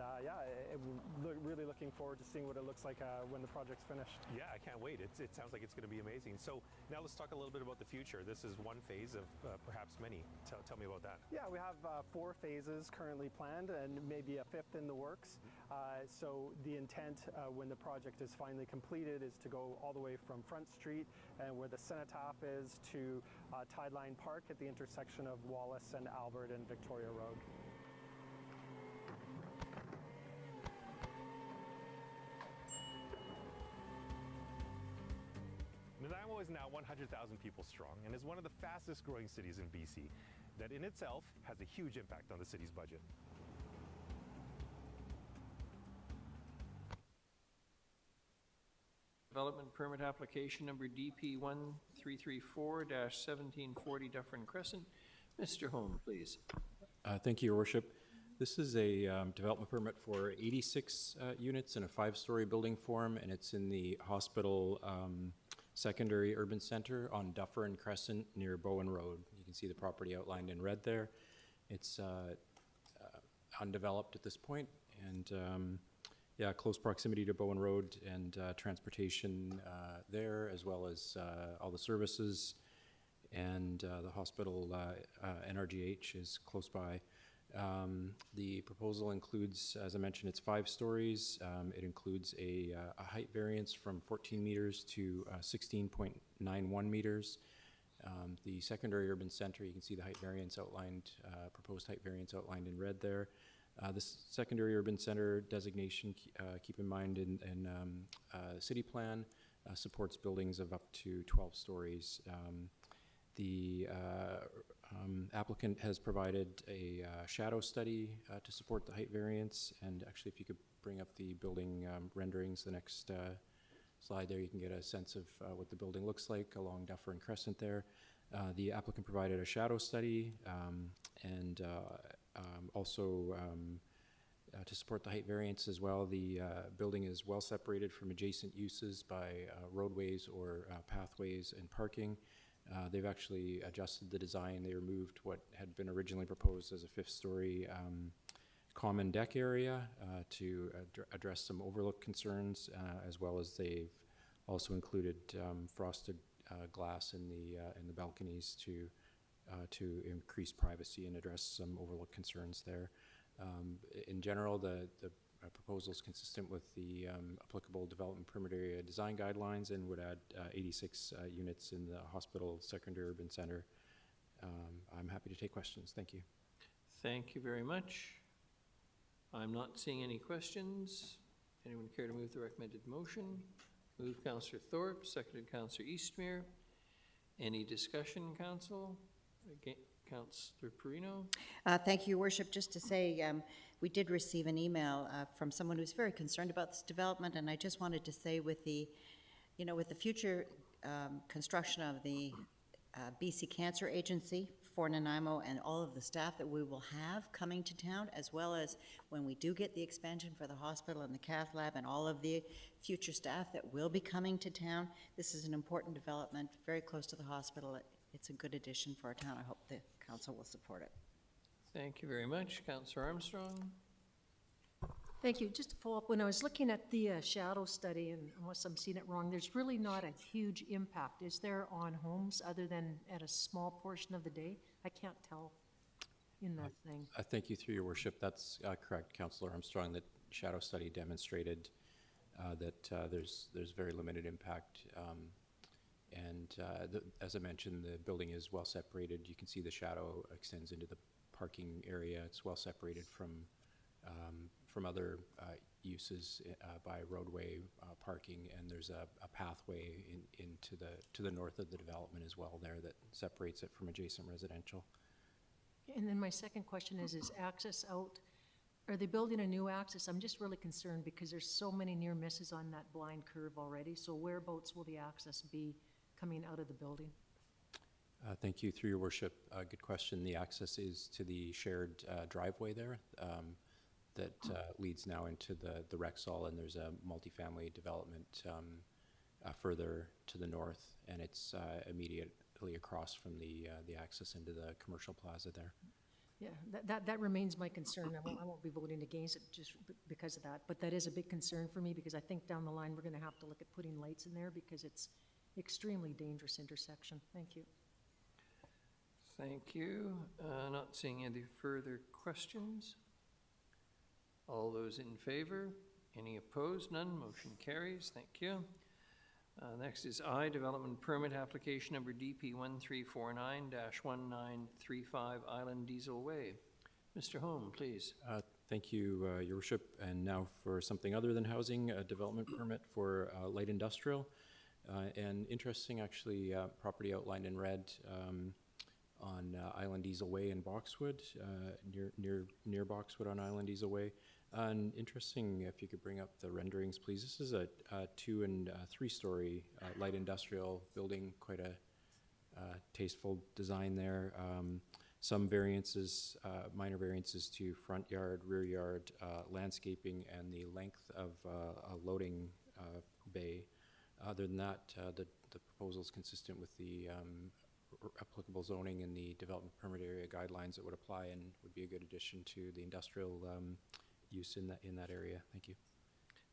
really looking forward to seeing what it looks like when the project's finished. Yeah, I can't wait. It sounds like it's going to be amazing. So now let's talk a little bit about the future. This is one phase of perhaps many. Tell me about that. Yeah, we have 4 phases currently planned and maybe a 5th in the works. So the intent when the project is finally completed is to go all the way from Front Street and where the Cenotaph is to Tideline Park at the intersection of Wallace and Albert and Victoria Road. Nanaimo is now 100,000 people strong and is one of the fastest growing cities in BC that in itself has a huge impact on the city's budget. Development permit application number DP 1334-1740 Dufferin Crescent. Mr. Holm, please. Thank you, Your Worship. This is a development permit for 86 units in a 5-story building form, and it's in the hospital secondary urban center on Dufferin Crescent near Bowen Road. You can see the property outlined in red there. It's undeveloped at this point, and yeah, close proximity to Bowen Road and transportation there, as well as all the services, and the hospital NRGH is close by. The proposal includes, as I mentioned, it's 5 stories. It includes a height variance from 14 meters to 16.91 meters. The secondary urban center, you can see the height variance outlined, proposed height variance outlined in red there. This secondary urban center designation, keep in mind in city plan, supports buildings of up to 12 stories. The applicant has provided a shadow study to support the height variance, and actually if you could bring up the building renderings, the next slide there, you can get a sense of what the building looks like along Dufferin Crescent there. The applicant provided a shadow study and also to support the height variance as well. The building is well separated from adjacent uses by roadways or pathways and parking. They've actually adjusted the design. They removed what had been originally proposed as a 5th-story common deck area to address some overlook concerns, as well as they've also included frosted glass in the balconies to increase privacy and address some overlook concerns there. In general, the proposal is consistent with the applicable development permit area design guidelines and would add 86 units in the hospital secondary urban center. I'm happy to take questions. Thank you. Thank you very much. I'm not seeing any questions. Anyone care to move the recommended motion? Moved Councillor Thorpe, seconded Councillor Eastmere. Any discussion, Council? Again, Councillor Perino. Thank you, Your Worship. Just to say, we did receive an email from someone who's very concerned about this development, and I just wanted to say with the, with the future construction of the BC Cancer Agency for Nanaimo and all of the staff that we will have coming to town, as well as when we do get the expansion for the hospital and the cath lab and all of the future staff that will be coming to town, this is an important development, very close to the hospital. It's a good addition for our town. I hope the council will support it. Thank you very much. Councillor Armstrong. Thank you. Just to follow up, when I was looking at the shadow study, and unless I'm seeing it wrong, there's really not a huge impact, is there, on homes other than at a small portion of the day? I can't tell in the thing. Thank you, through Your Worship. That's correct, Councillor Armstrong. That shadow study demonstrated that there's very limited impact. As I mentioned, the building is well separated. You can see the shadow extends into the parking area. It's well separated from other uses by roadway parking, and there's a pathway to the north of the development as well there that separates it from adjacent residential. And then my second question is access out? Are they building a new access? I'm just really concerned because there's so many near misses on that blind curve already. So whereabouts will the access be coming out of the building? Thank you, through Your Worship. Good question. The access is to the shared driveway there that leads now into the Rexall, and there's a multifamily development further to the north, and it's immediately across from the access into the commercial plaza there. Yeah, that remains my concern. I won't be voting against it just because of that, but that is a big concern for me because I think down the line we're going to have to look at putting lights in there because it's extremely dangerous intersection. Thank you. Thank you. Not seeing any further questions. All those in favor? Any opposed? None. Motion carries. Thank you. Next is I, development permit application number DP 1349-1935 Island Diesel Way. Mr. Holm, please. Thank you, Your Worship. And now for something other than housing, a development permit for light industrial. And interesting, actually, property outlined in red on Island Easel Way in Boxwood, near Boxwood on Island Easel Way. And interesting, if you could bring up the renderings, please. This is a 2- and 3-story light industrial building, quite a tasteful design there. Some variances, minor variances to front yard, rear yard, landscaping, and the length of a loading bay. Other than that, the proposal is consistent with the applicable zoning and the development permit area guidelines that would apply, and would be a good addition to the industrial use in that area. Thank you.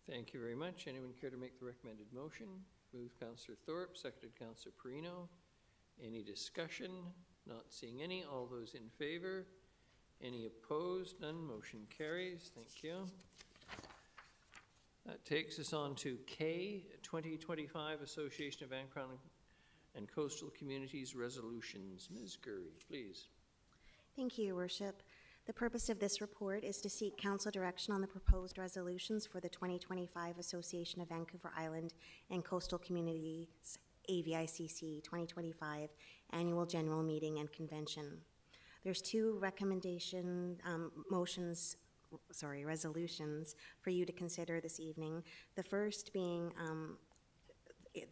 Thank you very much. Anyone care to make the recommended motion? Moved Councillor Thorpe, seconded Councillor Perino. Any discussion? Not seeing any. All those in favor? Any opposed? None. Motion carries. Thank you. That takes us on to K, 2025 Association of Anne-Crown and Coastal Communities Resolutions. Ms. Gurry, please. Thank you, Your Worship. The purpose of this report is to seek council direction on the proposed resolutions for the 2025 Association of Vancouver Island and Coastal Communities AVICC 2025 Annual General Meeting and Convention. There's 2 resolutions for you to consider this evening. The first being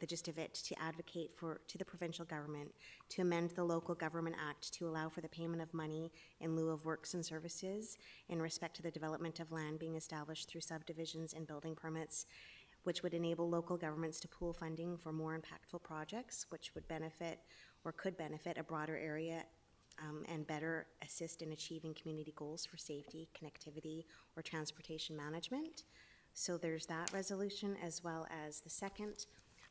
the gist of it, to advocate to the provincial government to amend the Local Government Act to allow for the payment of money in lieu of works and services in respect to the development of land being established through subdivisions and building permits, which would enable local governments to pool funding for more impactful projects, which would benefit or could benefit a broader area and better assist in achieving community goals for safety, connectivity, or transportation management. So there's that resolution, as well as the second,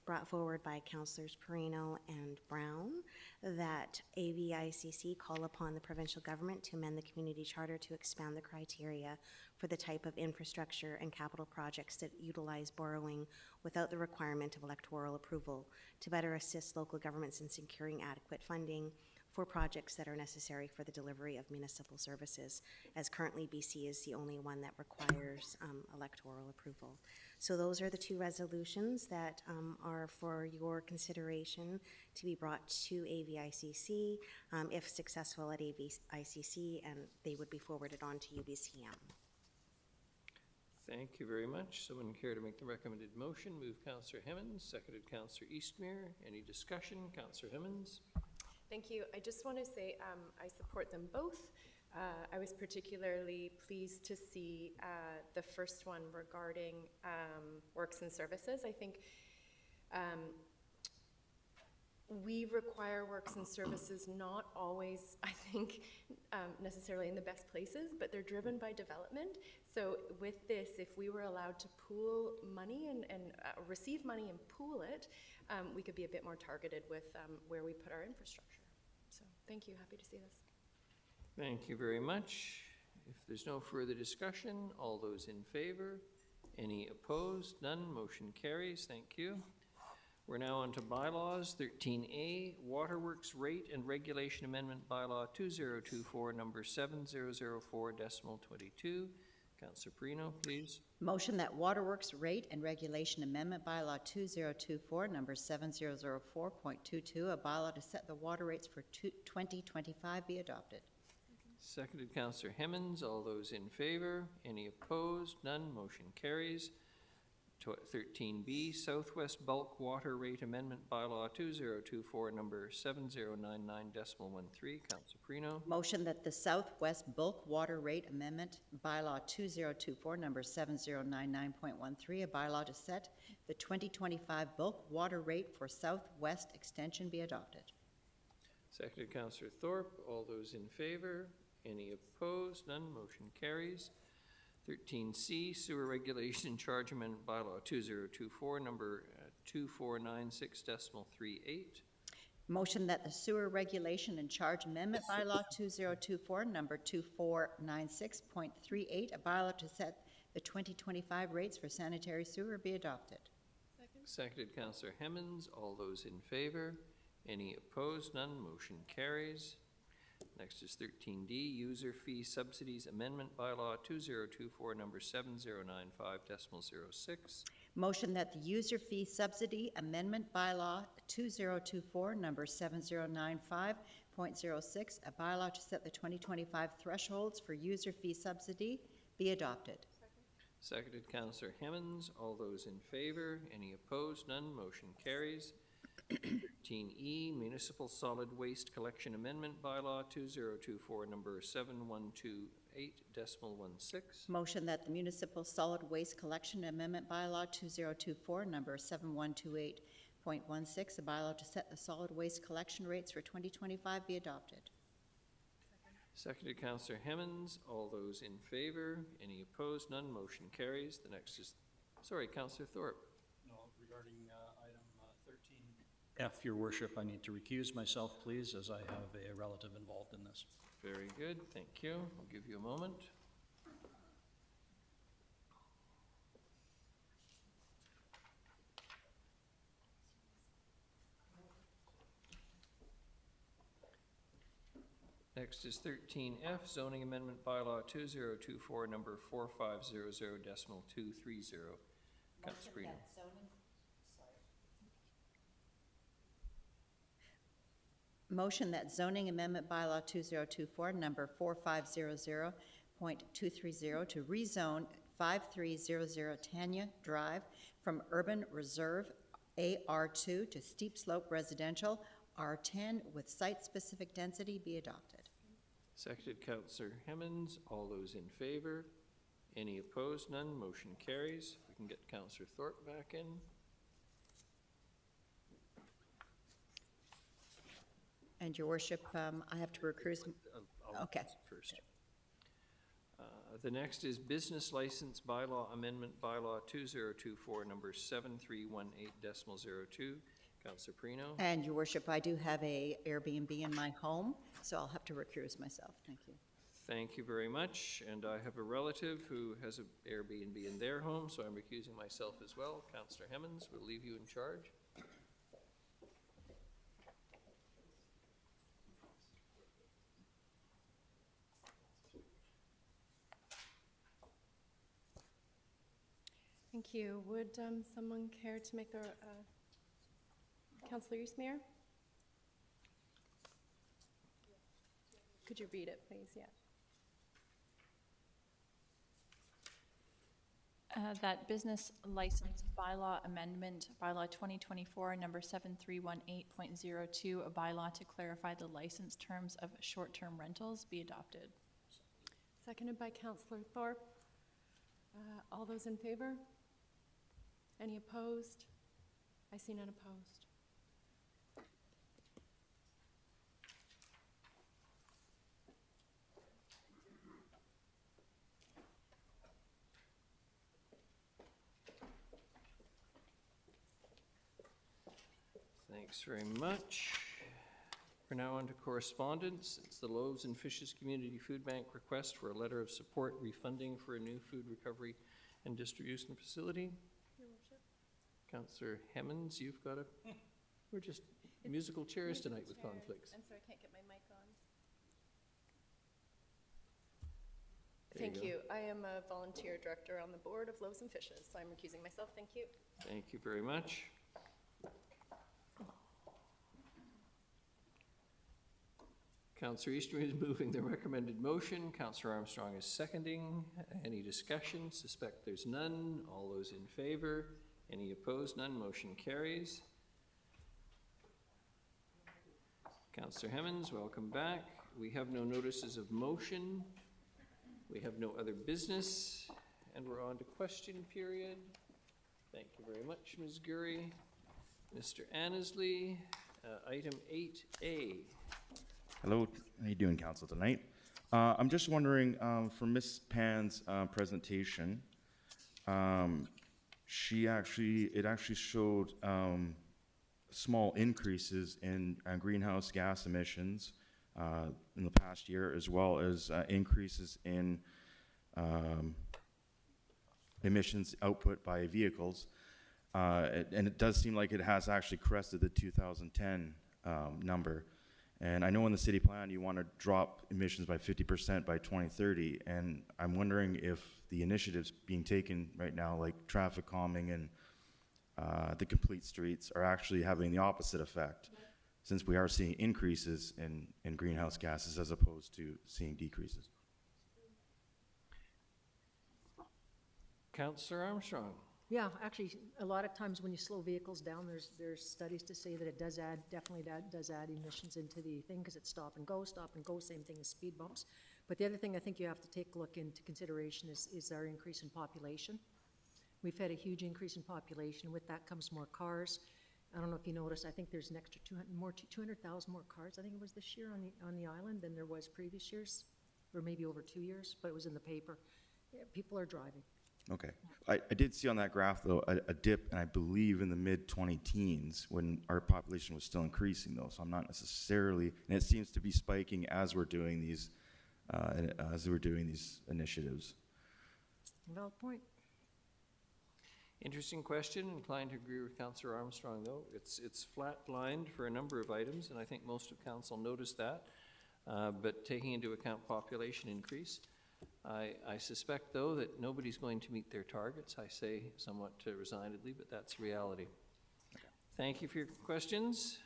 brought forward by Councillors Perino and Brown, that AVICC call upon the provincial government to amend the community charter to expand the criteria for the type of infrastructure and capital projects that utilize borrowing without the requirement of electoral approval, to better assist local governments in securing adequate funding for projects that are necessary for the delivery of municipal services, as currently BC is the only one that requires electoral approval. So those are the 2 resolutions that are for your consideration to be brought to AVICC, if successful at AVICC, and they would be forwarded on to UBCM. Thank you very much. Someone care to make the recommended motion? Moved Councillor Hemmens, seconded Councillor Eastmere. Any discussion? Councillor Hemmens. Thank you. I just want to say I support them both. I was particularly pleased to see the first one regarding works and services. I think we require works and services not always, I think, necessarily in the best places, but they're driven by development. So with this, if we were allowed to pool money and receive money and pool it, we could be a bit more targeted with where we put our infrastructure. So thank you. Happy to see this. Thank you very much. If there's no further discussion, all those in favor? Any opposed? None. Motion carries. Thank you. We're now on to bylaws. 13A, Waterworks Rate and Regulation Amendment Bylaw 2024, number 7004.22. Councillor Perino, please. Motion that Waterworks Rate and Regulation Amendment Bylaw 2024, number 7004.22, a bylaw to set the water rates for 2025 be adopted. Seconded Councillor Hemmens. All those in favor? Any opposed? None. Motion carries. 13B, Southwest Bulk Water Rate Amendment Bylaw 2024, number 7099.13. Councillor Perino. Motion that the Southwest Bulk Water Rate Amendment Bylaw 2024, number 7099.13, a bylaw to set the 2025 bulk water rate for Southwest Extension be adopted. Seconded Councillor Thorpe. All those in favor? Any opposed? None. Motion carries. 13C, Sewer Regulation Charge Amendment Bylaw 2024, number 2496.38. Motion that the Sewer Regulation and Charge Amendment Bylaw 2024, number 2496.38, a bylaw to set the 2025 rates for sanitary sewer be adopted. Seconded Councillor Hemmens. All those in favor? Any opposed? None. Motion carries. Next is 13D, User Fee Subsidies Amendment Bylaw 2024, number 7095.06. Motion that the user fee subsidy amendment bylaw 2024, number 7095.06, a bylaw to set the 2025 thresholds for user fee subsidy, be adopted. Seconded, Councillor Hemmens. All those in favor? Any opposed? None. Motion carries. 13E, Municipal Solid Waste Collection Amendment Bylaw 2024, number 7128.16. Motion that the Municipal Solid Waste Collection Amendment Bylaw 2024, number 7128.16, a bylaw to set the solid waste collection rates for 2025, be adopted. Seconded, Councillor Hemmens. All those in favor? Any opposed? None. Motion carries. The next is, sorry, Councillor Thorpe. No, regarding item 13F, Your Worship, I need to recuse myself, please, as I have a relative involved in this. Very good. Thank you. I'll give you a moment. Next is 13F, Zoning Amendment Bylaw 2024, number 4500.230. Councillor Brito. Motion that zoning amendment bylaw 2024, number 4500.230, to rezone 5300 Tanya Drive from urban reserve AR2 to steep slope residential R10 with site-specific density be adopted. Seconded, Councillor Hemmens. All those in favor? Any opposed? None. Motion carries. We can get Councillor Thorpe back in. And Your Worship, I have to recuse. Okay. First. The next is Business License Bylaw Amendment Bylaw 2024, number 7318.02. Councillor Prino. And Your Worship, I do have a Airbnb in my home, so I'll have to recuse myself. Thank you. Thank you very much. And I have a relative who has an Airbnb in their home, so I'm recusing myself as well. Councillor Hemmens, we'll leave you in charge. Thank you. Would someone care to make the Councillor Eastmere? Could you read it, please? Yeah. That business license bylaw amendment, bylaw 2024, number 7318.02, a bylaw to clarify the license terms of short-term rentals, be adopted. Seconded by Councillor Thorpe. All those in favor? Any opposed? I see none opposed. Thanks very much. We're now on to correspondence. It's the Loaves and Fishes Community Food Bank request for a letter of support refunding for a new food recovery and distribution facility. Your Worship. Councillor Hemmens, you've got a, we're just musical chairs tonight with conflicts. I'm sorry, I can't get my mic on. There Thank you you. I am a volunteer director on the board of Loaves and Fishes, so I'm recusing myself. Thank you. Thank you very much. Councillor Eastman is moving the recommended motion. Councillor Armstrong is seconding. Any discussion? Suspect there's none. All those in favor? Any opposed? None. Motion carries. Councillor Hemmens, welcome back. We have no notices of motion. We have no other business. And we're on to question period. Thank you very much, Ms. Gurry. Mr. Annesley, item 8A. Hello, how you doing, Council, tonight? I'm just wondering, for Ms. Pan's presentation, it actually showed small increases in greenhouse gas emissions in the past year, as well as increases in emissions output by vehicles. And it does seem like it has actually crested the 2010 number. And I know in the city plan you want to drop emissions by 50% by 2030, and I'm wondering if the initiatives being taken right now, like traffic calming and the complete streets are actually having the opposite effect, since we are seeing increases in greenhouse gases as opposed to seeing decreases. Councillor Armstrong. Yeah, actually, a lot of times when you slow vehicles down, there's studies to say that it does add, definitely does add emissions into the thing, because it's stop and go, same thing as speed bumps. But the other thing I think you have to take a look into consideration is our increase in population. We've had a huge increase in population. With that comes more cars. I don't know if you noticed, I think there's an extra 200,000 more cars, I think it was this year on the island than there was previous years, or maybe over 2 years, but it was in the paper. Yeah, people are driving. Okay. I did see on that graph, though, a dip, and I believe in the mid-20-teens when our population was still increasing, though. So I'm not necessarily, and it seems to be spiking as we're doing these, initiatives. Valid point. Interesting question. Inclined to agree with Councillor Armstrong, though. It's flat-lined for a number of items, and I think most of council noticed that. But taking into account population increase, I suspect, though, that nobody's going to meet their targets. I say somewhat resignedly, but that's reality. Okay. Thank you for your questions.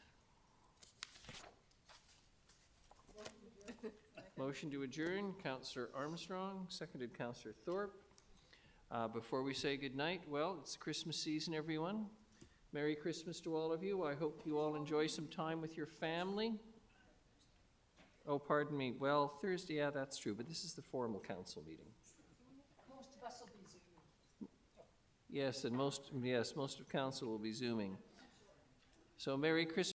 Motion to adjourn, Councillor Armstrong, seconded Councillor Thorpe. Before we say goodnight, well, it's Christmas season, everyone. Merry Christmas to all of you. I hope you all enjoy some time with your family. Oh, pardon me. Well, Thursday, yeah, that's true, but this is the formal council meeting. Most of us will be Zooming. Yes, and most of council will be Zooming. So Merry Christmas.